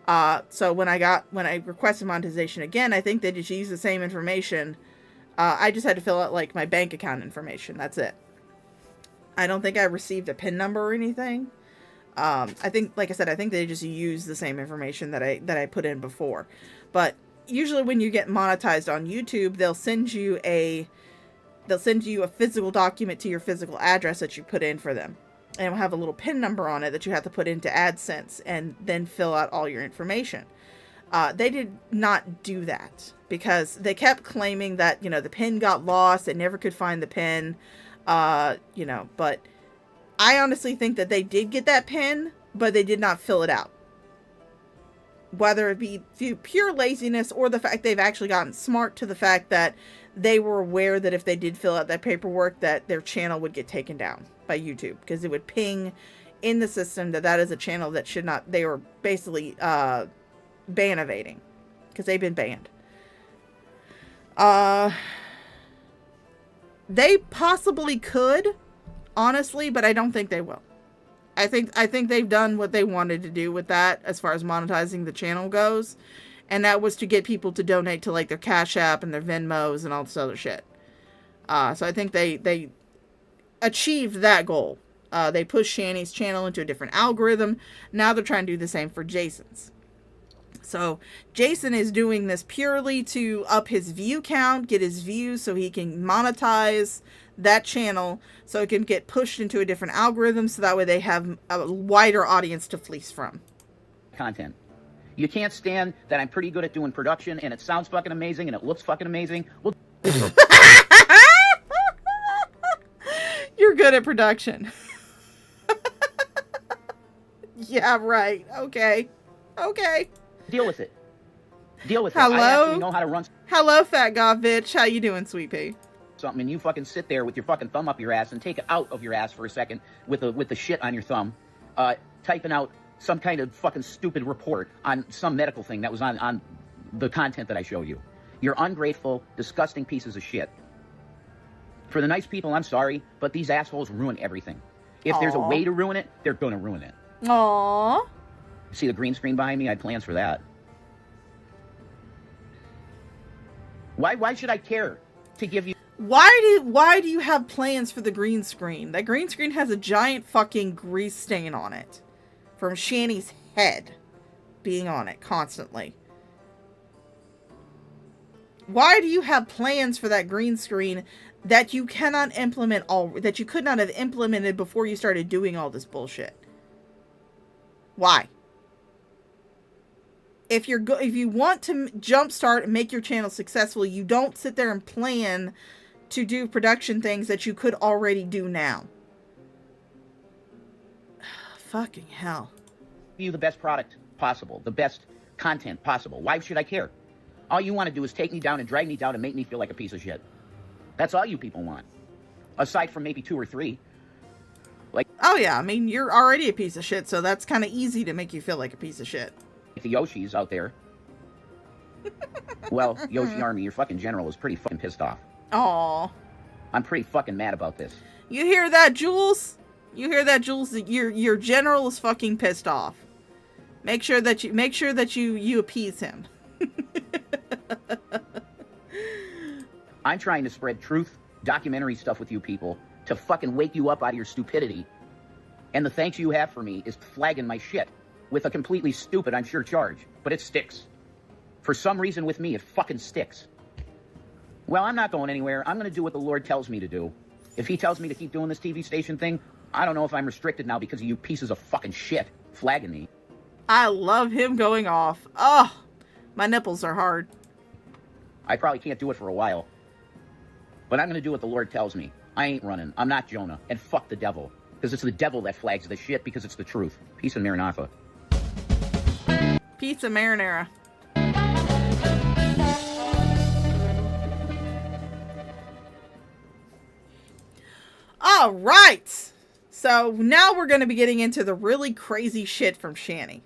So when I requested monetization again, I think they just used the same information. I just had to fill out like my bank account information. That's it. I don't think I received a PIN number or anything. I think, like I said, I think they just use the same information that I put in before. But usually when you get monetized on YouTube, they'll send you a physical document to your physical address that you put in for them. And it will have a little PIN number on it that you have to put into AdSense and then fill out all your information. They did not do that because they kept claiming that, you know, the PIN got lost. They never could find the PIN, you know, but I honestly think that they did get that PIN, but they did not fill it out. Whether it be through pure laziness or the fact they've actually gotten smart to the fact that they were aware that if they did fill out that paperwork, that their channel would get taken down by YouTube because it would ping in the system that is a channel that should not, they were basically ban evading because they've been banned. They possibly could, honestly, but I don't think they will. I think they've done what they wanted to do with that as far as monetizing the channel goes. And that was to get people to donate to like their Cash App and their Venmos and all this other shit. So I think they achieved that goal. They pushed Shanny's channel into a different algorithm. Now they're trying to do the same for Jason's. So Jason is doing this purely to up his view count, get his views so he can monetize that channel so it can get pushed into a different algorithm so that way they have a wider audience to fleece from. Content. You can't stand that I'm pretty good at doing production and it sounds fucking amazing and it looks fucking amazing. Well, you're good at production. Yeah, right. Okay. Deal with it. Hello? I actually know how to run. Hello, fat goth bitch. How you doing, sweet pea? Something and you fucking sit there with your fucking thumb up your ass and take it out of your ass for a second with the shit on your thumb, typing out some kind of fucking stupid report on some medical thing that was on the content that I showed you. You're ungrateful, disgusting pieces of shit. For the nice people, I'm sorry, but these assholes ruin everything. If there's a way to ruin it, they're gonna ruin it. Aww. See the green screen behind me? I had plans for that. Why should I care to give you... Why do you have plans for the green screen? That green screen has a giant fucking grease stain on it. From Shanny's head being on it constantly. Why do you have plans for that green screen that you cannot implement that you could not have implemented before you started doing all this bullshit? Why? If you want to jumpstart and make your channel successful, you don't sit there and plan to do production things that you could already do now. Fucking hell. You the best product possible, the best content possible. Why should I care? All you want to do is take me down and drag me down and make me feel like a piece of shit. That's all you people want. Aside from maybe 2 or 3. Like, oh yeah, I mean, you're already a piece of shit, so that's kind of easy to make you feel like a piece of shit. The Yoshis out there. Well, Yoshi Army, your fucking general is pretty fucking pissed off. Aww. I'm pretty fucking mad about this. You hear that, Jules? You hear that, Jules? Your general is fucking pissed off. Make sure that you appease him. I'm trying to spread truth, documentary stuff with you people to fucking wake you up out of your stupidity. And the thanks you have for me is flagging my shit with a completely stupid, I'm sure, charge. But it sticks. For some reason with me, it fucking sticks. Well, I'm not going anywhere. I'm going to do what the Lord tells me to do. If he tells me to keep doing this TV station thing, I don't know if I'm restricted now because of you pieces of fucking shit flagging me. I love him going off. Oh, my nipples are hard. I probably can't do it for a while. But I'm going to do what the Lord tells me. I ain't running. I'm not Jonah. And fuck the devil. Because it's the devil that flags the shit because it's the truth. Peace and Maranatha. Pizza marinara. All right. So now we're going to be getting into the really crazy shit from Shani.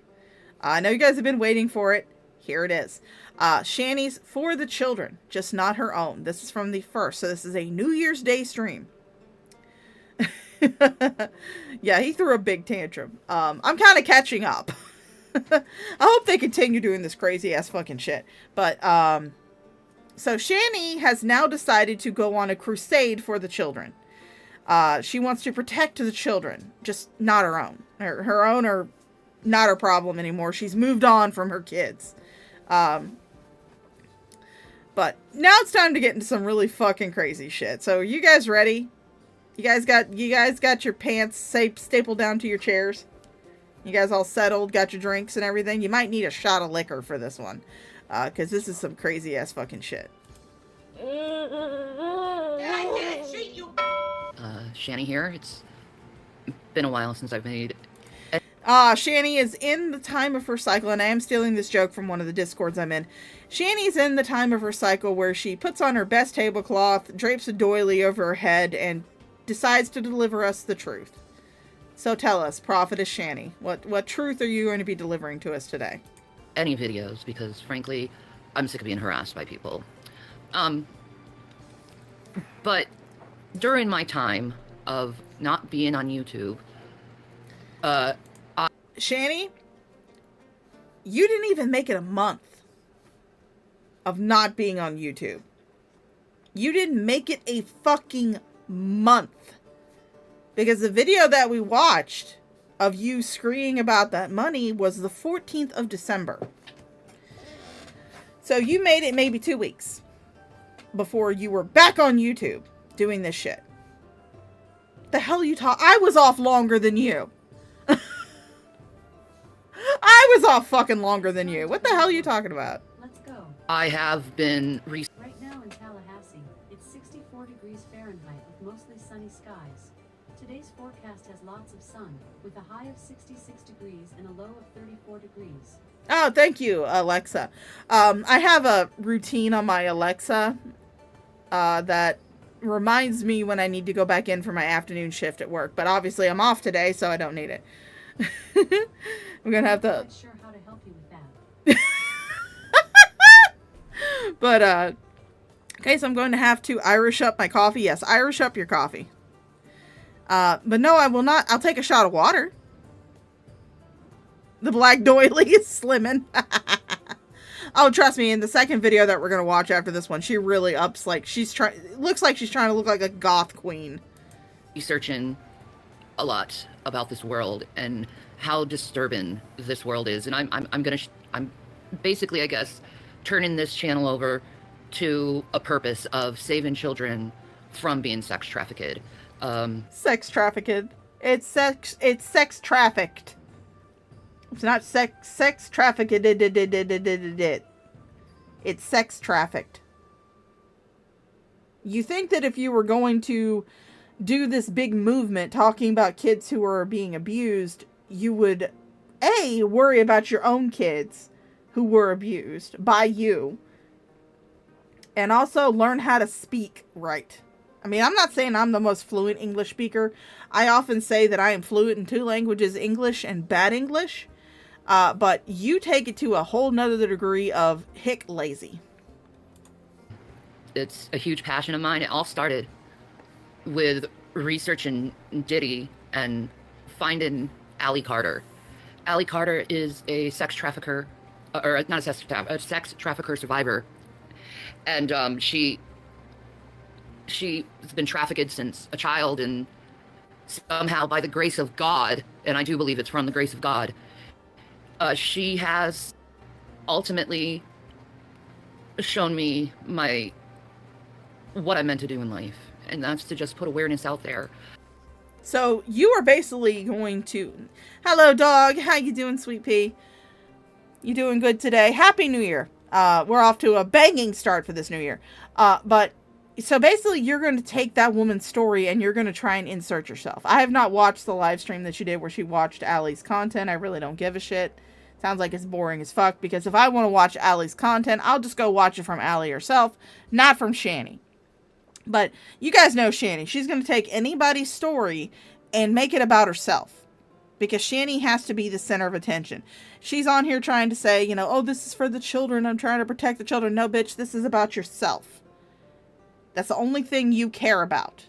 I know you guys have been waiting for it. Here it is. Shani's for the children, just not her own. This is from the 1st. So this is a New Year's Day stream. Yeah, he threw a big tantrum. I'm kind of catching up. I hope they continue doing this crazy ass fucking shit. But, so Shani has now decided to go on a crusade for the children. She wants to protect the children, just not her own. Her own are not her problem anymore. She's moved on from her kids. But now it's time to get into some really fucking crazy shit. So you guys ready? You guys got your pants stapled down to your chairs? You guys all settled? Got your drinks and everything? You might need a shot of liquor for this one. Because this is some crazy ass fucking shit. Shani here. It's been a while since I've made... Shani is in the time of her cycle, and I am stealing this joke from one of the Discords I'm in. Shani's in the time of her cycle where she puts on her best tablecloth, drapes a doily over her head, and decides to deliver us the truth. So tell us, Prophetess Shani, what truth are you going to be delivering to us today? Any videos, because frankly, I'm sick of being harassed by people. But during my time of not being on YouTube, Shani, you didn't even make it a month of not being on YouTube. You didn't make it a fucking month. Because the video that we watched of you screaming about that money was the 14th of December. So you made it maybe 2 weeks before you were back on YouTube doing this shit. The hell you talk? I was off longer than you. I was off fucking longer than you. What the hell are you talking about? Let's go. I have been... Right now in Tallahassee, it's 64 degrees Fahrenheit with mostly sunny skies. Today's forecast has lots of sun, with a high of 66 degrees and a low of 34 degrees. Oh, thank you, Alexa. I have a routine on my Alexa that reminds me when I need to go back in for my afternoon shift at work. But obviously I'm off today, so I don't need it. I'm gonna have to... I'm not sure how to help you with that. But, okay, so I'm going to have to Irish up my coffee. Yes, Irish up your coffee. But no, I will not. I'll take a shot of water. The black doily is slimming. Oh, trust me, in the second video that we're going to watch after this one, she really ups, like, looks like she's trying to look like a goth queen. Researching a lot about this world and how disturbing this world is. And I'm basically, I guess, turning this channel over to a purpose of saving children from being sex trafficked. Sex trafficked. It's sex trafficked. It's not sex trafficked. It's sex trafficked. You think that if you were going to do this big movement talking about kids who are being abused, you would, A, worry about your own kids who were abused by you, and also learn how to speak right. I mean, I'm not saying I'm the most fluent English speaker. I often say that I am fluent in 2 languages, English and bad English. But you take it to a whole nother degree of hick lazy. It's a huge passion of mine. It all started with researching Diddy and finding Allie Carter. Allie Carter is a sex trafficker, or not a sex trafficker survivor. And she's been trafficked since a child, and somehow by the grace of God, and I do believe it's from the grace of God, she has ultimately shown me what I'm meant to do in life, and that's to just put awareness out there. So you are basically going to... Hello, dog. How you doing, Sweet Pea? You doing good today? Happy New Year. We're off to a banging start for this new year. So basically, you're going to take that woman's story and you're going to try and insert yourself. I have not watched the live stream that she did where she watched Allie's content. I really don't give a shit. Sounds like it's boring as fuck, because if I want to watch Allie's content, I'll just go watch it from Allie herself, not from Shani. But you guys know Shani. She's going to take anybody's story and make it about herself. Because Shani has to be the center of attention. She's on here trying to say, you know, oh, this is for the children. I'm trying to protect the children. No, bitch, this is about yourself. That's the only thing you care about.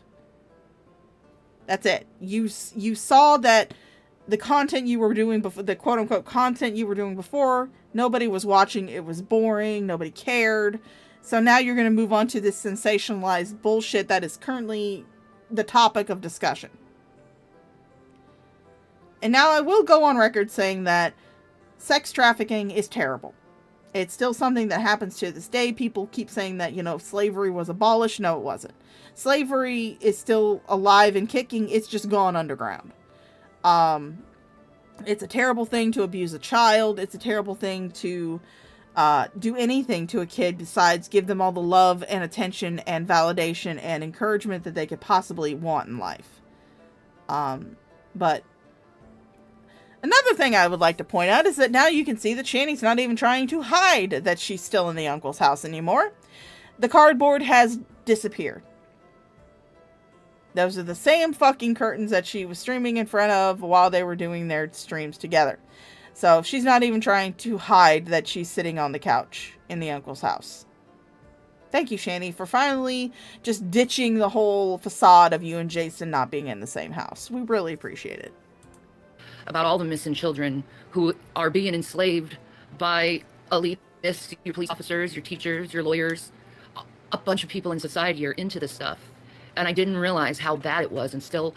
That's it. You saw that the content you were doing before, the quote-unquote content you were doing before, nobody was watching. It was boring. Nobody cared. So now you're going to move on to this sensationalized bullshit that is currently the topic of discussion. And now I will go on record saying that sex trafficking is terrible. It's still something that happens to this day. People keep saying that, you know, slavery was abolished. No, it wasn't. Slavery is still alive and kicking. It's just gone underground. It's a terrible thing to abuse a child. It's a terrible thing to do anything to a kid besides give them all the love and attention and validation and encouragement that they could possibly want in life. But another thing I would like to point out is that now you can see that Shani's not even trying to hide that she's still in the uncle's house anymore. The cardboard has disappeared. Those are the same fucking curtains that she was streaming in front of while they were doing their streams together. So she's not even trying to hide that she's sitting on the couch in the uncle's house. Thank you, Shani, for finally just ditching the whole facade of you and Jason not being in the same house. We really appreciate it. About all the missing children who are being enslaved by elitists, your police officers, your teachers, your lawyers. A bunch of people in society are into this stuff. And I didn't realize how bad it was until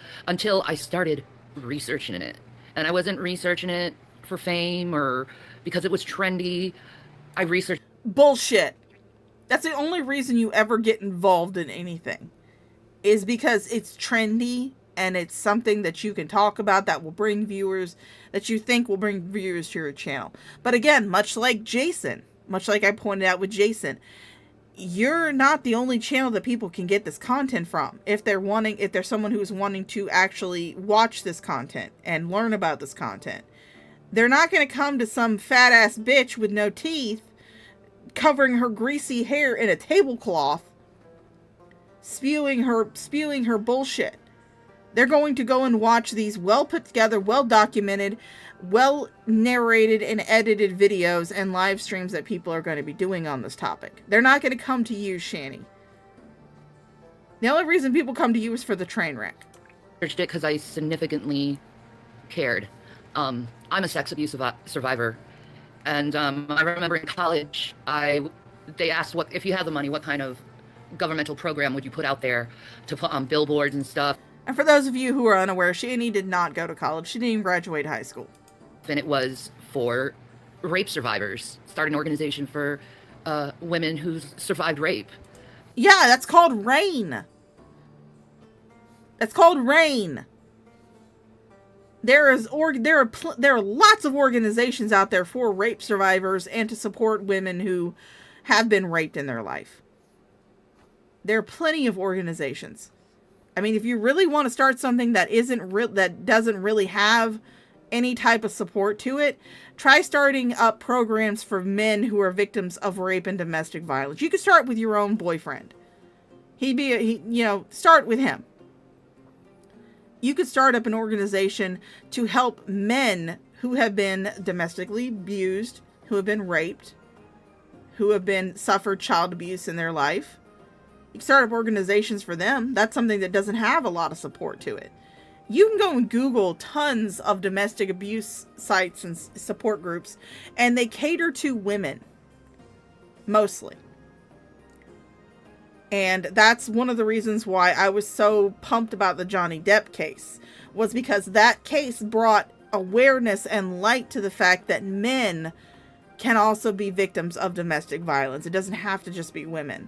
I started researching it. And I wasn't researching it for fame or because it was trendy. I researched... Bullshit. That's the only reason you ever get involved in anything. Is because it's trendy and it's something that you can talk about that will bring viewers, that you think will bring viewers to your channel. But again, much like Jason, much like I pointed out with Jason, you're not the only channel that people can get this content from. If there's someone who's wanting to actually watch this content and learn about this content, they're not going to come to some fat ass bitch with no teeth covering her greasy hair in a tablecloth spewing her bullshit. They're going to go and watch these well put together, well documented, well narrated and edited videos and live streams that people are going to be doing on this topic. They're not going to come to you, Shani. The only reason people come to you is for the train wreck. I researched it because I significantly cared. I'm a sex abuse survivor. And I remember in college, they asked if you had the money, what kind of governmental program would you put out there to put on billboards and stuff. And for those of you who are unaware, Shani did not go to college. She didn't even graduate high school. And it was for rape survivors. Start an organization for women who survived rape. Yeah, that's called RAIN. That's called RAIN. There are lots of organizations out there for rape survivors and to support women who have been raped in their life. There are plenty of organizations. I mean, if you really want to start something that doesn't really have any type of support to it, try starting up programs for men who are victims of rape and domestic violence. You could start with your own boyfriend. Start with him. You could start up an organization to help men who have been domestically abused, who have been raped, who have suffered child abuse in their life. You can start up organizations for them. That's something that doesn't have a lot of support to it. You can go and Google tons of domestic abuse sites and support groups, and they cater to women, mostly. And that's one of the reasons why I was so pumped about the Johnny Depp case, was because that case brought awareness and light to the fact that men can also be victims of domestic violence. It doesn't have to just be women.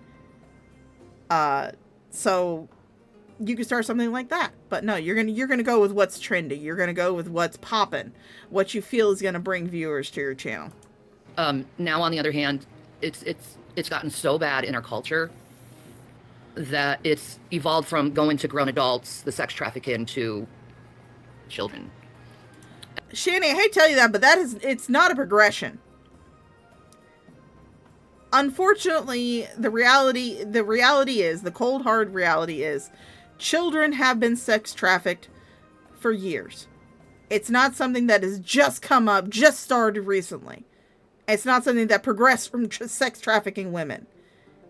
So you can start something like that. But no, you're gonna go with what's trendy. You're gonna go with what's popping, what you feel is gonna bring viewers to your channel. Now, on the other hand, it's gotten so bad in our culture that it's evolved from going to grown adults, the sex trafficking, to children. Shani, I hate to tell you that, but it's not a progression. unfortunately, the cold hard reality is children have been sex trafficked for years. It's not something that has just come up, just started recently. It's not something that progressed from sex trafficking women.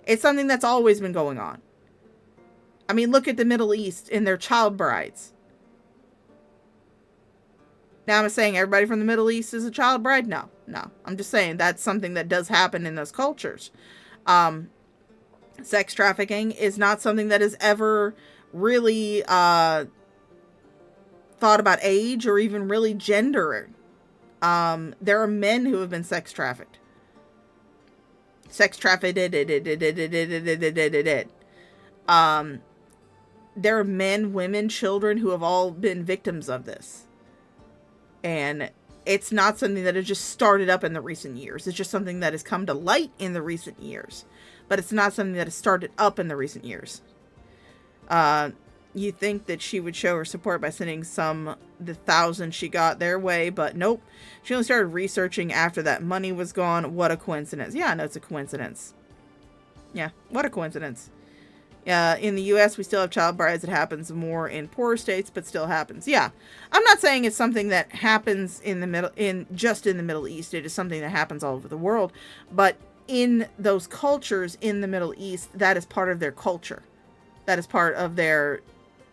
It's something that's always been going on. I mean, look at the Middle East and their child brides. Now, I'm saying everybody from the Middle East is a child bride? No. I'm just saying that's something that does happen in those cultures. Sex trafficking is not something that is ever really thought about age or even really gender. There are men who have been sex trafficked. There are men, women, children who have all been victims of this. And it's not something that has just started up in the recent years. It's just something that has come to light in the recent years. But it's not something that has started up in the recent years. You think that she would show her support by sending the thousands she got their way, but nope. She only started researching after that money was gone. What a coincidence. Yeah, no, it's a coincidence. Yeah, what a coincidence. In the U.S., we still have child brides. It happens more in poorer states, but still happens. Yeah, I'm not saying it's something that happens just in the Middle East. It is something that happens all over the world. But in those cultures in the Middle East, that is part of their culture. That is part of their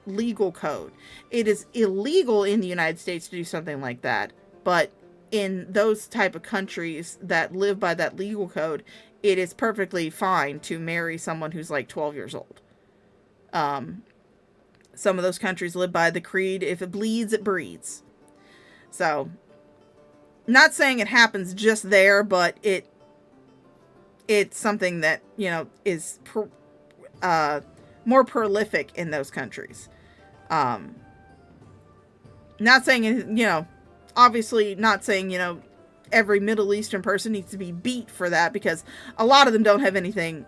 legal code. It is illegal in the United States to do something like that, but in those type of countries that live by that legal code, it is perfectly fine to marry someone who's like 12 years old. Some of those countries live by the creed, if it bleeds, it breeds. So, not saying it happens just there, but it's something that, is more prolific in those countries. Not saying, obviously not saying, every Middle Eastern person needs to be beat for that, because a lot of them don't have anything.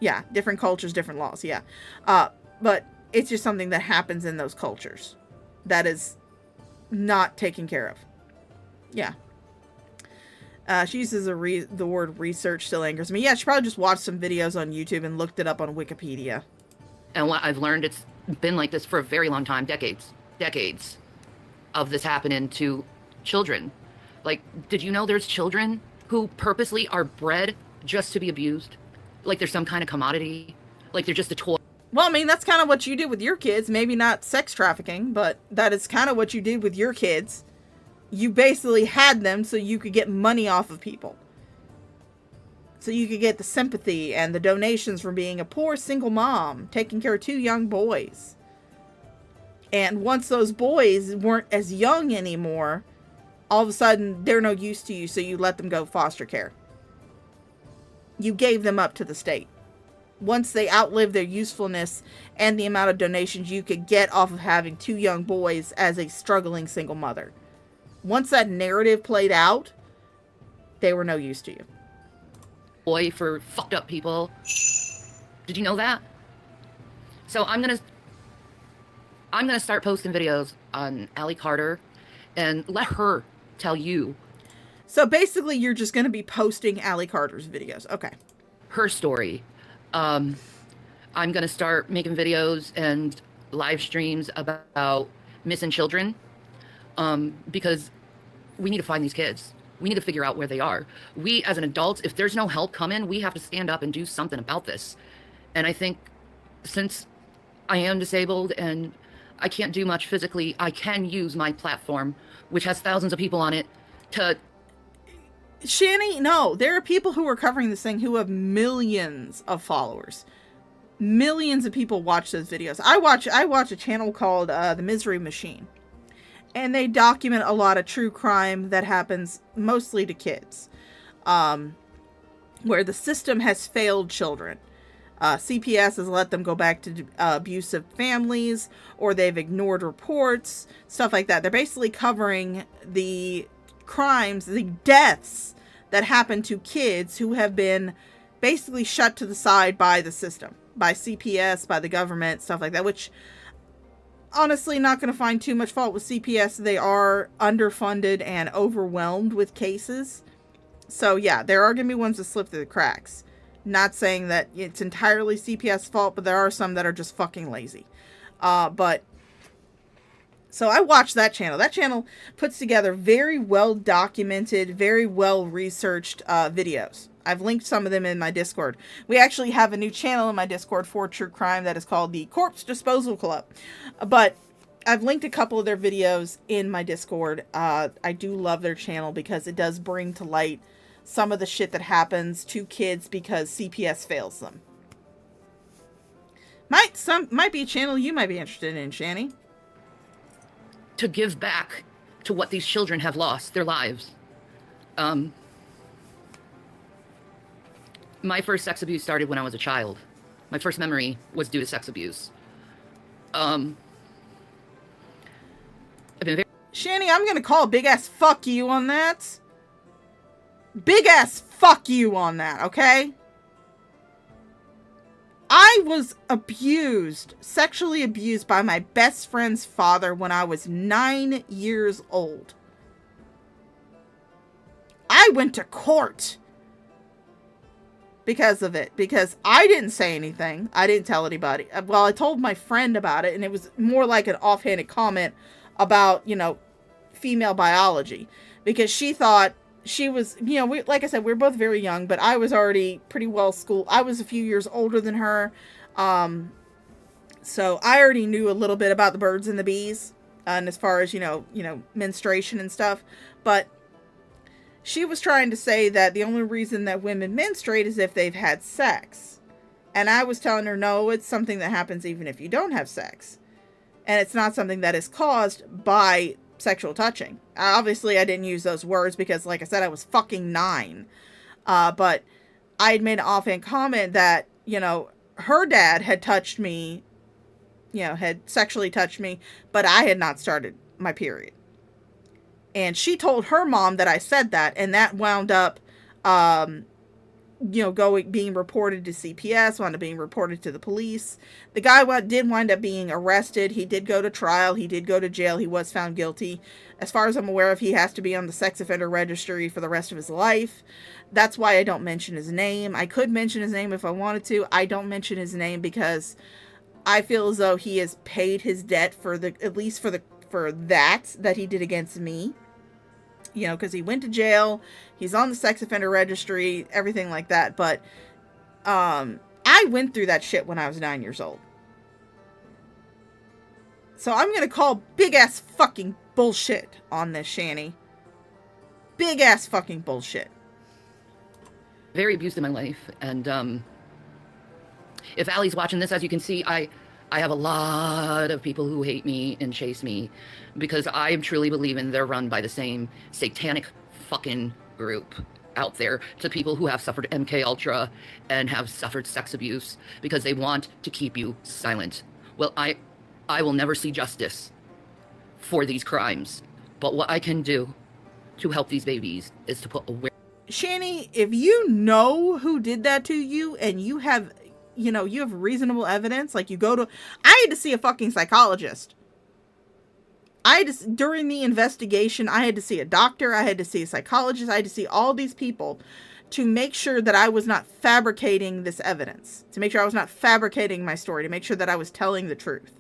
Yeah, different cultures, different laws. Yeah. But it's just something that happens in those cultures that is not taken care of. Yeah. She uses the word research still angers me. Yeah, she probably just watched some videos on YouTube and looked it up on Wikipedia. And what I've learned, it's been like this for a very long time, decades of this happening to children. Like, did you know there's children who purposely are bred just to be abused? Like they're some kind of commodity? Like they're just a toy? Well, I mean, that's kind of what you did with your kids. Maybe not sex trafficking, but that is kind of what you did with your kids. You basically had them so you could get money off of people. So you could get the sympathy and the donations from being a poor single mom, taking care of 2 young boys. And once those boys weren't as young anymore, all of a sudden they're no use to you, so you let them go foster care. You gave them up to the state. Once they outlived their usefulness and the amount of donations you could get off of having 2 young boys as a struggling single mother. Once that narrative played out, they were no use to you. Boy for fucked up people. Did you know that? So I'm gonna start posting videos on Allie Carter and let her tell you. So basically you're just gonna be posting Allie Carter's videos. Okay. Her story. I'm gonna start making videos and live streams about missing children. Because we need to find these kids. We need to figure out where they are. We, as an adult, if there's no help coming, we have to stand up and do something about this. And I think since I am disabled and I can't do much physically, I can use my platform, which has thousands of people on it, to... Shani, no. There are people who are covering this thing who have millions of followers. Millions of people watch those videos. I watch a channel called The Misery Machine. And they document a lot of true crime that happens mostly to kids. Where the system has failed children. CPS has let them go back to abusive families, or they've ignored reports, stuff like that. They're basically covering the crimes, the deaths that happen to kids who have been basically shut to the side by the system, by CPS, by the government, stuff like that, which honestly not going to find too much fault with CPS. They are underfunded and overwhelmed with cases. So yeah, there are going to be ones that slip through the cracks. Not saying that it's entirely CPS fault, but there are some that are just fucking lazy. But so I watched that channel. That channel puts together very well documented, very well researched videos. I've linked some of them in my Discord. We actually have a new channel in my Discord for true crime that is called the Corpse Disposal Club. But I've linked a couple of their videos in my Discord. I do love their channel because it does bring to light some of the shit that happens to kids because CPS fails them. Might be a channel you might be interested in, Shani. To give back to what these children have lost, their lives. My first sex abuse started when I was a child. My first memory was due to sex abuse. I've been very... Shani, I'm gonna call a big ass fuck you on that. Big ass fuck you on that, okay? I was abused, sexually abused by my best friend's father when I was 9 years old. I went to court because of it, because I didn't say anything. I didn't tell anybody. Well, I told my friend about it, and it was more like an offhanded comment about, you know, female biology, because she thought she was, you know, like I said, we were both very young, but I was already pretty well schooled. I was a few years older than her. So I already knew a little bit about the birds and the bees, and as far as, you know, menstruation and stuff. But she was trying to say that the only reason that women menstruate is if they've had sex. And I was telling her, no, it's something that happens even if you don't have sex. And it's not something that is caused by sexual touching. Obviously, I didn't use those words because, like I said, I was fucking 9. But I had made an offhand comment that, you know, her dad had touched me, you know, had sexually touched me, but I had not started my period. And she told her mom that I said that, and that wound up, you know, being reported to CPS, wound up being reported to the police. The guy did wind up being arrested. He did go to trial. He did go to jail. He was found guilty. As far as I'm aware of, he has to be on the sex offender registry for the rest of his life. That's why I don't mention his name. I could mention his name if I wanted to. I don't mention his name because I feel as though he has paid his debt for at least for that he did against me. You know, because he went to jail, he's on the sex offender registry, everything like that. But I went through that shit when I was 9 years old. So I'm going to call big ass fucking bullshit on this, Shani. Big ass fucking bullshit. Very abused in my life. And if Allie's watching this, as you can see, I have a lot of people who hate me and chase me because I truly believe in they're run by the same satanic fucking group out there to people who have suffered MK Ultra and have suffered sex abuse because they want to keep you silent. Well, I will never see justice for these crimes, but what I can do to help these babies is to put awareness. Shani, if you know who did that to you and you have, you know, you have reasonable evidence, like I had to see a fucking psychologist. During the investigation, I had to see a doctor, I had to see a psychologist, I had to see all these people to make sure that I was not fabricating this evidence, to make sure I was not fabricating my story, to make sure that I was telling the truth.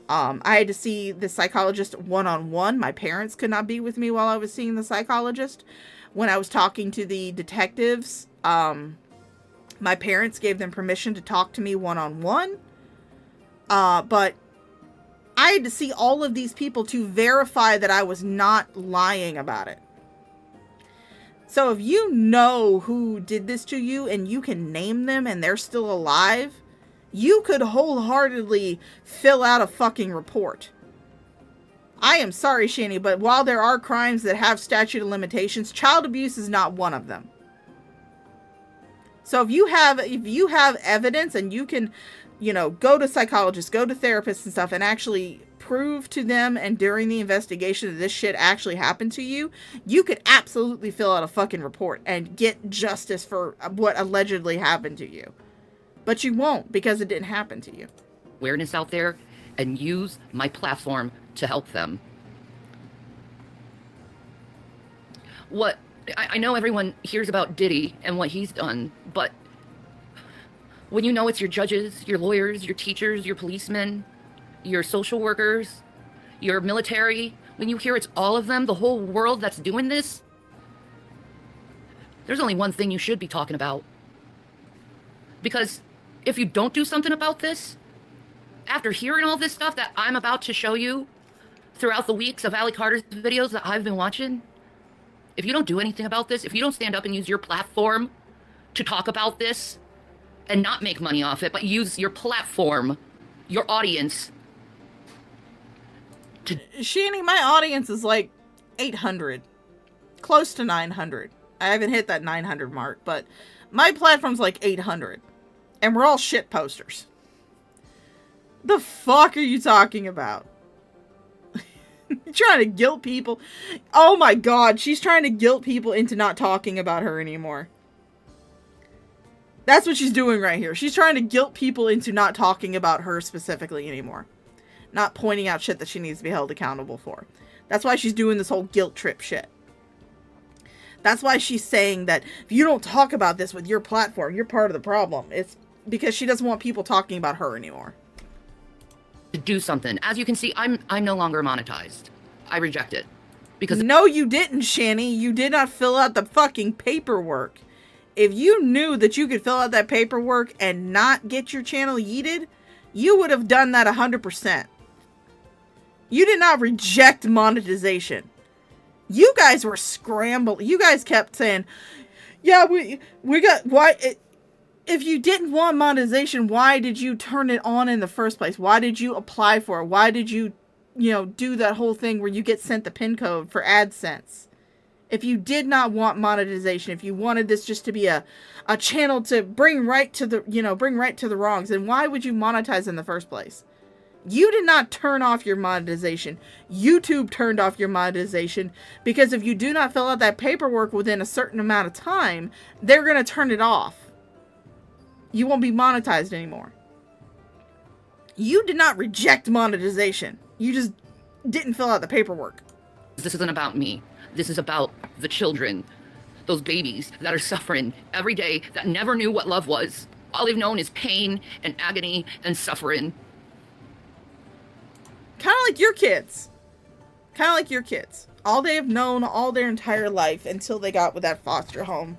I had to see the psychologist one-on-one. My parents could not be with me while I was seeing the psychologist. When I was talking to the detectives, my parents gave them permission to talk to me one-on-one. But I had to see all of these people to verify that I was not lying about it. So if you know who did this to you and you can name them and they're still alive, you could wholeheartedly fill out a fucking report. I am sorry, Shani, but while there are crimes that have statute of limitations, child abuse is not one of them. So if you have evidence and you can, you know, go to psychologists, go to therapists and stuff and actually prove to them and during the investigation that this shit actually happened to you, you could absolutely fill out a fucking report and get justice for what allegedly happened to you. But you won't because it didn't happen to you. Awareness out there and use my platform to help them. I know everyone hears about Diddy and what he's done, but When you know it's your judges, your lawyers, your teachers, your policemen, your social workers, your military, when you hear it's all of them, the whole world that's doing this, there's only one thing you should be talking about. Because if you don't do something about this, after hearing all this stuff that I'm about to show you throughout the weeks of Ali Carter's videos that I've been watching, if you don't do anything about this, if you don't stand up and use your platform to talk about this and not make money off it, but use your platform, your audience. Shanny, my audience is like 800, close to 900. I haven't hit that 900 mark, but my platform's like 800, and we're all shit posters. The fuck are you talking about? You're trying to guilt people? Oh my god, she's trying to guilt people into not talking about her anymore. That's what she's doing right here. She's trying to guilt people into not talking about her specifically anymore. Not pointing out shit that she needs to be held accountable for. That's why she's doing this whole guilt trip shit. That's why she's saying that if you don't talk about this with your platform, you're part of the problem. It's because she doesn't want people talking about her anymore. To do something. As you can see, I'm no longer monetized. I reject it. Because no, you didn't, Shanny. You did not fill out the fucking paperwork. If you knew that you could fill out that paperwork and not get your channel yeeted, you would have done that 100%. You did not reject monetization. You guys were scrambling. You guys kept saying, yeah, we got, why, if you didn't want monetization, why did you turn it on in the first place? Why did you apply for it? Why did you, do that whole thing where you get sent the PIN code for AdSense? If you did not want monetization, if you wanted this just to be a channel to bring right to the wrongs, then why would you monetize in the first place? You did not turn off your monetization. YouTube turned off your monetization because if you do not fill out that paperwork within a certain amount of time, they're going to turn it off. You won't be monetized anymore. You did not reject monetization. You just didn't fill out the paperwork. this isn't about me. This is about the children, those babies that are suffering every day, that never knew what love was. All they've known is pain and agony and suffering. Kind of like your kids. Kind of like your kids. All they have known all their entire life until they got with that foster home,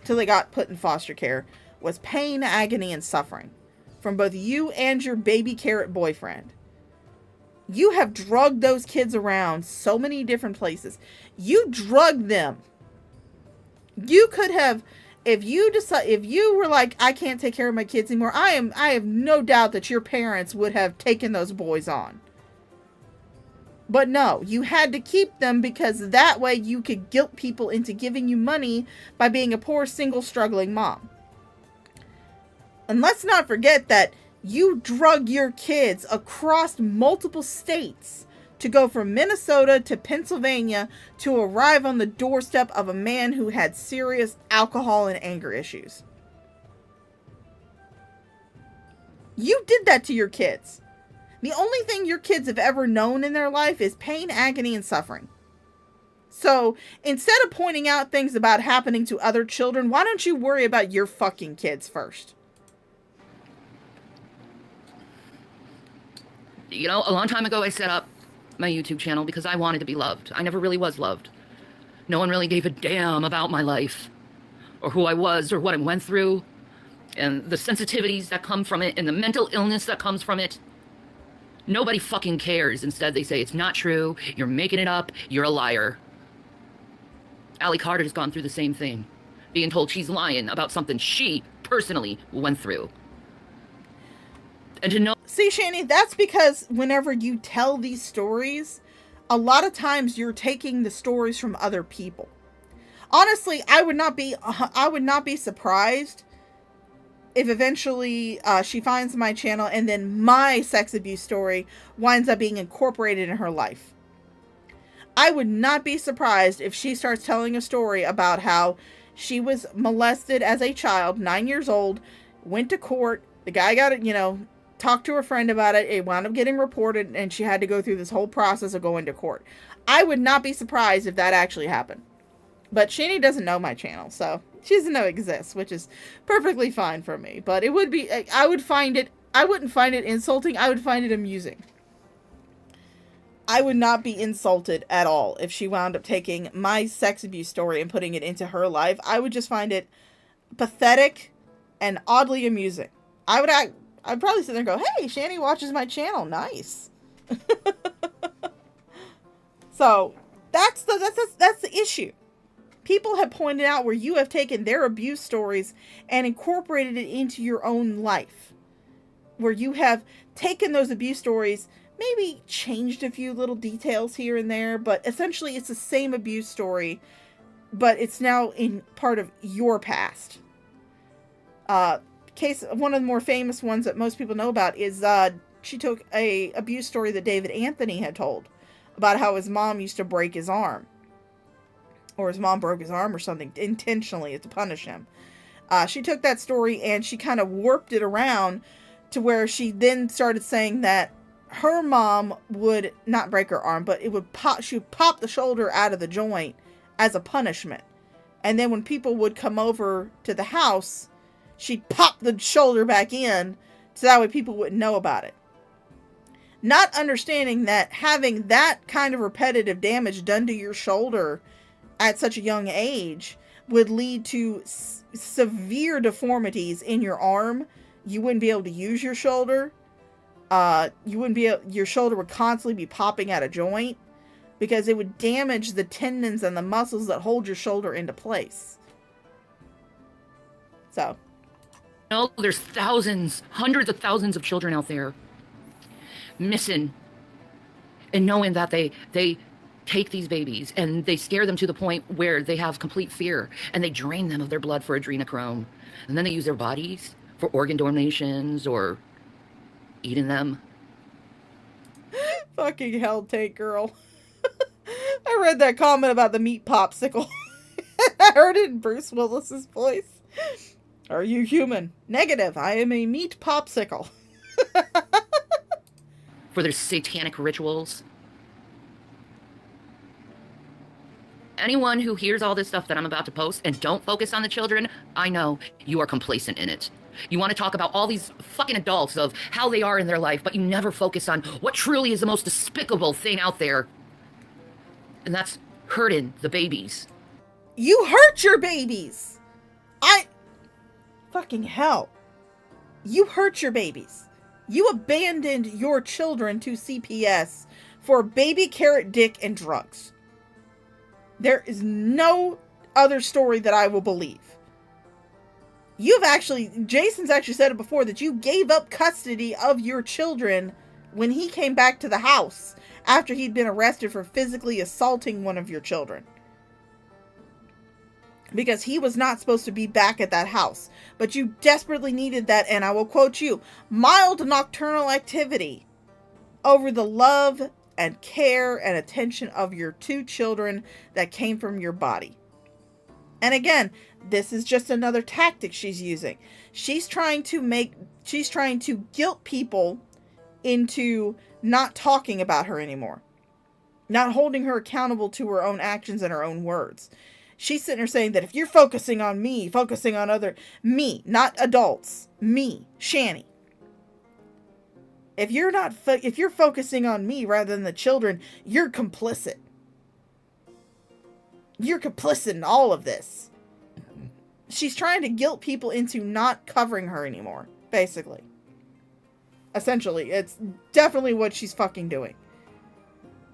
till they got put in foster care, was pain, agony, and suffering from both you and your baby carrot boyfriend. You have drugged those kids around so many different places. You drugged them. You could have, if you were like, I can't take care of my kids anymore, I have no doubt that your parents would have taken those boys on. But no, you had to keep them because that way you could guilt people into giving you money by being a poor, single, struggling mom. And let's not forget that you drug your kids across multiple states to go from Minnesota to Pennsylvania to arrive on the doorstep of a man who had serious alcohol and anger issues. You did that to your kids. The only thing your kids have ever known in their life is pain, agony, and suffering. So instead of pointing out things about happening to other children, why don't you worry about your fucking kids first? You know, a long time ago I set up my YouTube channel because I wanted to be loved. I never really was loved. No one really gave a damn about my life or who I was or what I went through and the sensitivities that come from it and the mental illness that comes from it. Nobody fucking cares. Instead, they say it's not true. You're making it up. You're a liar. Ali Carter's gone through the same thing. Being told she's lying about something she personally went through. And to know... See, Shani, that's because whenever you tell these stories, a lot of times you're taking the stories from other people. Honestly, I would not be surprised if eventually she finds my channel and then my sex abuse story winds up being incorporated in her life. I would not be surprised if she starts telling a story about how she was molested as a child, 9 years old, went to court, the guy got it, talked to her friend about it, it wound up getting reported, and she had to go through this whole process of going to court. I would not be surprised if that actually happened. But Shani doesn't know my channel, so She doesn't know it exists, which is perfectly fine for me. But it would be, I wouldn't find it insulting. I would find it amusing. I would not be insulted at all if she wound up taking my sex abuse story and putting it into her life. I would just find it pathetic and oddly amusing. I'd probably sit there and go, hey, Shani watches my channel. Nice. So that's the issue. People have pointed out where you have taken their abuse stories and incorporated it into your own life. Where you have taken those abuse stories, maybe changed a few little details here and there, but essentially it's the same abuse story, but it's now in part of your past. One of the more famous ones that most people know about is she took a abuse story that David Anthony had told about how his mom used to break his arm. Or his mom broke his arm or something intentionally to punish him. She took that story and she kind of warped it around to where she then started saying that her mom would not break her arm, but she would pop the shoulder out of the joint as a punishment. And then when people would come over to the house, she'd pop the shoulder back in so that way people wouldn't know about it. Not understanding that having that kind of repetitive damage done to your shoulder at such a young age would lead to severe deformities in your arm. You wouldn't be able to use your shoulder. Your shoulder would constantly be popping out of joint because it would damage the tendons and the muscles that hold your shoulder into place. So. No, there's thousands, hundreds of thousands of children out there missing, and knowing that they take these babies and they scare them to the point where they have complete fear, and they drain them of their blood for adrenochrome, and then they use their bodies for organ donations or eating them. Fucking hell, Tank Girl. I read that comment about the meat popsicle. I heard it in Bruce Willis's voice. Are you human? Negative. I am a meat popsicle. For their satanic rituals. Anyone who hears all this stuff that I'm about to post and don't focus on the children, I know you are complacent in it. You want to talk about all these fucking adults of how they are in their life, but you never focus on what truly is the most despicable thing out there. And that's hurting the babies. You hurt your babies! Fucking hell. You hurt your babies. You abandoned your children to CPS for baby carrot dick and drugs. There is no other story that I will believe. Jason's actually said it before, that you gave up custody of your children when he came back to the house after he'd been arrested for physically assaulting one of your children. Because he was not supposed to be back at that house. But you desperately needed that, and I will quote you, mild nocturnal activity over the love and care and attention of your two children that came from your body. And again, this is just another tactic she's using. She's trying to guilt people into not talking about her anymore. Not holding her accountable to her own actions and her own words. She's sitting there saying that if you're focusing on me, focusing on me, not adults, me, Shani. If you're focusing on me rather than the children, you're complicit. You're complicit in all of this. She's trying to guilt people into not covering her anymore, basically. Essentially, it's definitely what she's fucking doing.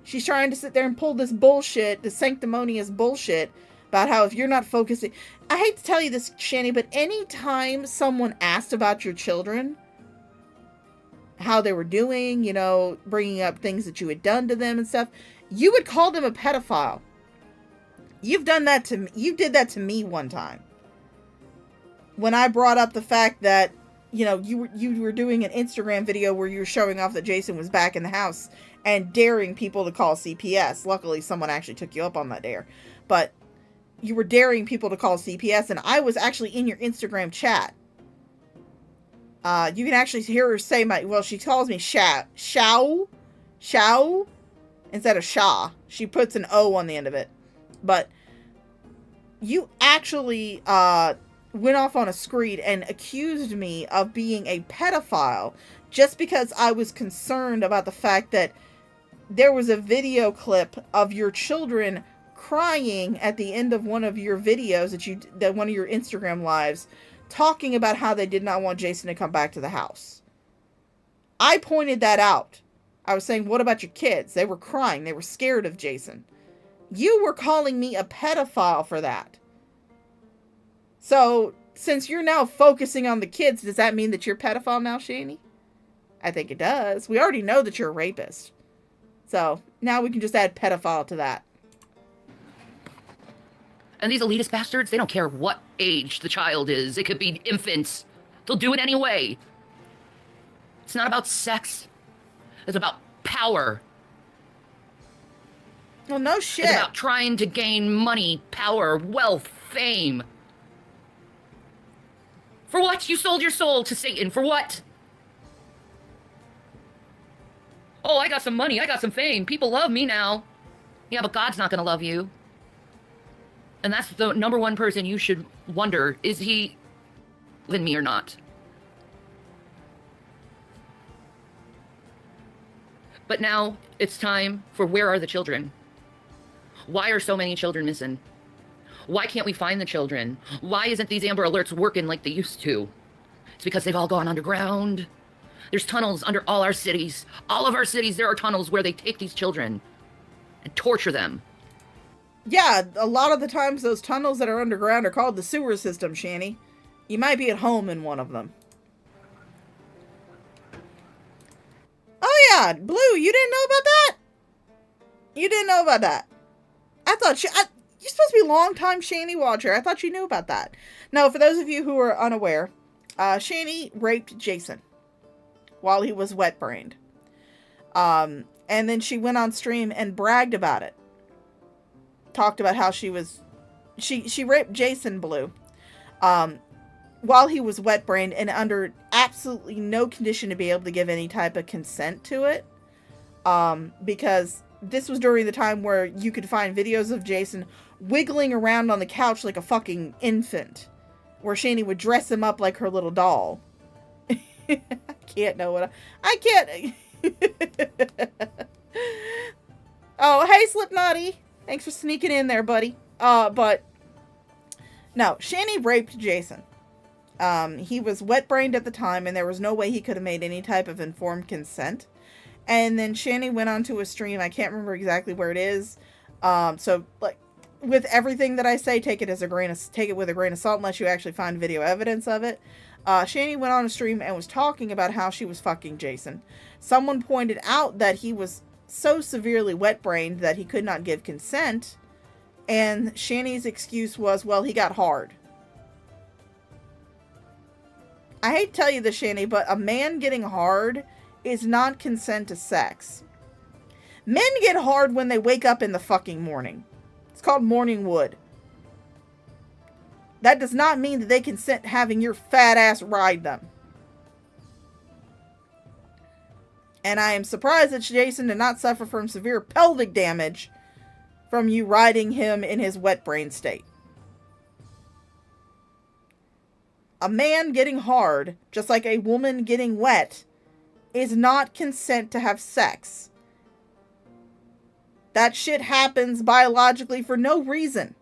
She's trying to sit there and pull this bullshit, this sanctimonious bullshit, about how if you're not focusing... I hate to tell you this, Shani, but anytime someone asked about your children, how they were doing, bringing up things that you had done to them and stuff, you would call them a pedophile. You've done that to me. You did that to me one time. When I brought up the fact that, you were doing an Instagram video where you were showing off that Jason was back in the house and daring people to call CPS. Luckily, someone actually took you up on that dare. But you were daring people to call CPS, and I was actually in your Instagram chat. You can actually hear her say she calls me Shao, instead of Sha. She puts an O on the end of it. But you actually went off on a screed and accused me of being a pedophile just because I was concerned about the fact that there was a video clip of your children crying at the end of one of your videos that one of your Instagram lives, talking about how they did not want Jason to come back to the house. I pointed that out. I was saying, what about your kids? They were crying. They were scared of Jason. You were calling me a pedophile for that. So, since you're now focusing on the kids, does that mean that you're a pedophile now, Shani? I think it does. We already know that you're a rapist. So, now we can just add pedophile to that. And these elitist bastards, they don't care what age the child is. It could be infants. They'll do it anyway. It's not about sex. It's about power. Well, no shit. It's about trying to gain money, power, wealth, fame. For what? You sold your soul to Satan. For what? Oh, I got some money. I got some fame. People love me now. Yeah, but God's not going to love you. And that's the number one person you should wonder, is he with me or not? But now it's time for where are the children? Why are so many children missing? Why can't we find the children? Why isn't these Amber Alerts working like they used to? It's because they've all gone underground. There's tunnels under all our cities. All of our cities, there are tunnels where they take these children and torture them. Yeah, a lot of the times those tunnels that are underground are called the sewer system, Shani. You might be at home in one of them. Oh yeah, Blue, you didn't know about that? You didn't know about that. I thought you're supposed to be a long-time Shani watcher. I thought you knew about that. No, for those of you who are unaware, Shani raped Jason while he was wet-brained. And then she went on stream and bragged about it. Talked about how she raped Jason, Blue, while he was wet-brained and under absolutely no condition to be able to give any type of consent to it. Because this was during the time where you could find videos of Jason wiggling around on the couch like a fucking infant, where Shani would dress him up like her little doll. I can't. Oh, hey, Slipknotty. Thanks for sneaking in there, buddy. But no, Shani raped Jason. He was wet-brained at the time, and there was no way he could have made any type of informed consent. And then Shani went onto a stream. I can't remember exactly where it is. So, like, with everything that I say, take it with a grain of salt, unless you actually find video evidence of it. Shani went on a stream and was talking about how she was fucking Jason. Someone pointed out that he was so severely wet-brained that he could not give consent. And Shani's excuse was, well, he got hard. I hate to tell you this, Shani, but a man getting hard is not consent to sex. Men get hard when they wake up in the fucking morning. It's called morning wood. That does not mean that they consent having your fat ass ride them. And I am surprised that Jason did not suffer from severe pelvic damage from you riding him in his wet brain state. A man getting hard, just like a woman getting wet, is not consent to have sex. That shit happens biologically for no reason.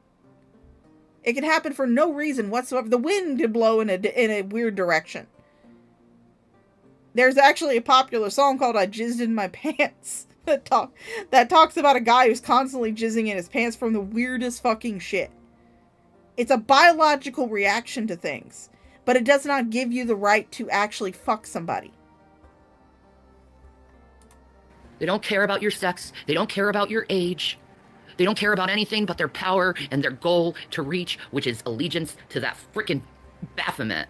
It can happen for no reason whatsoever. The wind could blow in a weird direction. There's actually a popular song called I Jizzed in My Pants that talks about a guy who's constantly jizzing in his pants from the weirdest fucking shit. It's a biological reaction to things, but it does not give you the right to actually fuck somebody. They don't care about your sex. They don't care about your age. They don't care about anything but their power and their goal to reach, which is allegiance to that freaking Baphomet.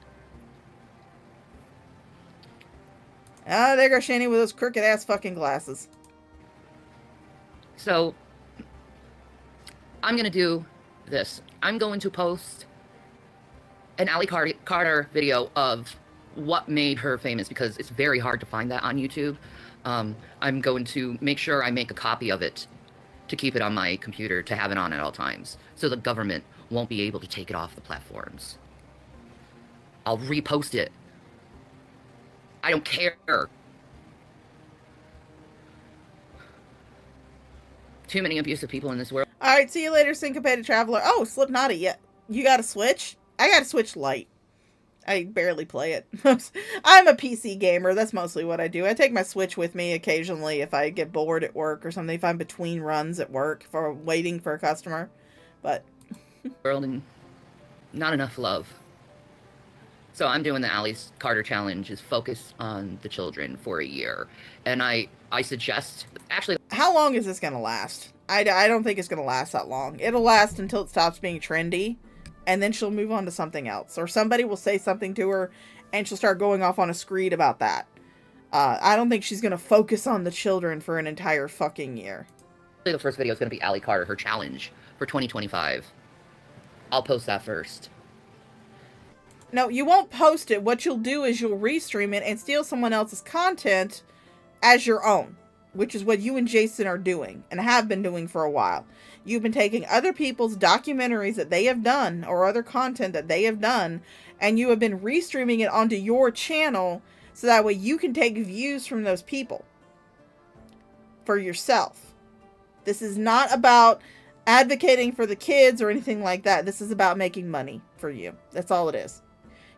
Ah, there goes Shani with those crooked ass fucking glasses. So, I'm gonna do this. I'm going to post an Ally Carter video of what made her famous, because it's very hard to find that on YouTube. I'm going to make sure I make a copy of it to keep it on my computer, to have it on at all times, so the government won't be able to take it off the platforms. I'll repost it. I don't care. Too many abusive people in this world. Alright, see you later, Syncopated Traveler. Oh, Slipknotty, yeah. You got a Switch? I got a Switch Lite. I barely play it. I'm a PC gamer. That's mostly what I do. I take my Switch with me occasionally if I get bored at work or something. If I'm between runs at work for waiting for a customer. But world and not enough love. So I'm doing the Alice Carter Challenge, is focus on the children for a year. And I suggest, actually... How long is this going to last? I don't think it's going to last that long. It'll last until it stops being trendy. And then she'll move on to something else. Or somebody will say something to her, and she'll start going off on a screed about that. I don't think she's going to focus on the children for an entire fucking year. The first video is going to be Ali Carter, her challenge for 2025. I'll post that first. No, you won't post it. What you'll do is you'll restream it and steal someone else's content as your own. Which is what you and Jason are doing, and have been doing for a while. You've been taking other people's documentaries that they have done, or other content that they have done, and you have been restreaming it onto your channel, so that way you can take views from those people. For yourself. This is not about advocating for the kids or anything like that. This is about making money for you. That's all it is.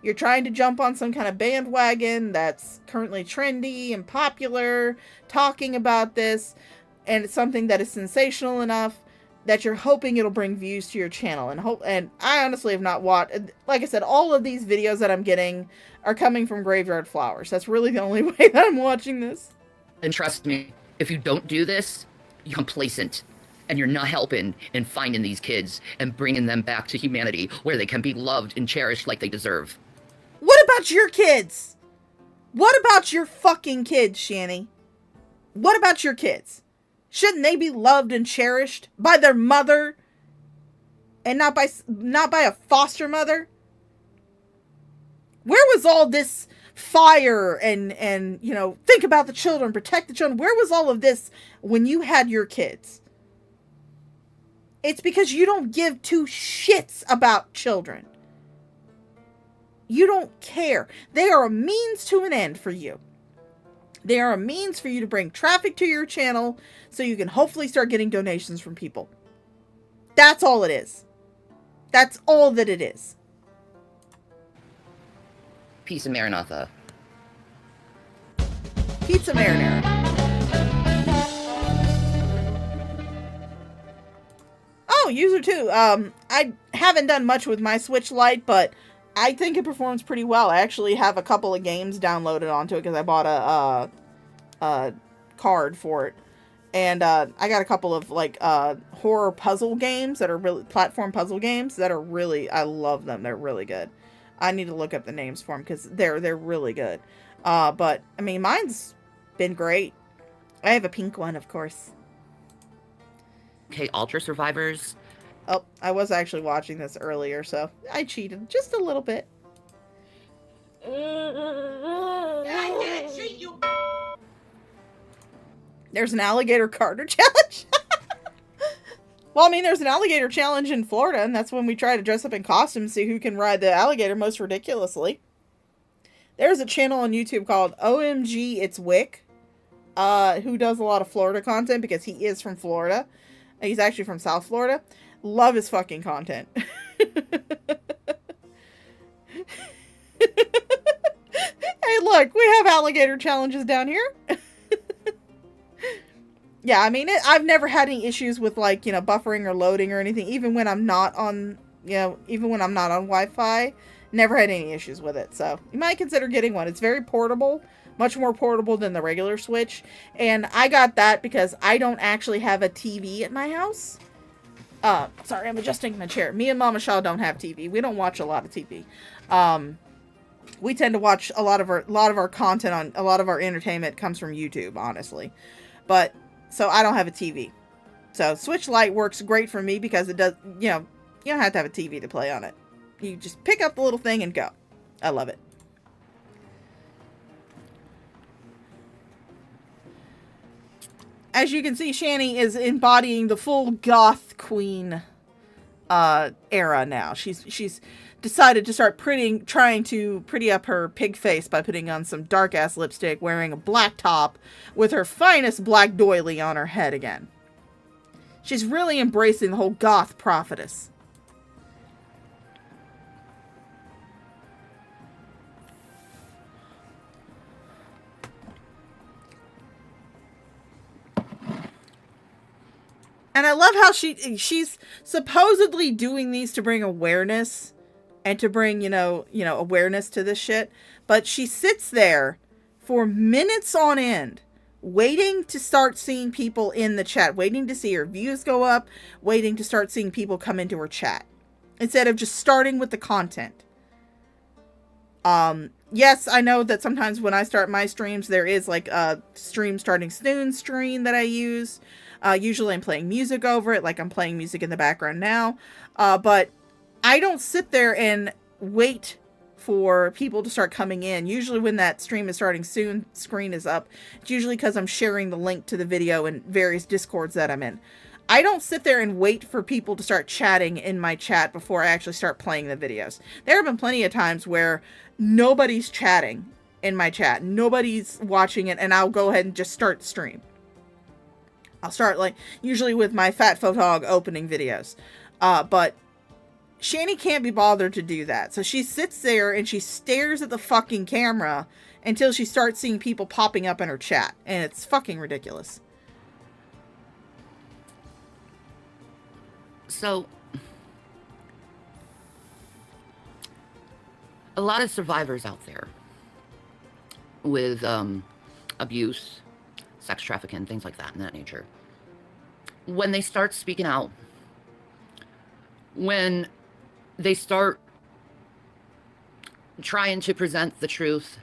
You're trying to jump on some kind of bandwagon that's currently trendy and popular, talking about this, and it's something that is sensational enough that you're hoping it'll bring views to your channel. And I honestly have not watched, like I said, all of these videos that I'm getting are coming from Graveyard Flowers. That's really the only way that I'm watching this. And trust me, if you don't do this, you're complacent. And you're not helping in finding these kids and bringing them back to humanity where they can be loved and cherished like they deserve. What about your kids? What about your fucking kids, Shanny? What about your kids? Shouldn't they be loved and cherished by their mother and not by a foster mother? Where was all this fire and you know, think about the children, protect the children? Where was all of this when you had your kids? It's because you don't give two shits about children. You don't care. They are a means to an end for you. They are a means for you to bring traffic to your channel so you can hopefully start getting donations from people. That's all it is. That's all that it is. Peace and Maranatha. Pizza marinara. Oh, user 2. I haven't done much with my Switch Lite, but I think it performs pretty well. I actually have a couple of games downloaded onto it because I bought a card for it. And I got a couple of like horror puzzle games that are really platform puzzle games that are really, I love them. They're really good. I need to look up the names for them because they're really good. But I mean, mine's been great. I have a pink one, of course. Okay, Ultra Survivors. Oh, I was actually watching this earlier, so I cheated just a little bit. I can't cheat you. There's an alligator Carter challenge. Well, I mean, there's an alligator challenge in Florida, and that's when we try to dress up in costumes, see who can ride the alligator most ridiculously. There's a channel on YouTube called OMG It's Wick, who does a lot of Florida content because he is from Florida. He's actually from South Florida. Love his fucking content. Hey, look, we have alligator challenges down here. Yeah, I mean, I've never had any issues with, like, you know, buffering or loading or anything, even when I'm not on, you know, even when I'm not on Wi-Fi. Never had any issues with it, so you might consider getting one. It's very portable, much more portable than the regular Switch, and I got that because I don't actually have a TV at my house. Sorry, I'm adjusting my chair. Me and Mama Shaw don't have TV. We don't watch a lot of TV. We tend to watch a lot of our content on, a lot of our entertainment comes from YouTube, honestly. But, so I don't have a TV. So Switch Lite works great for me because it does, you know, you don't have to have a TV to play on it. You just pick up the little thing and go. I love it. as you can see, Shani is embodying the full goth queen era now. She's decided to start trying to pretty up her pig face by putting on some dark ass lipstick, wearing a black top with her finest black doily on her head again. She's really embracing the whole goth prophetess. And I love how she's supposedly doing these to bring awareness and to bring, you know, awareness to this shit. But she sits there for minutes on end, waiting to start seeing people in the chat, waiting to see her views go up, waiting to start seeing people come into her chat, instead of just starting with the content. Yes, I know that sometimes when I start my streams, there is like a stream starting soon screen that I use. Usually I'm playing music over it, like I'm playing music in the background now. But I don't sit there and wait for people to start coming in. Usually when that stream is starting soon screen is up, it's usually because I'm sharing the link to the video in various Discords that I'm in. I don't sit there and wait for people to start chatting in my chat before I actually start playing the videos. There have been plenty of times where nobody's chatting in my chat. Nobody's watching it, and I'll go ahead and just start the stream. I'll start, like, usually with my Fat Photog opening videos. But Shani can't be bothered to do that. So she sits there and she stares at the fucking camera until she starts seeing people popping up in her chat. And it's fucking ridiculous. So, a lot of survivors out there with abuse, sex trafficking, things like that in that nature. When they start speaking out, when they start trying to present the truth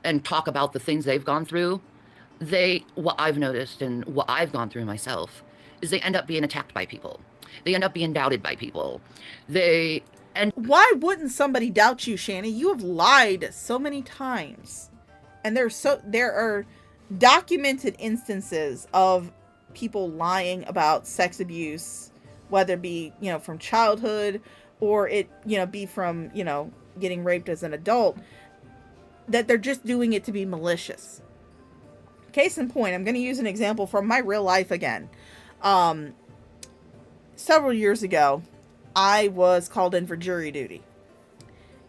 and talk about the things they've gone through, what I've noticed and what I've gone through myself is they end up being attacked by people. They end up being doubted by people. And why wouldn't somebody doubt you, Shani? You have lied so many times. And there are documented instances of people lying about sex abuse, whether it be, from childhood or it, be from, getting raped as an adult, that they're just doing it to be malicious. Case in point, I'm going to use an example from my real life again. Several years ago, I was called in for jury duty.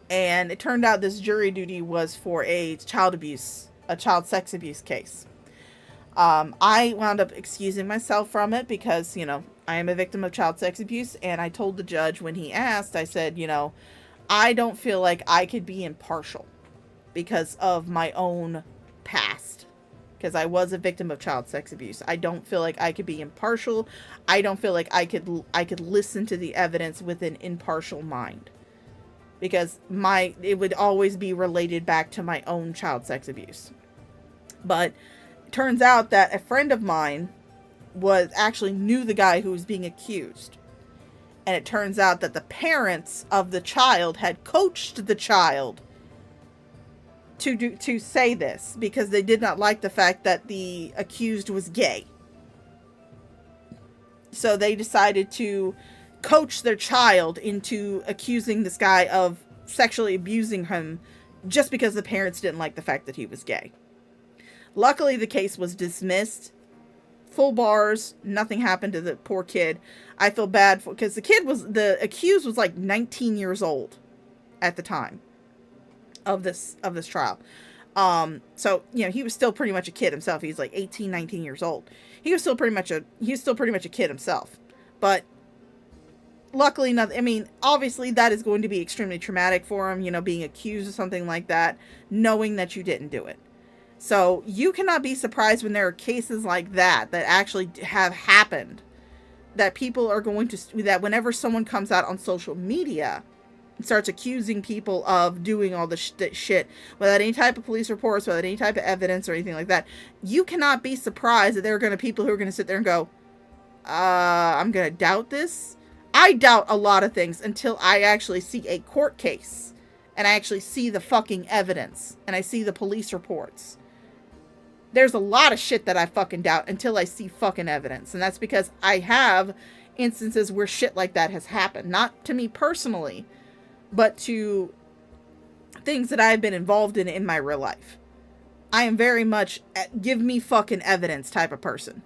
And it turned out this jury duty was for a child sex abuse case. I wound up excusing myself from it because, I am a victim of child sex abuse. And I told the judge when he asked, I said, I don't feel like I could be impartial because of my own past. Because I was a victim of child sex abuse. I don't feel like I could be impartial. I don't feel like I could listen to the evidence with an impartial mind. Because it would always be related back to my own child sex abuse. But it turns out that a friend of mine actually knew the guy who was being accused. And it turns out that the parents of the child had coached the child to say this because they did not like the fact that the accused was gay. So they decided to coach their child into accusing this guy of sexually abusing him just because the parents didn't like the fact that he was gay. Luckily, the case was dismissed. Full bars. Nothing happened to the poor kid. I feel bad because the accused was like 19 years old at the time of this trial. So, he was still pretty much a kid himself. He's like 18, 19 years old. He was still pretty much a kid himself. But luckily, obviously that is going to be extremely traumatic for him, being accused of something like that, knowing that you didn't do it. So you cannot be surprised when there are cases like that actually have happened, that people are going to, that whenever someone comes out on social media and starts accusing people of doing all this shit without any type of police reports, without any type of evidence or anything like that, you cannot be surprised that there are going to be people who are going to sit there and go, I'm going to doubt this. I doubt a lot of things until I actually see a court case and I actually see the fucking evidence and I see the police reports. There's a lot of shit that I fucking doubt until I see fucking evidence. And that's because I have instances where shit like that has happened. Not to me personally, but to things that I've been involved in my real life. I am very much give me fucking evidence type of person.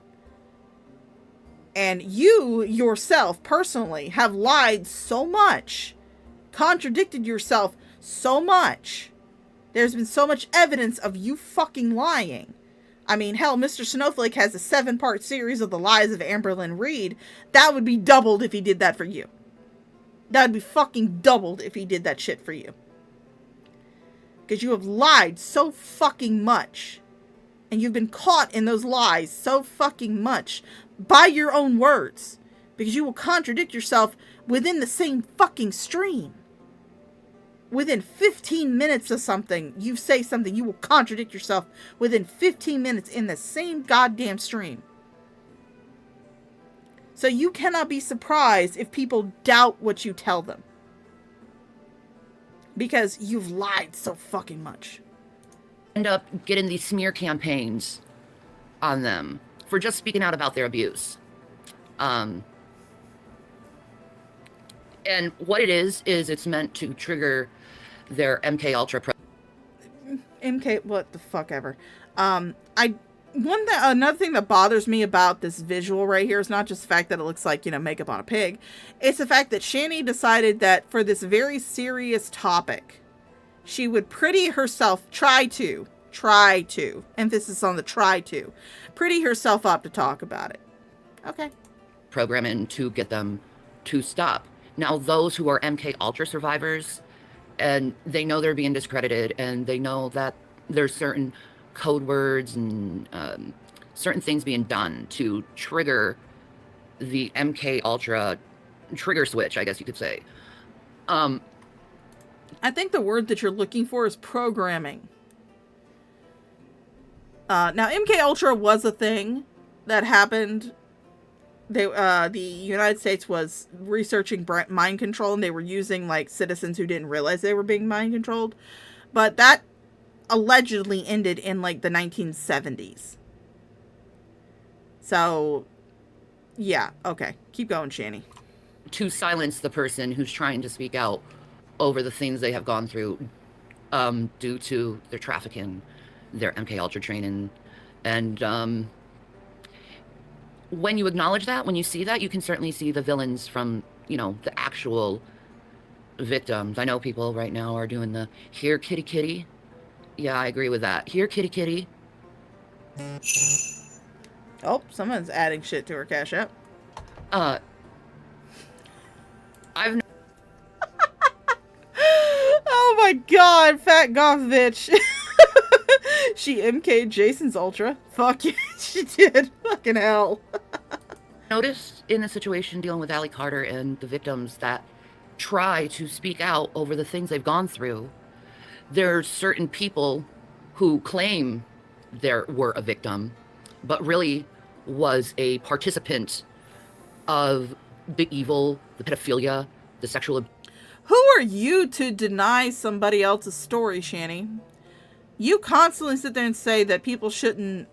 And you yourself personally have lied so much, contradicted yourself so much. There's been so much evidence of you fucking lying. I mean, hell, Mr. Snowflake has a 7-part series of the lies of Amberlynn Reed. That would be doubled if he did that for you. That would be fucking doubled if he did that shit for you. Because you have lied so fucking much. And you've been caught in those lies so fucking much by your own words. Because you will contradict yourself within the same fucking stream. Within 15 minutes of something, you say something, you will contradict yourself within 15 minutes in the same goddamn stream. So you cannot be surprised if people doubt what you tell them. Because you've lied so fucking much. End up getting these smear campaigns on them for just speaking out about their abuse. And what it is it's meant to trigger their MK Ultra MK, what the fuck ever. Another thing that bothers me about this visual right here is not just the fact that it looks like, makeup on a pig. It's the fact that Shani decided that for this very serious topic, she would pretty herself, try to, emphasis on the try to, pretty herself up to talk about it. Okay. programming to get them to stop. Now, those who are MK Ultra survivors, and they know they're being discredited, and they know that there's certain code words and certain things being done to trigger the MK Ultra trigger switch, I guess you could say. I think the word that you're looking for is programming. Now, MK Ultra was a thing that happened. The United States was researching mind control, and they were using like citizens who didn't realize they were being mind controlled. But that allegedly ended in like the 1970s. So, yeah, okay. Keep going, Shani. To silence the person who's trying to speak out over the things they have gone through due to their trafficking, their MK Ultra training. And when you acknowledge that, when you see that, you can certainly see the villains from, you know, the actual victims. I know people right now are doing the, here, kitty, kitty. Yeah, I agree with that. Here, kitty, kitty. Oh, someone's adding shit to her Cash App. I've Oh my god, fat goth bitch. She MK'd Jason's Ultra. Fuck yeah, she did. Fucking hell. noticed in the situation dealing with Allie Carter and the victims that try to speak out over the things they've gone through. There's certain people who claim they were a victim, but really was a participant of the evil, the pedophilia, the sexual abuse. Who are you to deny somebody else's story, Shani? You constantly sit there and say that people shouldn't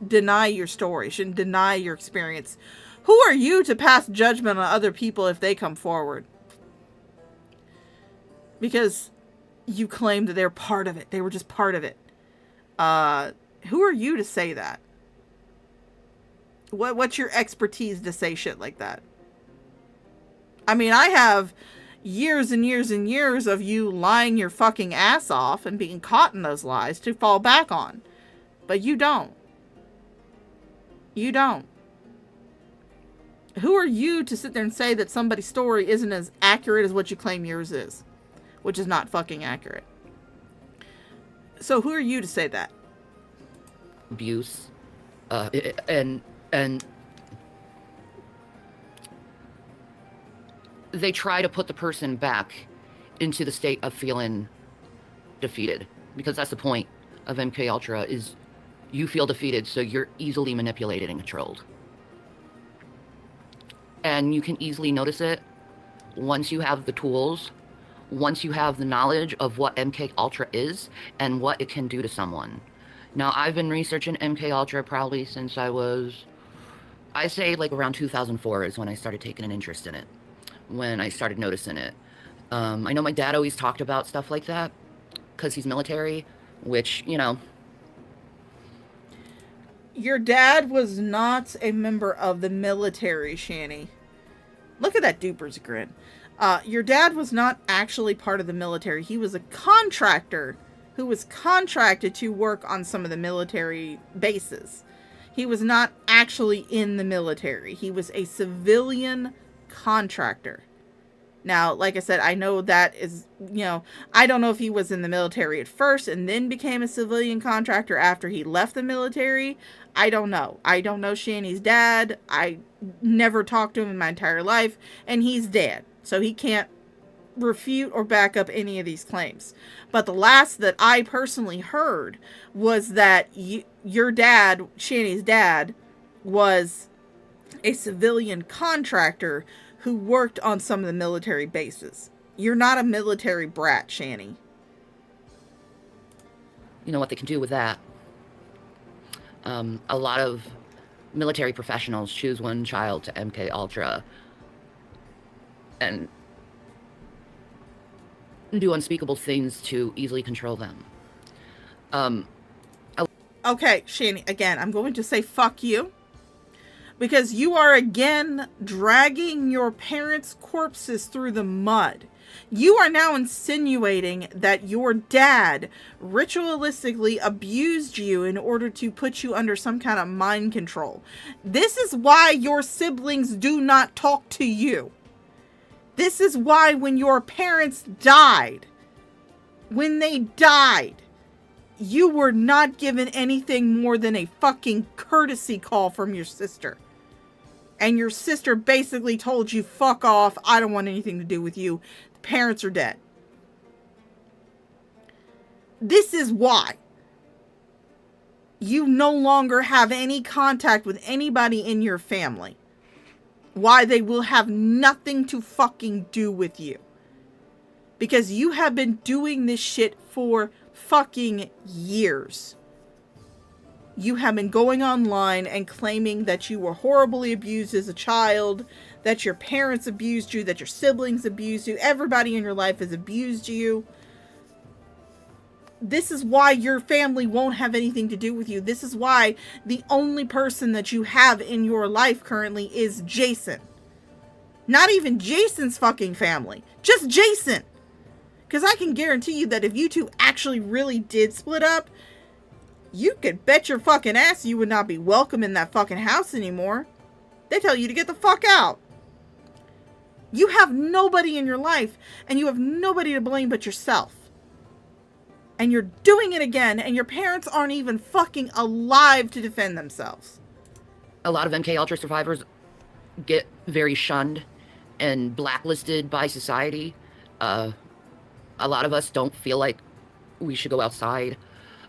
deny your story, shouldn't deny your experience. Who are you to pass judgment on other people if they come forward? Because you claim that they're part of it. They were just part of it. Who are you to say that? What's your expertise to say shit like that? I mean, I have years and years and years of you lying your fucking ass off and being caught in those lies to fall back on. But you don't. You don't. Who are you to sit there and say that somebody's story isn't as accurate as what you claim yours is? Which is not fucking accurate. So who are you to say that? Abuse. And they try to put the person back into the state of feeling defeated, because that's the point of MK Ultra, is you feel defeated, so you're easily manipulated and controlled. And you can easily notice it once you have the tools, once you have the knowledge of what MK Ultra is and what it can do to someone. Now, I've been researching MK Ultra probably since I say like around 2004 is when I started taking an interest in it, when I started noticing it. I know my dad always talked about stuff like that because he's military, which, you know. Your dad was not a member of the military, Shanny. Look at that duper's grin. Your dad was not actually part of the military. He was a contractor who was contracted to work on some of the military bases. He was not actually in the military. He was a civilian contractor. Now, like I said, I know that is, you know, I don't know if he was in the military at first and then became a civilian contractor after he left the military. I don't know. I don't know Shanny's dad. I never talked to him in my entire life, and he's dead. So he can't refute or back up any of these claims. But the last that I personally heard was that your dad, Shanny's dad, was a civilian contractor who worked on some of the military bases. You're not a military brat, Shanny. You know what they can do with that? A lot of military professionals choose one child to MK Ultra and do unspeakable things to easily control them. Okay, Shanny, again, I'm going to say fuck you. Because you are again dragging your parents' corpses through the mud. You are now insinuating that your dad ritualistically abused you in order to put you under some kind of mind control. This is why your siblings do not talk to you. This is why when your parents died, you were not given anything more than a fucking courtesy call from your sister. And your sister basically told you, fuck off, I don't want anything to do with you. The parents are dead. This is why you no longer have any contact with anybody in your family. Why they will have nothing to fucking do with you. Because you have been doing this shit for fucking years. You have been going online and claiming that you were horribly abused as a child, that your parents abused you, that your siblings abused you, everybody in your life has abused you. This is why your family won't have anything to do with you. This is why the only person that you have in your life currently is Jason. Not even Jason's fucking family. Just Jason. Because I can guarantee you that if you two actually really did split up, you could bet your fucking ass you would not be welcome in that fucking house anymore. They tell you to get the fuck out. You have nobody in your life, and you have nobody to blame but yourself. And you're doing it again, and your parents aren't even fucking alive to defend themselves. A lot of MK Ultra survivors get very shunned and blacklisted by society. A lot of us don't feel like we should go outside.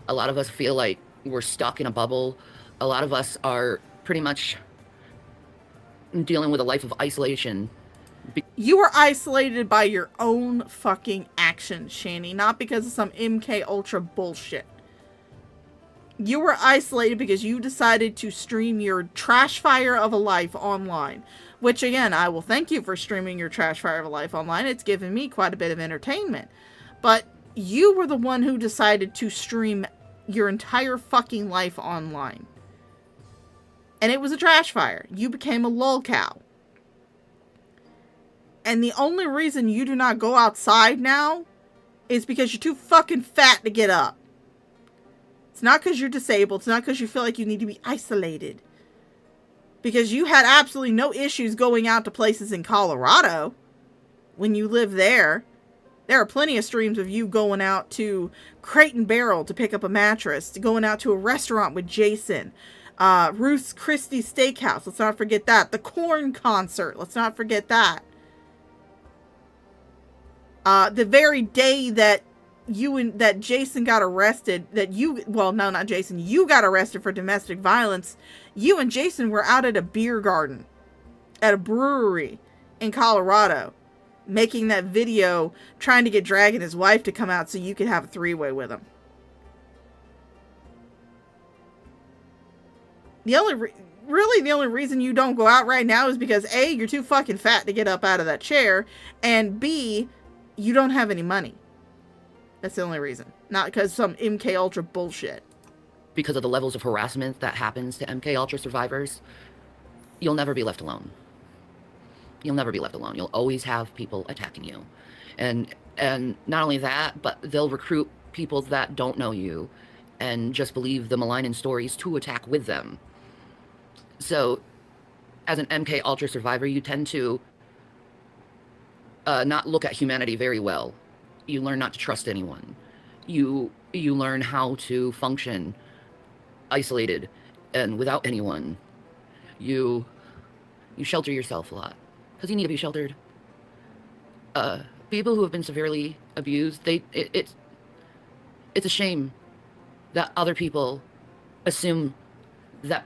A lot of us feel like we're stuck in a bubble. A lot of us are pretty much dealing with a life of isolation. You were isolated by your own fucking actions, Shanny, not because of some MK Ultra bullshit. You were isolated because you decided to stream your trash fire of a life online. Which, again, I will thank you for streaming your trash fire of a life online. It's given me quite a bit of entertainment. But you were the one who decided to stream your entire fucking life online. And it was a trash fire. You became a lolcow. And the only reason you do not go outside now is because you're too fucking fat to get up. It's not because you're disabled. It's not because you feel like you need to be isolated. Because you had absolutely no issues going out to places in Colorado when you lived there. There are plenty of streams of you going out to Crate and Barrel to pick up a mattress, to going out to a restaurant with Jason, Ruth's Christie Steakhouse, let's not forget that, the Korn concert, let's not forget that. The very day that that Jason got arrested, you got arrested for domestic violence, you and Jason were out at a beer garden, at a brewery in Colorado, making that video, trying to get Drag and his wife to come out so you could have a three-way with him. Really the only reason you don't go out right now is because A, you're too fucking fat to get up out of that chair, and B, you don't have any money. That's the only reason. Not because some MK Ultra bullshit. Because of the levels of harassment that happens to MK Ultra survivors, you'll never be left alone. You'll never be left alone. You'll always have people attacking you. And not only that, but they'll recruit people that don't know you and just believe the malign stories to attack with them. So, as an MK Ultra survivor, you tend to not look at humanity very well. You learn not to trust anyone. You learn how to function isolated and without anyone. You shelter yourself a lot because you need to be sheltered. People who have been severely abused, it's a shame that other people assume that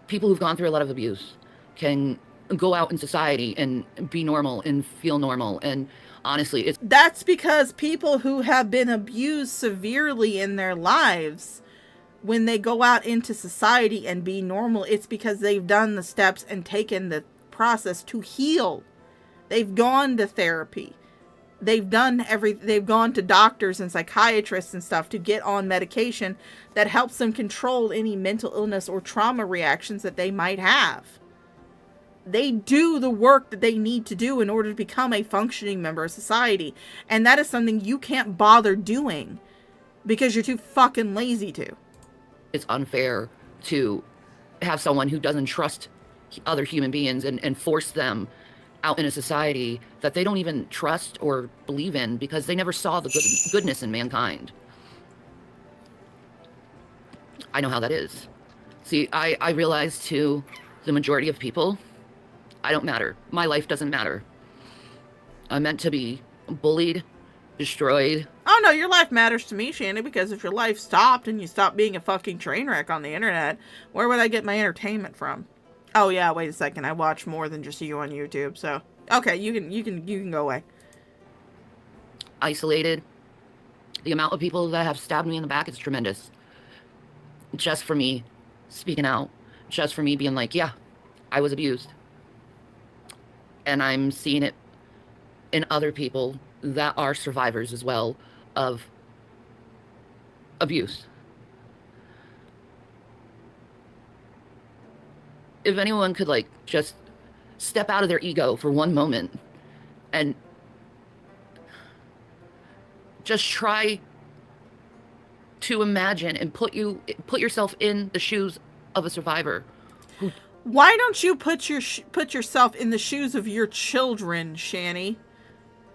people who've gone through a lot of abuse can go out in society and be normal and feel normal. And honestly, that's because people who have been abused severely in their lives, when they go out into society and be normal, it's because they've done the steps and taken the process to heal. They've gone to therapy. They've gone to doctors and psychiatrists and stuff to get on medication that helps them control any mental illness or trauma reactions that they might have. They do the work that they need to do in order to become a functioning member of society. And that is something you can't bother doing because you're too fucking lazy to. It's unfair to have someone who doesn't trust other human beings and force them out in a society that they don't even trust or believe in because they never saw the goodness in mankind. I know how that is. See, I realize to the majority of people, I don't matter. My life doesn't matter. I'm meant to be bullied, destroyed. Oh no, your life matters to me, Shannon, because if your life stopped and you stopped being a fucking train wreck on the internet, where would I get my entertainment from? Oh yeah, wait a second. I watch more than just you on YouTube, so okay, you can go away. Isolated. The amount of people that have stabbed me in the back is tremendous. Just for me speaking out, just for me being like, yeah, I was abused. And I'm seeing it in other people that are survivors as well of abuse. If anyone could, like, just step out of their ego for one moment and just try to imagine and put yourself in the shoes of a survivor. Why don't you put yourself in the shoes of your children, Shanny?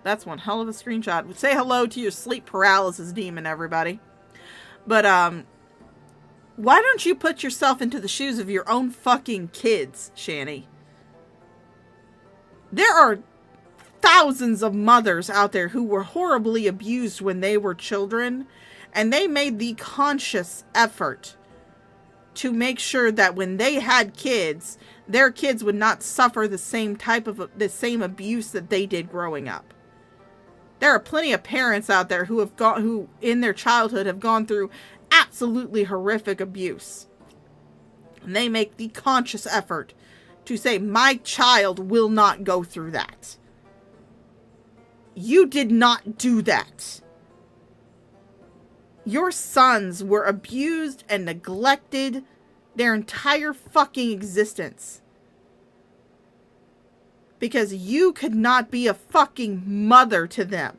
That's one hell of a screenshot. Say hello to your sleep paralysis demon, everybody. But, why don't you put yourself into the shoes of your own fucking kids, Shanny? There are thousands of mothers out there who were horribly abused when they were children, and they made the conscious effort to make sure that when they had kids, their kids would not suffer the same abuse that they did growing up. There are plenty of parents out there who in their childhood have gone through absolutely horrific abuse. And they make the conscious effort to say, my child will not go through that. You did not do that. Your sons were abused and neglected their entire fucking existence. Because you could not be a fucking mother to them.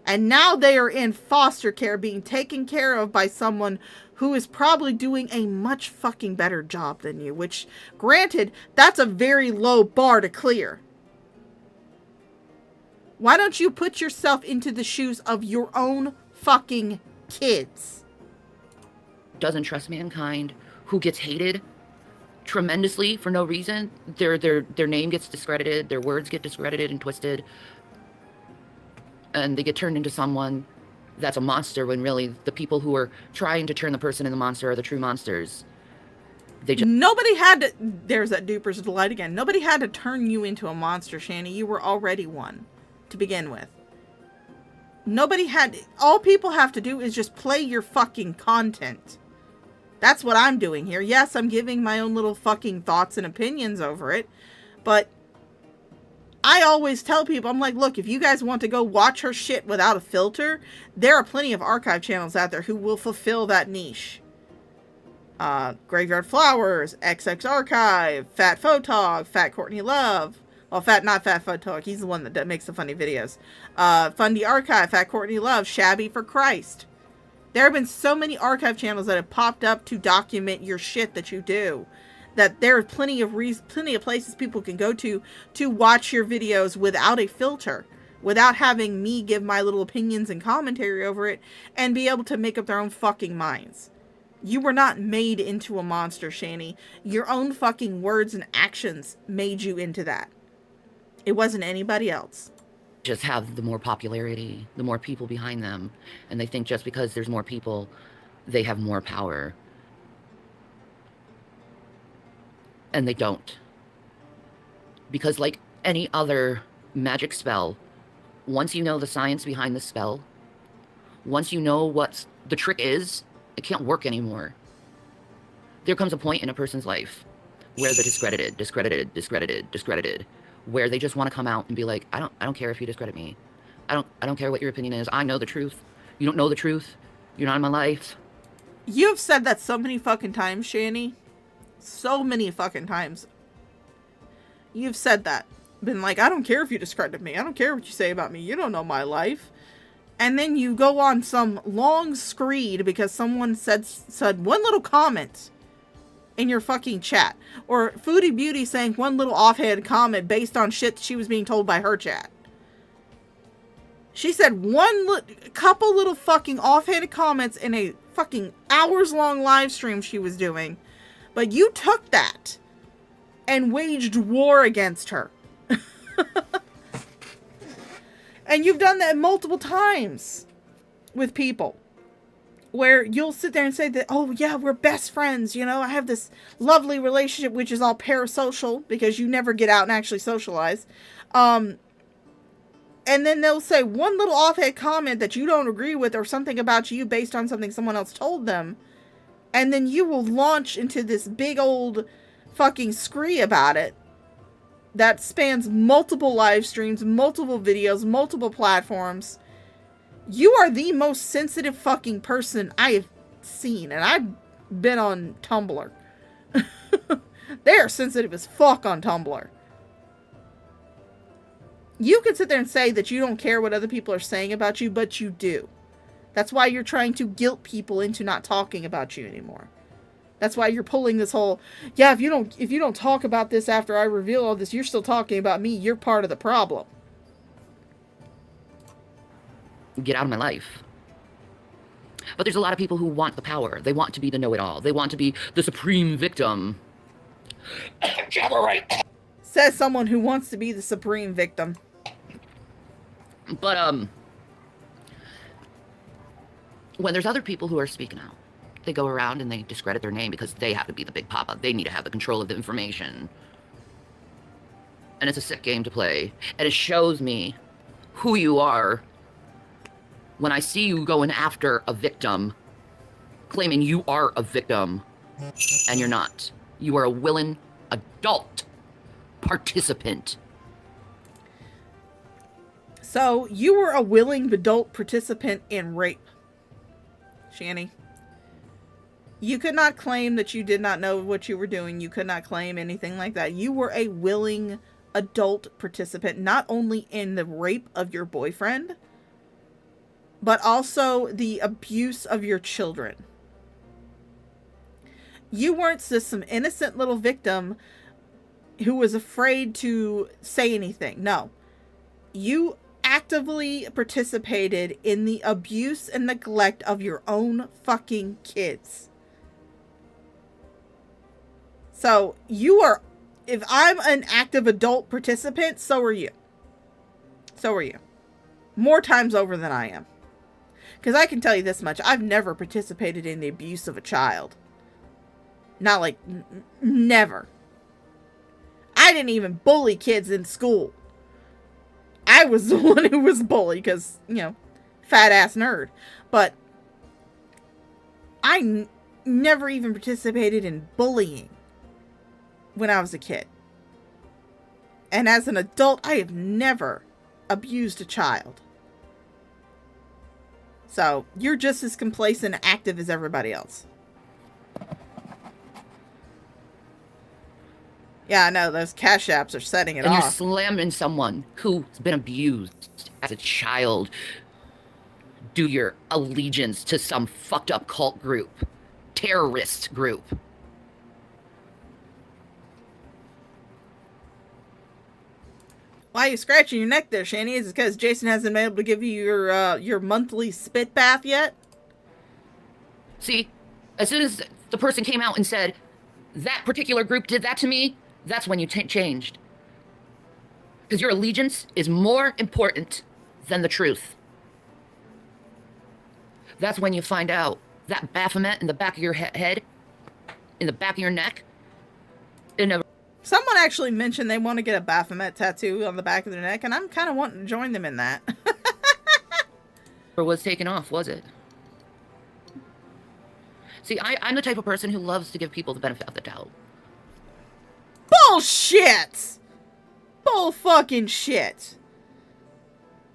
And now they are in foster care being taken care of by someone who is probably doing a much fucking better job than you. Which, granted, that's a very low bar to clear. Why don't you put yourself into the shoes of your own fucking kids? Doesn't trust mankind, who gets hated tremendously for no reason. Their name gets discredited, their words get discredited and twisted, and they get turned into someone that's a monster when really the people who are trying to turn the person into the monster are the true monsters. Nobody had to... There's that Duper's Delight again. Nobody had to turn you into a monster, Shanny. You were already one to begin with. Nobody had... All people have to do is just play your fucking content. That's what I'm doing here. Yes, I'm giving my own little fucking thoughts and opinions over it, but I always tell people, I'm like, look, if you guys want to go watch her shit without a filter, there are plenty of archive channels out there who will fulfill that niche. Graveyard Flowers, XX Archive, Fat Photog, Fat Courtney Love. Well, not Fat Photog, he's the one that makes the funny videos. Fundy Archive, Fat Courtney Love, Shabby for Christ. There have been so many archive channels that have popped up to document your shit that you do, that there are plenty of places people can go to watch your videos without a filter, without having me give my little opinions and commentary over it, and be able to make up their own fucking minds. You were not made into a monster, Shani. Your own fucking words and actions made you into that. It wasn't anybody else. Just have the more popularity, the more people behind them, and they think just because there's more people, they have more power. And they don't. Because like any other magic spell, once you know the science behind the spell, once you know what the trick is, it can't work anymore. There comes a point in a person's life where they're discredited, where they just want to come out and be like, I don't care if you discredit me. I don't care what your opinion is. I know the truth. You don't know the truth. You're not in my life. You've said that so many fucking times, Shani. So many fucking times. You've said that. Been like, I don't care if you discredit me. I don't care what you say about me. You don't know my life. And then you go on some long screed because someone said one little comment in your fucking chat. Or Foodie Beauty saying one little offhand comment based on shit she was being told by her chat. She said couple little fucking offhanded comments in a fucking hours-long live stream she was doing. But you took that and waged war against her. And you've done that multiple times with people. Where you'll sit there and say that, oh yeah, we're best friends, you know, I have this lovely relationship, which is all parasocial, because you never get out and actually socialize. And then they'll say one little offhand comment that you don't agree with, or something about you based on something someone else told them. And then you will launch into this big old fucking scree about it that spans multiple live streams, multiple videos, multiple platforms. You are the most sensitive fucking person I have seen. And I've been on Tumblr. They are sensitive as fuck on Tumblr. You can sit there and say that you don't care what other people are saying about you, but you do. That's why you're trying to guilt people into not talking about you anymore. That's why you're pulling this whole, yeah, if you don't talk about this after I reveal all this, you're still talking about me. You're part of the problem. Get out of my life. But there's a lot of people who want the power. They want to be the know-it-all. They want to be the supreme victim. Says someone who wants to be the supreme victim. But, when there's other people who are speaking out, they go around and they discredit their name because they have to be the big papa. They need to have the control of the information. And it's a sick game to play. And it shows me who you are when I see you going after a victim, claiming you are a victim, and you're not. You are a willing adult participant. So, you were a willing adult participant in rape, Shani. You could not claim that you did not know what you were doing. You could not claim anything like that. You were a willing adult participant, not only in the rape of your boyfriend, but also the abuse of your children. You weren't just some innocent little victim who was afraid to say anything. No. You actively participated in the abuse and neglect of your own fucking kids. So, you are, if I'm an active adult participant, so are you. So are you. More times over than I am. Because I can tell you this much, I've never participated in the abuse of a child. Not like, never. I didn't even bully kids in school. I was the one who was bullied because, you know, fat ass nerd. But I never even participated in bullying when I was a kid. And as an adult, I have never abused a child. So, you're just as complacent and active as everybody else. Yeah, I know, those cash apps are setting it and off. you're slamming someone who's been abused as a child do your allegiance to some fucked up cult group, terrorist group. Why are you scratching your neck there, Shani? Is it because Jason hasn't been able to give you your monthly spit bath yet? See, as soon as the person came out and said, that particular group did that to me, that's when you changed. Because your allegiance is more important than the truth. That's when you find out that Baphomet in the back of your head, in the back of your neck, it never... Someone actually mentioned they want to get a Baphomet tattoo on the back of their neck, and I'm kind of wanting to join them in that. Or was taken off, was it? See, I'm the type of person who loves to give people the benefit of the doubt. Bullshit! Bull fucking shit.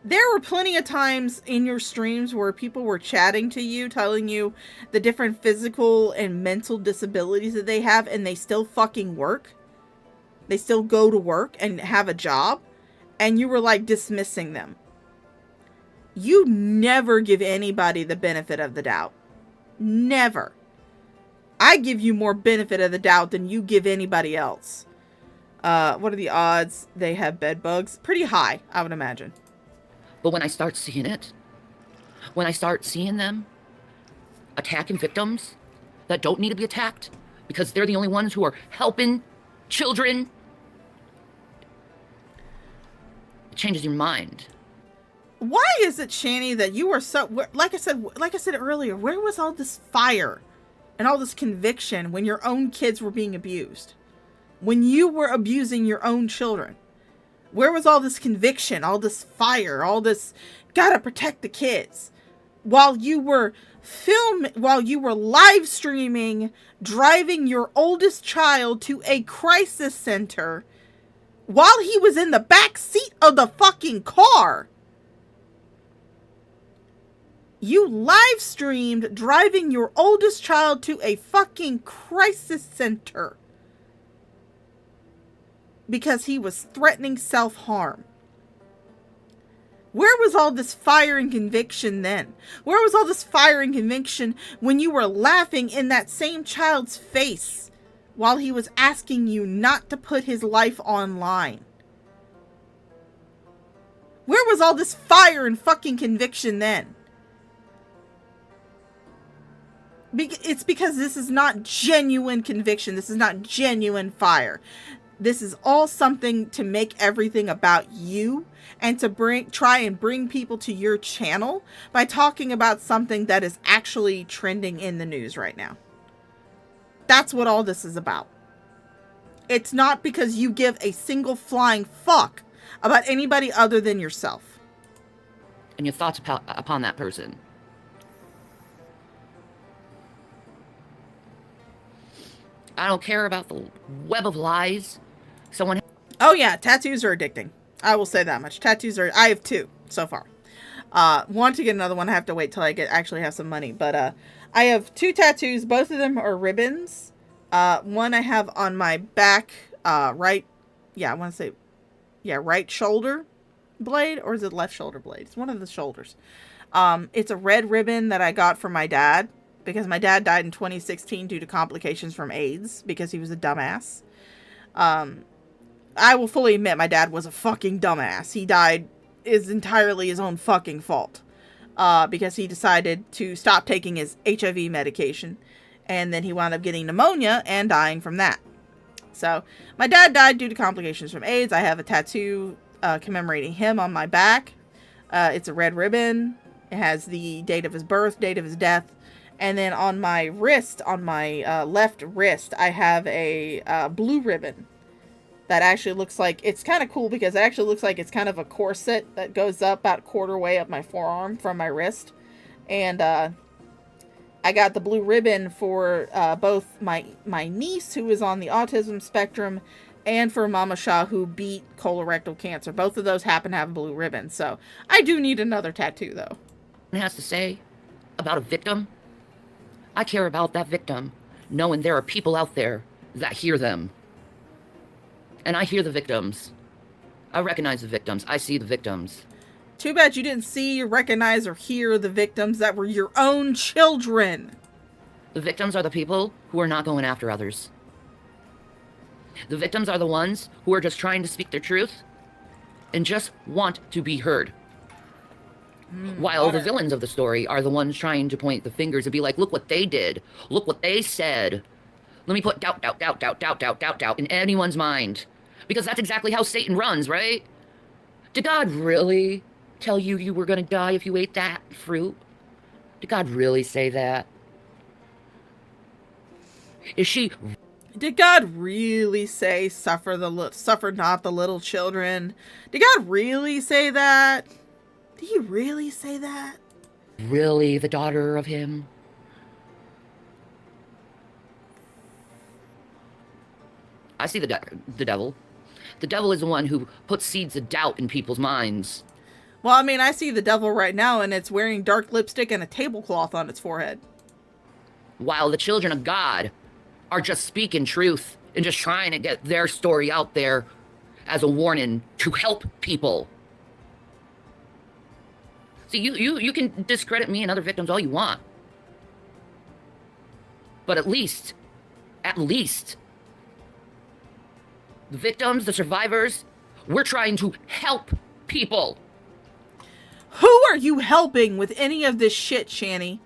There were plenty of times in your streams where people were chatting to you, telling you the different physical and mental disabilities that they have, and they still fucking work. They still go to work and have a job, and you were like dismissing them. You never give anybody the benefit of the doubt. Never. I give you more benefit of the doubt than you give anybody else. What are the odds they have bed bugs? Pretty high, I would imagine. But when I start seeing it, when I start seeing them attacking victims that don't need to be attacked because they're the only ones who are helping children, it changes your mind. Why is it, Shani, that you are so, like I said earlier, where was all this fire and all this conviction when your own kids were being abused? When you were abusing your own children? Where was all this conviction, all this fire, all this gotta protect the kids? While you were live streaming, driving your oldest child to a crisis center while he was in the back seat of the fucking car. You live streamed driving your oldest child to a fucking crisis center because he was threatening self-harm. Where was all this fire and conviction then? Where was all this fire and conviction when you were laughing in that same child's face while he was asking you not to put his life online? Where was all this fire and fucking conviction then? It's because this is not genuine conviction. This is not genuine fire. This is all something to make everything about you and to try and bring people to your channel by talking about something that is actually trending in the news right now. That's what all this is about. It's not because you give a single flying fuck about anybody other than yourself. And your thoughts upon that person. I don't care about the web of lies someone... Oh yeah, tattoos are addicting. I will say that much. Tattoos are... I have 2 so far. Want to get another one, I have to wait till I actually have some money. But I have 2 tattoos. Both of them are ribbons. One I have on my back, right... Yeah, I want to say... Yeah, right shoulder blade. Or is it left shoulder blade? It's one of the shoulders. It's a red ribbon that I got from my dad. Because my dad died in 2016 due to complications from AIDS. Because he was a dumbass. I will fully admit my dad was a fucking dumbass. He died is entirely his own fucking fault. Because he decided to stop taking his HIV medication. And then he wound up getting pneumonia and dying from that. So, my dad died due to complications from AIDS. I have a tattoo commemorating him on my back. It's a red ribbon. It has the date of his birth, date of his death. And then on my wrist, on my left wrist, I have a blue ribbon that actually looks like, it's kind of cool because it actually looks like it's kind of a corset that goes up about quarter way up my forearm from my wrist. And I I got the blue ribbon for both my niece, who is on the autism spectrum, and for Mama Shah, who beat colorectal cancer. Both of those happen to have blue ribbons. So I do need another tattoo, though. It has to say about a victim. I care about that victim, knowing there are people out there that hear them. And I hear the victims. I recognize the victims. I see the victims. Too bad you didn't see, recognize, or hear the victims that were your own children. The victims are the people who are not going after others. The victims are the ones who are just trying to speak their truth and just want to be heard. While the villains of the story are the ones trying to point the fingers and be like, look what they did. Look what they said. Let me put doubt in anyone's mind. Because that's exactly how Satan runs, right? Did God really tell you you were going to die if you ate that fruit? Did God really say that? Did God really say, suffer not the little children? Did God really say that? Did he really say that? Really the daughter of him? I see the devil. The devil is the one who puts seeds of doubt in people's minds. Well, I mean, I see the devil right now, and it's wearing dark lipstick and a tablecloth on its forehead. While the children of God are just speaking truth and just trying to get their story out there as a warning to help people. See, you can discredit me and other victims all you want. But at least, the victims, the survivors, we're trying to help people. Who are you helping with any of this shit, Shani?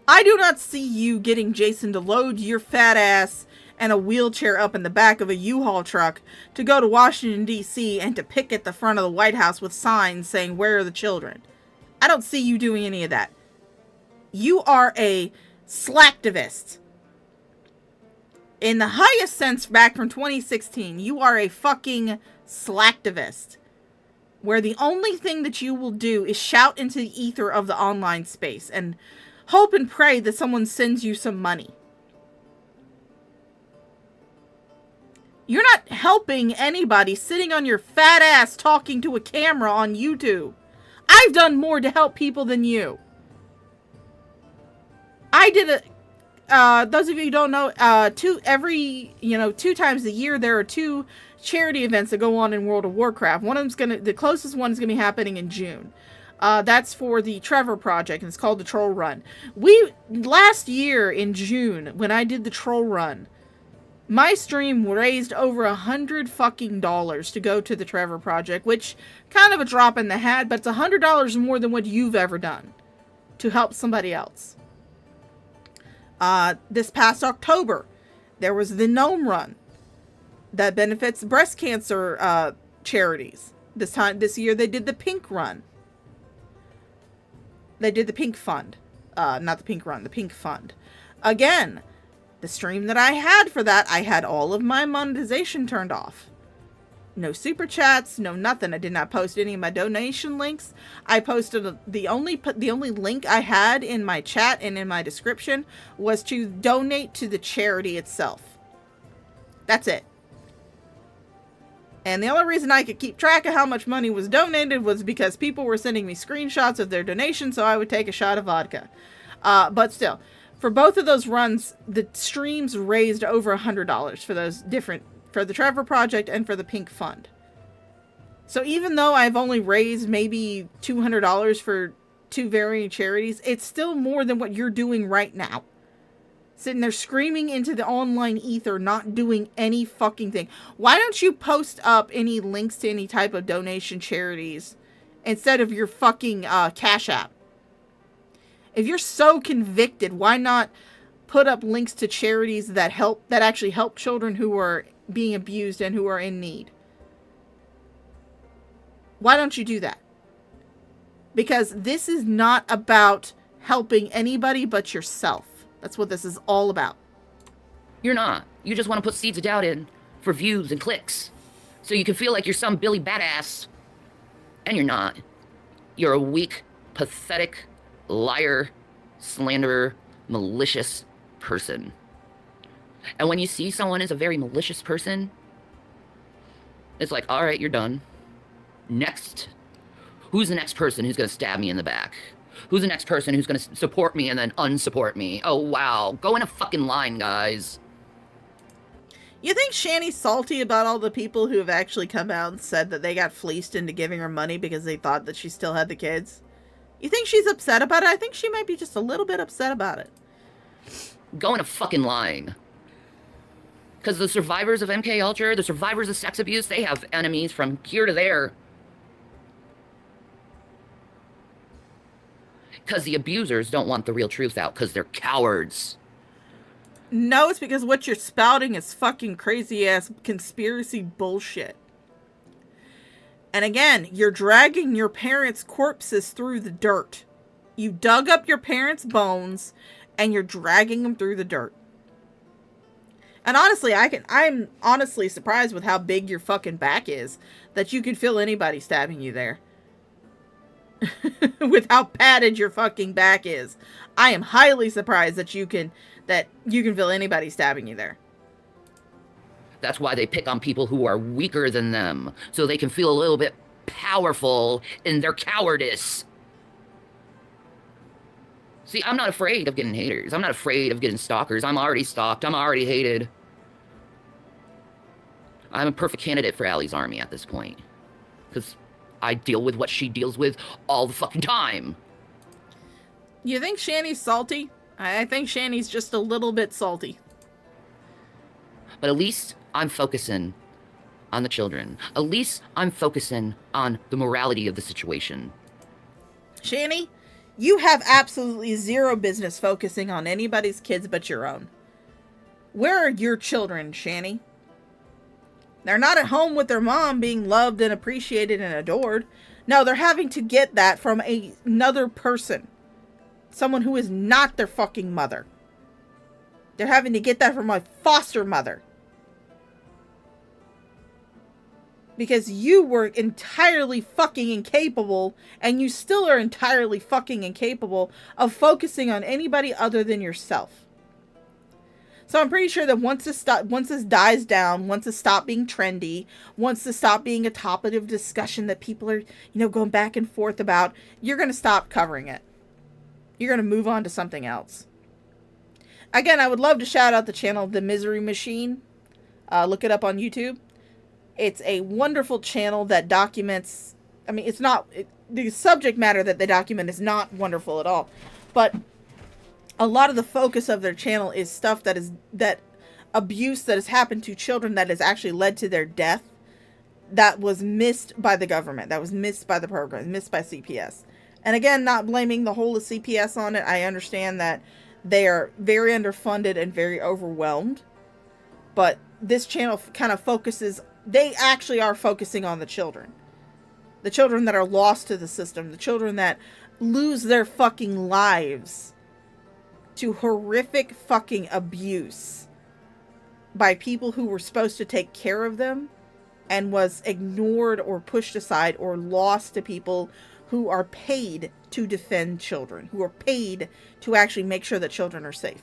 I do not see you getting Jason to load your fat ass and a wheelchair up in the back of a U-Haul truck to go to Washington, D.C. and to picket the front of the White House with signs saying, "Where are the children?" I don't see you doing any of that. You are a slacktivist. In the highest sense, back from 2016, you are a fucking slacktivist. Where the only thing that you will do is shout into the ether of the online space and hope and pray that someone sends you some money. You're not helping anybody sitting on your fat ass talking to a camera on YouTube. I've done more to help people than you. I did those of you who don't know, 2 times a year there are 2 charity events that go on in World of Warcraft. One of them's the closest one is gonna be happening in June. That's for the Trevor Project, and it's called the Troll Run. Last year in June, when I did the Troll Run, my stream raised over $100 to go to the Trevor Project, which kind of a drop in the hat, but it's $100 more than what you've ever done to help somebody else. This past October, there was the Gnome Run that benefits breast cancer charities. This year they did the Pink Run. They did the Pink Fund. Not the Pink Run, the Pink Fund. Again, the stream that I had for that, I had all of my monetization turned off. No super chats, no nothing. I did not post any of my donation links. I posted the only link I had in my chat and in my description was to donate to the charity itself. That's it. And the only reason I could keep track of how much money was donated was because people were sending me screenshots of their donations, so I would take a shot of vodka. But still, for both of those runs, the streams raised over $100 for those for the Trevor Project and for the Pink Fund. So even though I've only raised maybe $200 for 2 varying charities, it's still more than what you're doing right now. Sitting there screaming into the online ether, not doing any fucking thing. Why don't you post up any links to any type of donation charities instead of your fucking Cash App? If you're so convicted, why not put up links to charities that actually help children who are being abused and who are in need? Why don't you do that? Because this is not about helping anybody but yourself. That's what this is all about. You're not. You just want to put seeds of doubt in for views and clicks. So you can feel like you're some Billy badass. And you're not. You're a weak, pathetic, liar, slanderer, malicious person. And when you see someone is a very malicious person, it's like, all right, you're done. Next. Who's the next person who's going to stab me in the back? Who's the next person who's going to support me and then unsupport me? Oh, wow. Go in a fucking line, guys. You think Shanny's salty about all the people who have actually come out and said that they got fleeced into giving her money because they thought that she still had the kids? You think she's upset about it? I think she might be just a little bit upset about it. Go in a fucking line. Because the survivors of MK Ultra, the survivors of sex abuse, they have enemies from here to there. Because the abusers don't want the real truth out because they're cowards. No, it's because what you're spouting is fucking crazy-ass conspiracy bullshit. And again, you're dragging your parents' corpses through the dirt. You dug up your parents' bones, and you're dragging them through the dirt. And honestly, I'm honestly surprised with how big your fucking back is, that you can feel anybody stabbing you there. With how padded your fucking back is. I am highly surprised that you can feel anybody stabbing you there. That's why they pick on people who are weaker than them, so they can feel a little bit powerful in their cowardice. See, I'm not afraid of getting haters. I'm not afraid of getting stalkers. I'm already stalked. I'm already hated. I'm a perfect candidate for Allie's army at this point. Because I deal with what she deals with all the fucking time. You think Shanny's salty? I think Shanny's just a little bit salty. But at least I'm focusing on the children. At least I'm focusing on the morality of the situation. Shanny, you have absolutely zero business focusing on anybody's kids but your own. Where are your children, Shanny? They're not at home with their mom being loved and appreciated and adored. No, they're having to get that from another person. Someone who is not their fucking mother. They're having to get that from a foster mother. Because you were entirely fucking incapable, and you still are entirely fucking incapable of focusing on anybody other than yourself. So I'm pretty sure that once this dies down, once it stops being trendy, once it stops being a topic of discussion that people are, going back and forth about, you're going to stop covering it. You're going to move on to something else. Again, I would love to shout out the channel, The Misery Machine. Look it up on YouTube. It's a wonderful channel that documents, the subject matter that they document is not wonderful at all. But a lot of the focus of their channel is stuff that abuse that has happened to children that has actually led to their death, that was missed by the government, that was missed by the program, missed by CPS. And again, not blaming the whole of CPS on it. I understand that they are very underfunded and very overwhelmed. But this channel kind of focuses, they actually are focusing on the children. The children that are lost to the system. The children that lose their fucking lives to horrific fucking abuse by people who were supposed to take care of them and was ignored or pushed aside or lost to people who are paid to defend children, who are paid to actually make sure that children are safe.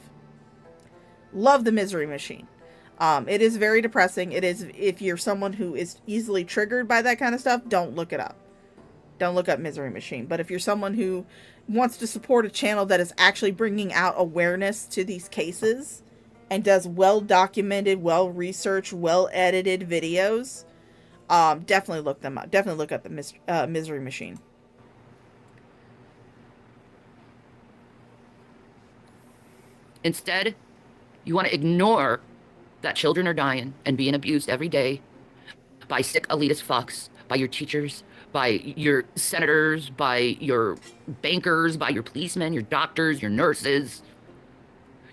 Love The Misery Machine. It is very depressing. It is, if you're someone who is easily triggered by that kind of stuff, don't look it up. Don't look up Misery Machine. But if you're someone who wants to support a channel that is actually bringing out awareness to these cases and does well-documented, well-researched, well-edited videos, definitely look them up. Definitely look up the Misery Machine. Instead, you want to ignore that children are dying and being abused every day by sick elitist fucks, by your teachers, by your senators, by your bankers, by your policemen, your doctors, your nurses.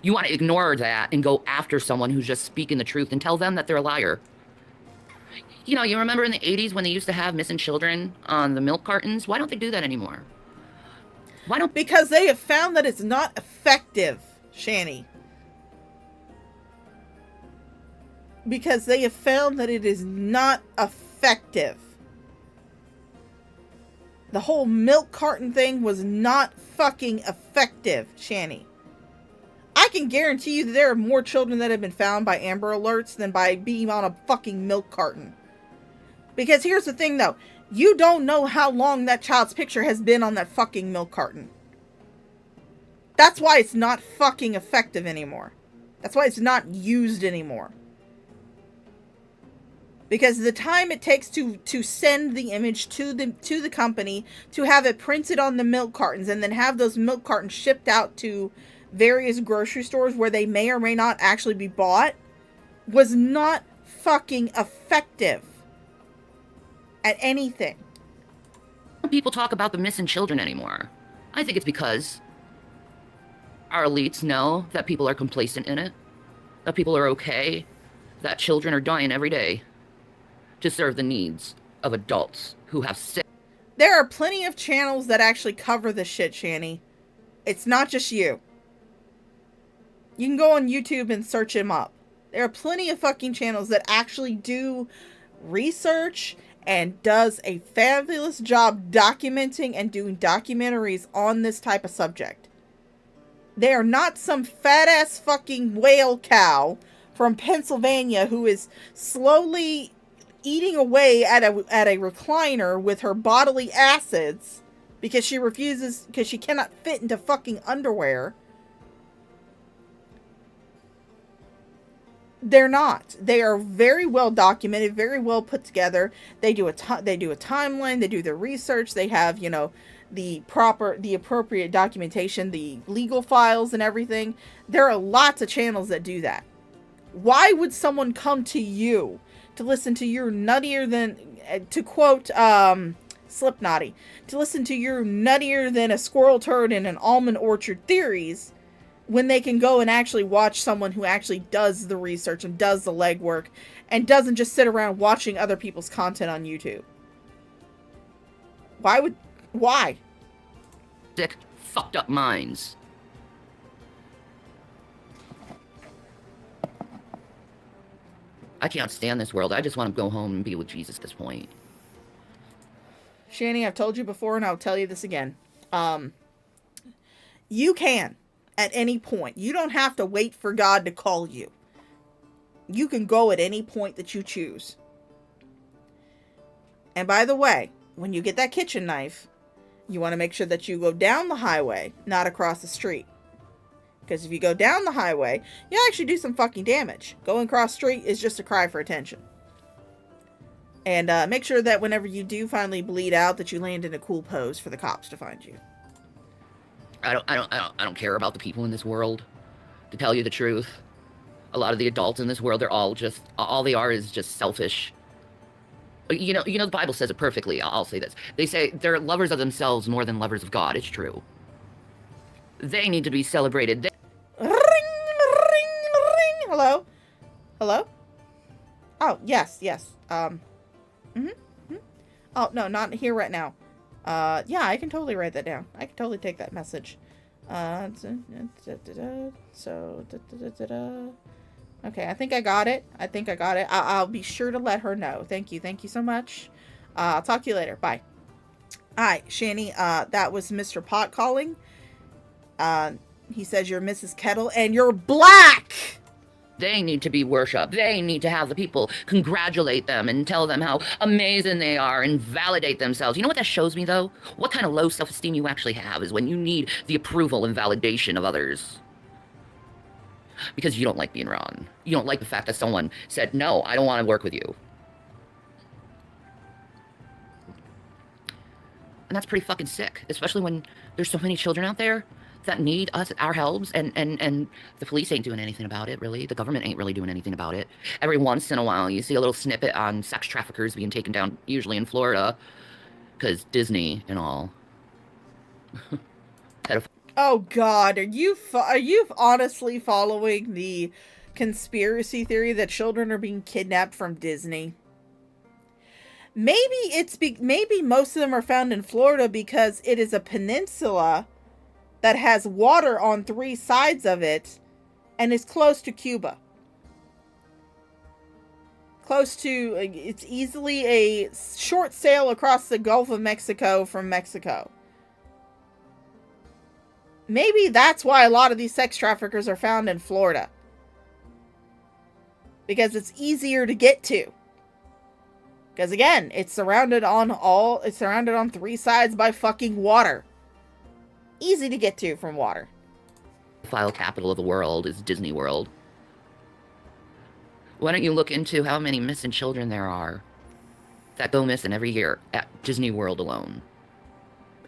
You want to ignore that and go after someone who's just speaking the truth and tell them that they're a liar. You remember in the 80s when they used to have missing children on the milk cartons? Why don't they do that anymore? Because they have found that it's not effective, Shanny. Because they have found that it is not effective. The whole milk carton thing was not fucking effective, Shanny. fucking guarantee you that there are more children that have been found by Amber Alerts than by being on a fucking milk carton. Because here's the thing, though. You don't know how long that child's picture has been on that fucking milk carton. That's why it's not fucking effective anymore. That's why it's not used anymore. Because the time it takes to send the image to the company, to have it printed on the milk cartons, and then have those milk cartons shipped out to various grocery stores where they may or may not actually be bought, was not fucking effective at anything. People talk about the missing children anymore. I think it's because our elites know that people are complacent in it, that people are okay, that children are dying every day to serve the needs of adults who have sick. There are plenty of channels that actually cover this shit, Shani. It's not just you. You can go on YouTube and search them up. There are plenty of fucking channels that actually do research and does a fabulous job documenting and doing documentaries on this type of subject. They are not some fat ass fucking whale cow from Pennsylvania who is slowly eating away at a recliner with her bodily acids because she cannot fit into fucking underwear. They're not. They are very well documented, very well put together. They do a timeline, they do the research, they have, you know, the appropriate documentation, the legal files and everything. There are lots of channels that do that. Why would someone come to you to listen to your nuttier than, to quote Slipknotty, to listen to your nuttier than a squirrel turd in an almond orchard theories, when they can go and actually watch someone who actually does the research and does the legwork and doesn't just sit around watching other people's content on YouTube? Why? Sick, fucked up minds. I can't stand this world. I just want to go home and be with Jesus at this point. Shani, I've told you before and I'll tell you this again. You can. At any point. You don't have to wait for God to call you. You can go at any point that you choose. And by the way, when you get that kitchen knife, you want to make sure that you go down the highway, not across the street. Because if you go down the highway, you actually do some fucking damage. Going across the street is just a cry for attention. And make sure that whenever you do finally bleed out, that you land in a cool pose for the cops to find you. I don't care about the people in this world. To tell you the truth, a lot of the adults in this world, they're all they are is just selfish. You know, the Bible says it perfectly. I'll say this. They say they're lovers of themselves more than lovers of God. It's true. They need to be celebrated. Ring, ring, ring. Hello? Hello? Oh, yes. Oh, no, not here right now. Yeah, I can totally write that down. I can totally take that message. Okay, I think I got it. I'll be sure to let her know. Thank you so much. I'll talk to you later. Bye. Alright, Shani, that was Mr. Pot calling. He says you're Mrs. Kettle and you're black! They need to be worshipped. They need to have the people congratulate them and tell them how amazing they are and validate themselves. You know what that shows me, though? What kind of low self-esteem you actually have is when you need the approval and validation of others. Because you don't like being wrong. You don't like the fact that someone said, no, I don't want to work with you. And that's pretty fucking sick, especially when there's so many children out there that need our helps, and the police ain't doing anything about it, really. The government ain't really doing anything about it. Every once in a while, you see a little snippet on sex traffickers being taken down, usually in Florida, because Disney and all. Oh God, are you honestly following the conspiracy theory that children are being kidnapped from Disney? Maybe most of them are found in Florida because it is a peninsula that has water on 3 sides of it and is close to Cuba. It's easily a short sail across the Gulf of Mexico from Mexico. Maybe that's why a lot of these sex traffickers are found in Florida. Because it's easier to get to. Because again, it's surrounded on 3 sides by fucking water. Easy to get to from water. File capital of the world is Disney World. Why don't you look into how many missing children there are that go missing every year at Disney World alone?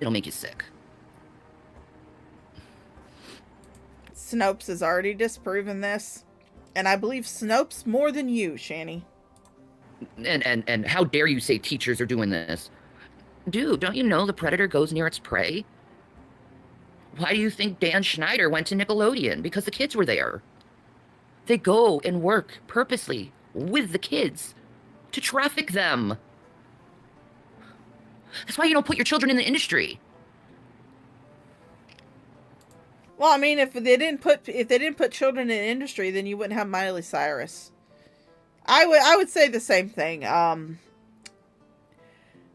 It'll make you sick. Snopes has already disproven this. And I believe Snopes more than you, Shani. And how dare you say teachers are doing this? Dude, don't you know the predator goes near its prey? Why do you think Dan Schneider went to Nickelodeon? Because the kids were there. They go and work purposely with the kids to traffic them. That's why you don't put your children in the industry. Well, I mean, if they didn't put children in the industry, then you wouldn't have Miley Cyrus. I would say the same thing.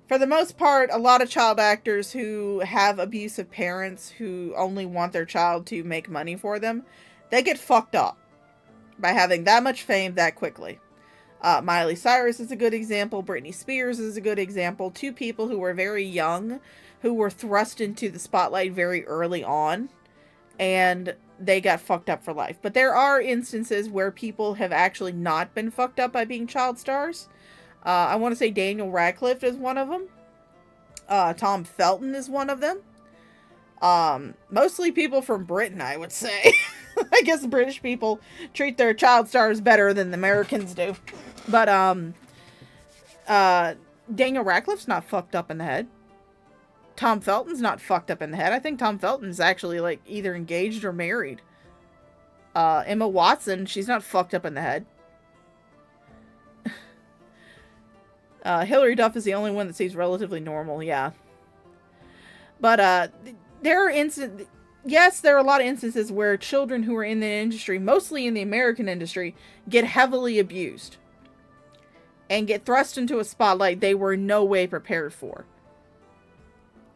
For the most part, a lot of child actors who have abusive parents who only want their child to make money for them, they get fucked up by having that much fame that quickly. Miley Cyrus is a good example. Britney Spears is a good example. 2 people who were very young, who were thrust into the spotlight very early on, and they got fucked up for life. But there are instances where people have actually not been fucked up by being child stars. I want to say Daniel Radcliffe is one of them. Tom Felton is one of them. Mostly people from Britain, I would say. I guess British people treat their child stars better than the Americans do. But, Daniel Radcliffe's not fucked up in the head. Tom Felton's not fucked up in the head. I think Tom Felton's actually, like, either engaged or married. Emma Watson, she's not fucked up in the head. Hilary Duff is the only one that seems relatively normal, yeah. But, there are yes, there are a lot of instances where children who are in the industry, mostly in the American industry, get heavily abused. And get thrust into a spotlight they were in no way prepared for.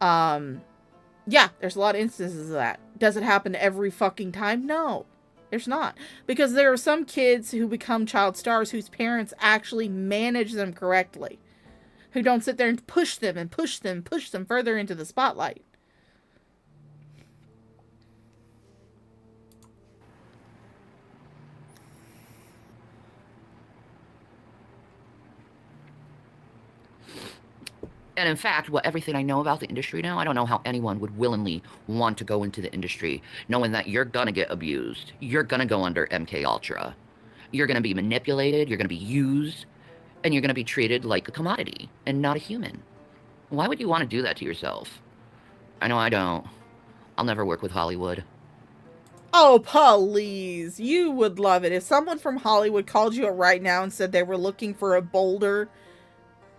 Yeah, there's a lot of instances of that. Does it happen every fucking time? No, there's not. Because there are some kids who become child stars whose parents actually manage them correctly. Who don't sit there and push them and push them further into the spotlight. And in fact, everything I know about the industry now, I don't know how anyone would willingly want to go into the industry, knowing that you're gonna get abused. You're gonna go under MK Ultra. You're gonna be manipulated, you're gonna be used, and you're gonna be treated like a commodity and not a human. Why would you want to do that to yourself? I know I don't. I'll never work with Hollywood. Oh, please. You would love it. If someone from Hollywood called you up right now and said they were looking for a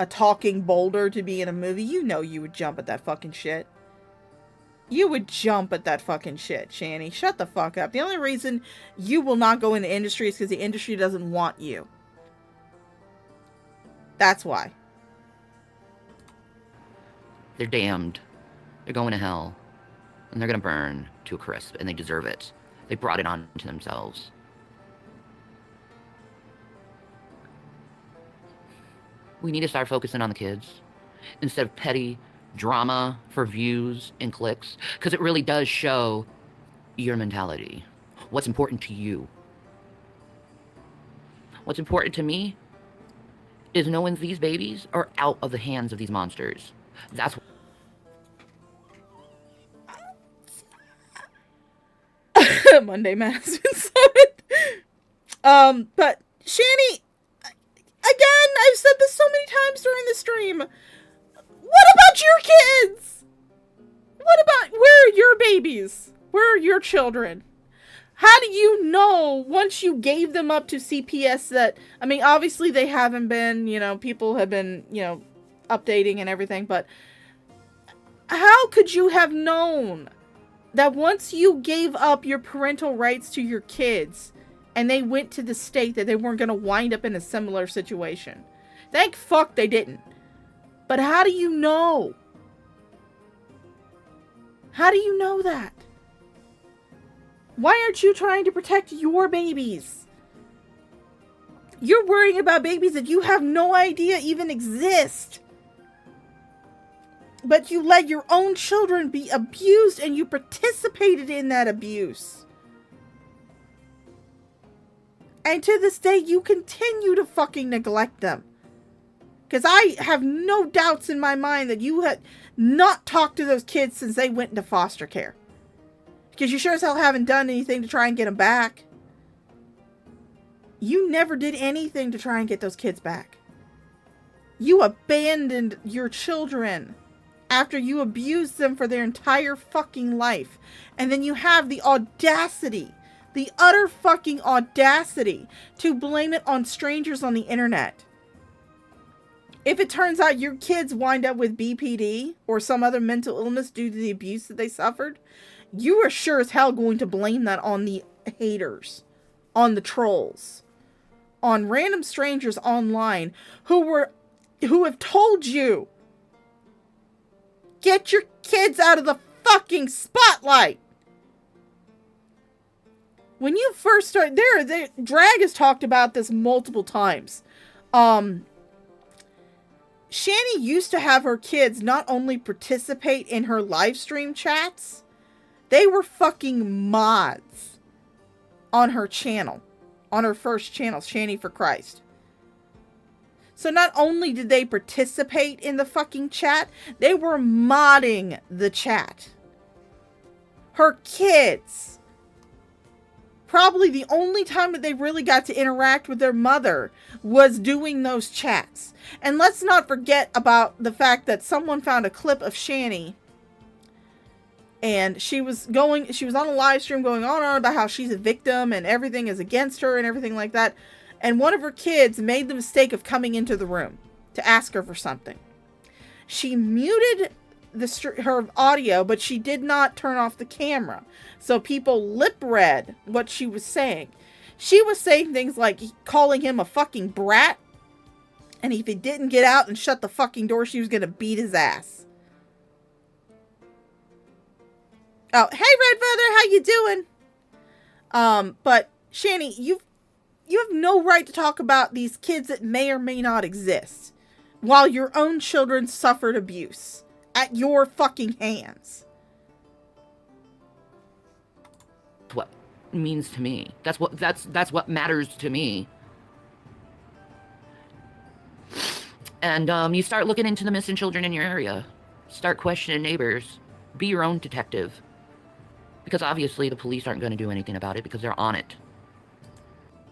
talking boulder to be in a movie, you know you would jump at that fucking shit. You would jump at that fucking shit, Shani. Shut the fuck up. The only reason you will not go into industry is because the industry doesn't want you. That's why. They're damned. They're going to hell. And they're gonna burn to a crisp, and they deserve it. They brought it on to themselves. We need to start focusing on the kids instead of petty drama for views and clicks, because it really does show your mentality. What's important to you. What's important to me is knowing these babies are out of the hands of these monsters. That's Monday Man has been summoned. But Shani, again, I've said this so many times during the stream. What about your kids? What about, where are your babies? Where are your children? How do you know once you gave them up to CPS that, I mean, obviously they haven't been, people have been, updating and everything, but how could you have known that once you gave up your parental rights to your kids and they went to the state that they weren't going to wind up in a similar situation? Thank fuck they didn't. But how do you know? How do you know that? Why aren't you trying to protect your babies? You're worrying about babies that you have no idea even exist. But you let your own children be abused and you participated in that abuse. And to this day, you continue to fucking neglect them. Because I have no doubts in my mind that you had not talked to those kids since they went into foster care. Because you sure as hell haven't done anything to try and get them back. You never did anything to try and get those kids back. You abandoned your children after you abused them for their entire fucking life. And then you have the audacity, the utter fucking audacity to blame it on strangers on the internet. If it turns out your kids wind up with BPD or some other mental illness due to the abuse that they suffered, you are sure as hell going to blame that on the haters, on the trolls, on random strangers online who have told you, get your kids out of the fucking spotlight. When you first start, Drag has talked about this multiple times. Shani used to have her kids not only participate in her live stream chats, they were fucking mods on her channel, on her first channel, Shani for Christ. So not only did they participate in the fucking chat, they were modding the chat. Her kids. Probably the only time that they really got to interact with their mother was doing those chats. And let's not forget about the fact that someone found a clip of Shani. And she was on a live stream going on and on about how she's a victim and everything is against her and everything like that. And one of her kids made the mistake of coming into the room to ask her for something. She muted her audio, but she did not turn off the camera. So people lip read what she was saying. She was saying things like calling him a fucking brat. And if he didn't get out and shut the fucking door, she was going to beat his ass. Oh, hey Red Feather, how you doing? But Shani, you have no right to talk about these kids that may or may not exist while your own children suffered abuse at your fucking hands. What means to me. That's what matters to me. And you start looking into the missing children in your area. Start questioning neighbors. Be your own detective. Because obviously the police aren't going to do anything about it because they're on it.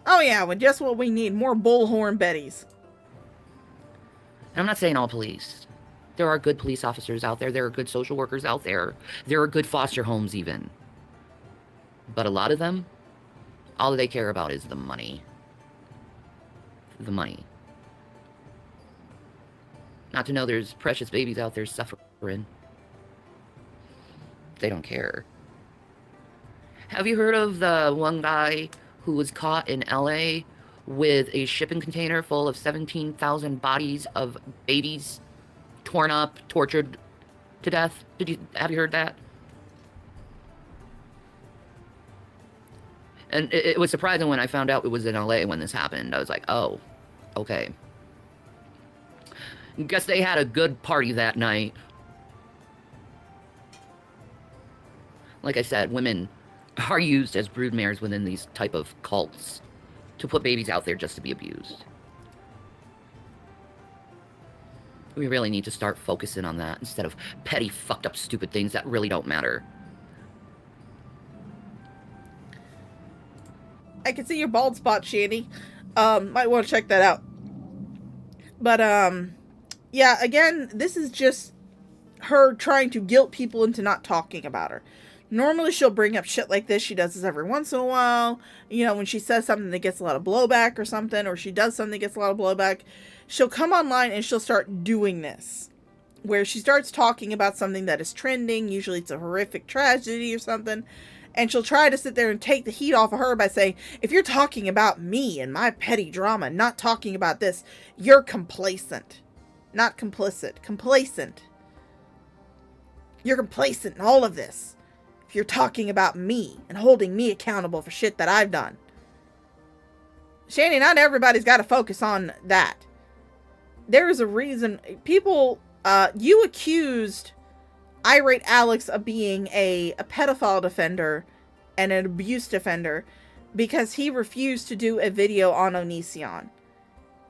Oh yeah, well just what we need. More bullhorn Bettys. And I'm not saying all police. There are good police officers out there. There are good social workers out there. There are good foster homes even. But a lot of them, all they care about is the money. The money. Not to know there's precious babies out there suffering. They don't care. Have you heard of the one guy who was caught in LA with a shipping container full of 17,000 bodies of babies torn up, tortured to death? Have you heard that? And it was surprising when I found out it was in LA when this happened. I was like, oh, okay. Guess they had a good party that night. Like I said, women are used as broodmares within these type of cults to put babies out there just to be abused. We really need to start focusing on that instead of petty, fucked up, stupid things that really don't matter. I can see your bald spot, Shani. Might want to check that out. But, yeah, again, this is just her trying to guilt people into not talking about her. Normally, she'll bring up shit like this. She does this every once in a while. You know, when she says something that gets a lot of blowback or something, or she does something that gets a lot of blowback, she'll come online and she'll start doing this. Where she starts talking about something that is trending. Usually it's a horrific tragedy or something. And she'll try to sit there and take the heat off of her by saying, if you're talking about me and my petty drama, not talking about this, you're complacent. Not complicit. Complacent. You're complacent in all of this. if you're talking about me and holding me accountable for shit that I've done. Shani, not everybody's got to focus on that. There is a reason. People, you accused Irate Alex of being a pedophile defender and an abuse defender because he refused to do a video on Onision.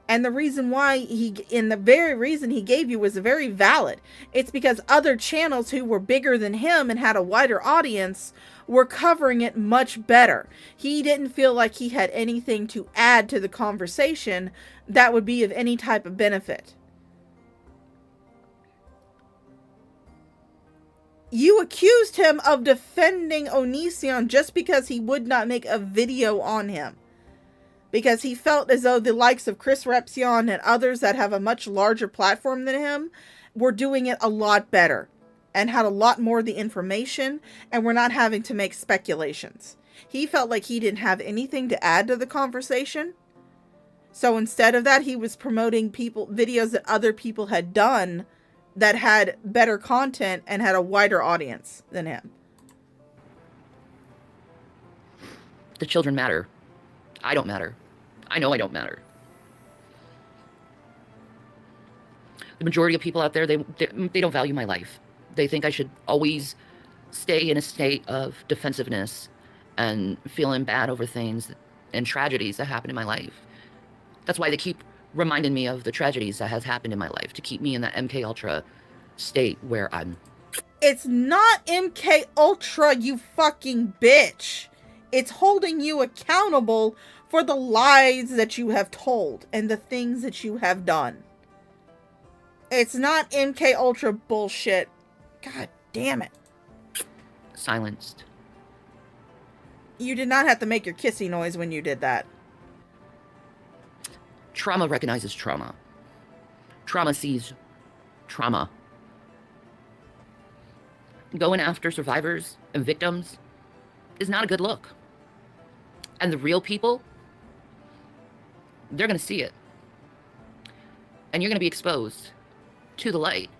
And the reason why the very reason he gave you was very valid. It's because other channels who were bigger than him and had a wider audience were covering it much better. He didn't feel like he had anything to add to the conversation that would be of any type of benefit. You accused him of defending Onision just because he would not make a video on him. Because he felt as though the likes of Chris Repsion and others that have a much larger platform than him were doing it a lot better and had a lot more of the information and were not having to make speculations. He felt like he didn't have anything to add to the conversation. So instead of that, he was promoting videos that other people had done that had better content and had a wider audience than him. The children matter. I don't matter. I know I don't matter. The majority of people out there, they don't value my life. They think I should always stay in a state of defensiveness and feeling bad over things and tragedies that happen in my life. That's why they keep reminding me of the tragedies that has happened in my life, to keep me in that MK Ultra state where I'm... It's not MK Ultra, you fucking bitch. It's holding you accountable for the lies that you have told and the things that you have done. It's not MK Ultra bullshit. God damn it. Silenced. You did not have to make your kissy noise when you did that. Trauma recognizes trauma. Trauma sees trauma. Going after survivors and victims is not a good look. And the real people, they're going to see it. And you're going to be exposed to the light.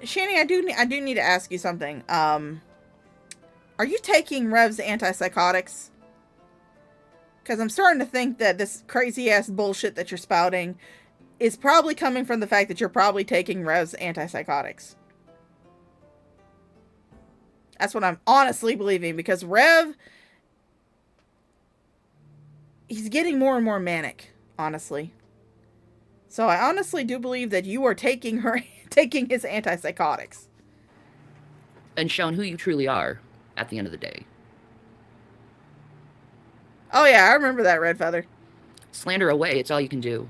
Shani, I do need to ask you something. Are you taking Rev's antipsychotics? Because I'm starting to think that this crazy ass bullshit that you're spouting is probably coming from the fact that you're probably taking Rev's antipsychotics. That's what I'm honestly believing, because Rev, he's getting more and more manic, honestly. So I honestly do believe that you are taking his antipsychotics. And shown who you truly are at the end of the day. Oh yeah, I remember that, Red Feather. Slander away, it's all you can do.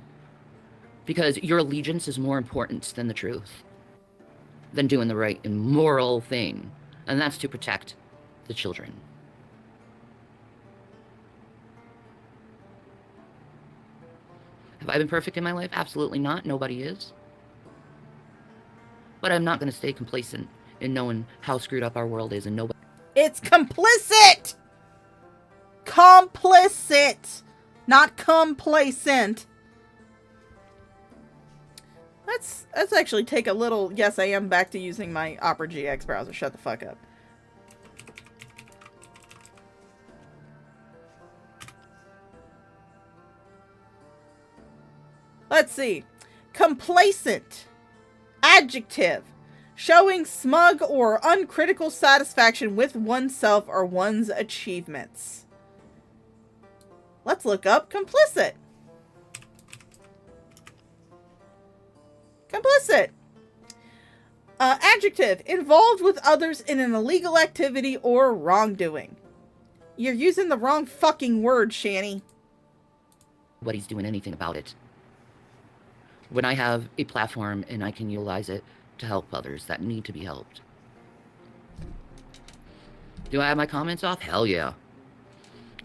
Because your allegiance is more important than the truth. Than doing the right and moral thing. And that's to protect the children. Have I been perfect in my life? Absolutely not. Nobody is. But I'm not going to stay complacent in knowing how screwed up our world is and nobody... It's complicit! Complicit! Not complacent. Let's actually take a little yes I am back to using my Opera GX browser. Shut the fuck up. Let's see. Complacent. Adjective. Showing smug or uncritical satisfaction with oneself or one's achievements. Let's look up complicit. Complicit. Adjective. Involved with others in an illegal activity or wrongdoing. You're using the wrong fucking word, Shani. Nobody's doing anything about it. When I have a platform and I can utilize it to help others that need to be helped. Do I have my comments off? Hell yeah.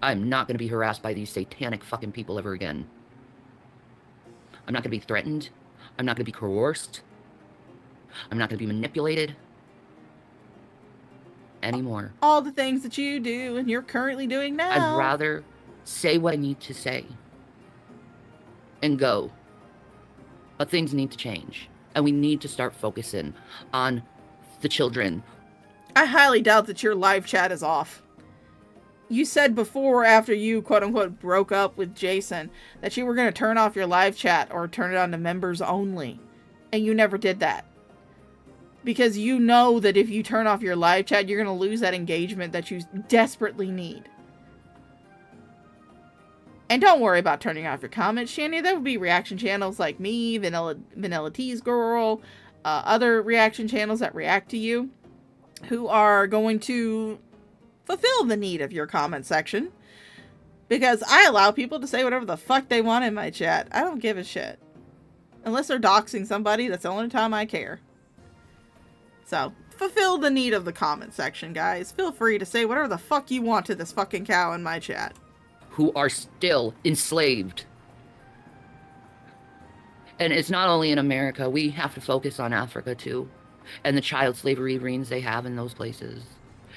I'm not going to be harassed by these satanic fucking people ever again. I'm not going to be threatened. I'm not going to be coerced. I'm not going to be manipulated. Anymore. All the things that you do and you're currently doing now. I'd rather say what I need to say. And go. But things need to change. And we need to start focusing on the children. I highly doubt that your live chat is off. You said before, after you quote-unquote broke up with Jason, that you were going to turn off your live chat or turn it on to members only. And you never did that. Because you know that if you turn off your live chat, you're going to lose that engagement that you desperately need. And don't worry about turning off your comments, Shanny. There will be reaction channels like me, Vanilla Tease Girl, other reaction channels that react to you, who are going to fulfill the need of your comment section. Because I allow people to say whatever the fuck they want in my chat. I don't give a shit. Unless they're doxing somebody, that's the only time I care. So, fulfill the need of the comment section, guys. Feel free to say whatever the fuck you want to this fucking cow in my chat. Who are still enslaved. And it's not only in America. We have to focus on Africa, too. And the child slavery rings they have in those places.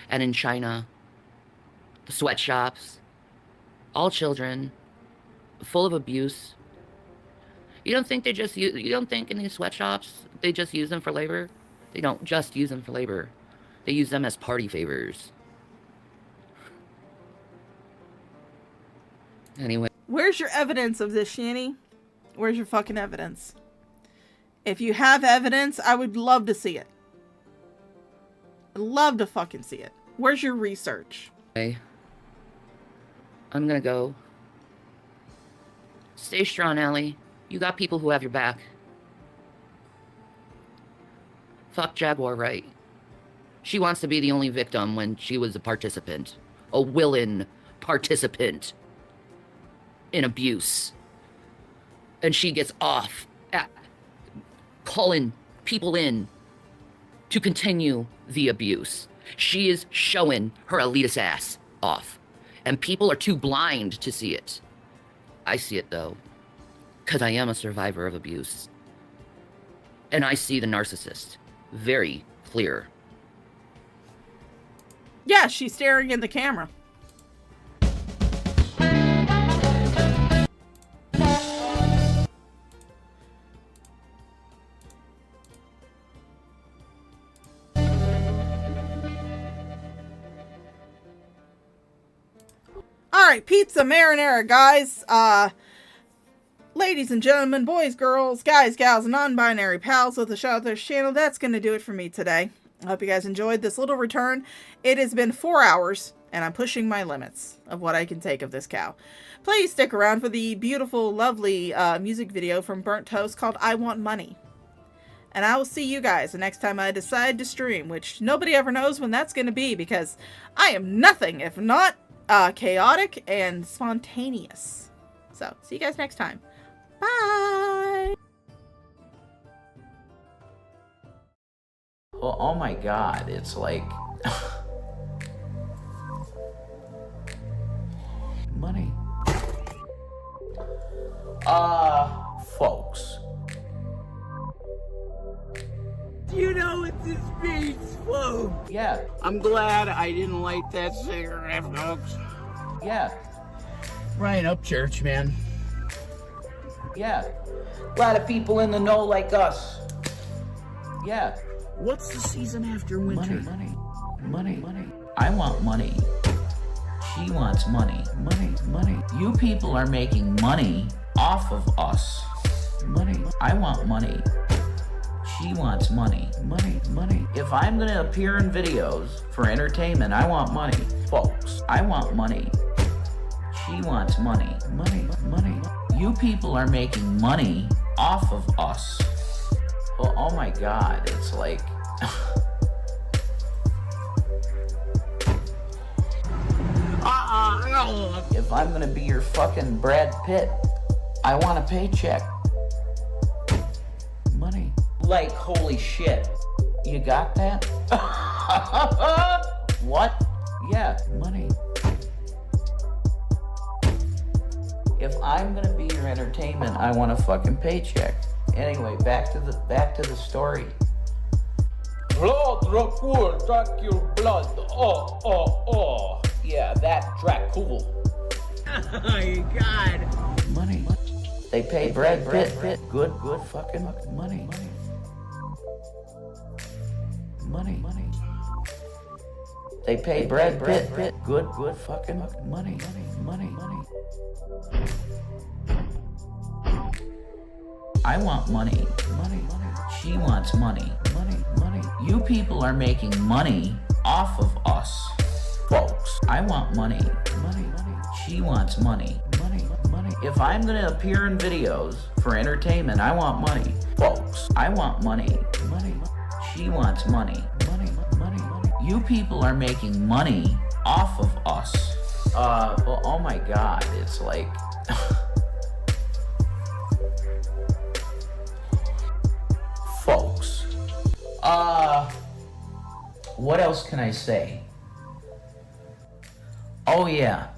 And in China. The sweatshops. All children. Full of abuse. You don't think they just use... You don't think in these sweatshops they just use them for labor? They don't just use them for labor. They use them as party favors. Anyway. Where's your evidence of this, Shanny? Where's your fucking evidence? If you have evidence, I would love to see it. I'd love to fucking see it. Where's your research? Okay. I'm gonna go. Stay strong, Allie. You got people who have your back. Fuck Jaguar right. She wants to be the only victim when she was a participant. A willing participant. In abuse. And she gets off at calling people in to continue the abuse. She is showing her elitist ass off. And people are too blind to see it. I see it though. Because I am a survivor of abuse. And I see the narcissist. Very clear. Yeah, she's staring in the camera. Alright, pizza marinara, guys. Ladies and gentlemen, boys, girls, guys, gals, and non-binary pals of the HAYDURS channel, that's going to do it for me today. I hope you guys enjoyed this little return. It has been 4 hours, and I'm pushing my limits of what I can take of this cow. Please stick around for the beautiful, lovely music video from Burnt Toast called I Want Money. And I will see you guys the next time I decide to stream, which nobody ever knows when that's going to be, because I am nothing if not chaotic and spontaneous. So, see you guys next time. Bye! Well, oh my god, it's like... money. Folks. You know what this means, folks? Yeah. I'm glad I didn't light that cigarette, folks. Yeah. Brian Upchurch, man. Yeah. A lot of people in the know like us. Yeah. What's the season after winter? Money. I want money. She wants money. Money. You people are making money off of us. Money. I want money. She wants money. Money. If I'm gonna appear in videos for entertainment, I want money. Folks, I want money. She wants money. Money. You people are making money off of us. Well, oh my god, it's like... If I'm gonna be your fucking Brad Pitt, I want a paycheck. Money. Like, holy shit. You got that? What? Yeah, money. If I'm gonna be your entertainment, I want a fucking paycheck. Anyway, back to the story. Blood, Dracul, Dracul, blood. Oh. Yeah, that Dracul. Oh, God. Money. They pay Brad Pitt. Good fucking money. Money. They pay Brad Pitt good fucking money. I want money. She wants money. You people are making money off of us, folks. I want money. She wants money. If I'm gonna appear in videos for entertainment, I want money, folks. I want money. She wants money. You people are making money off of us. Well, oh my God, it's like... Folks. What else can I say? Oh yeah,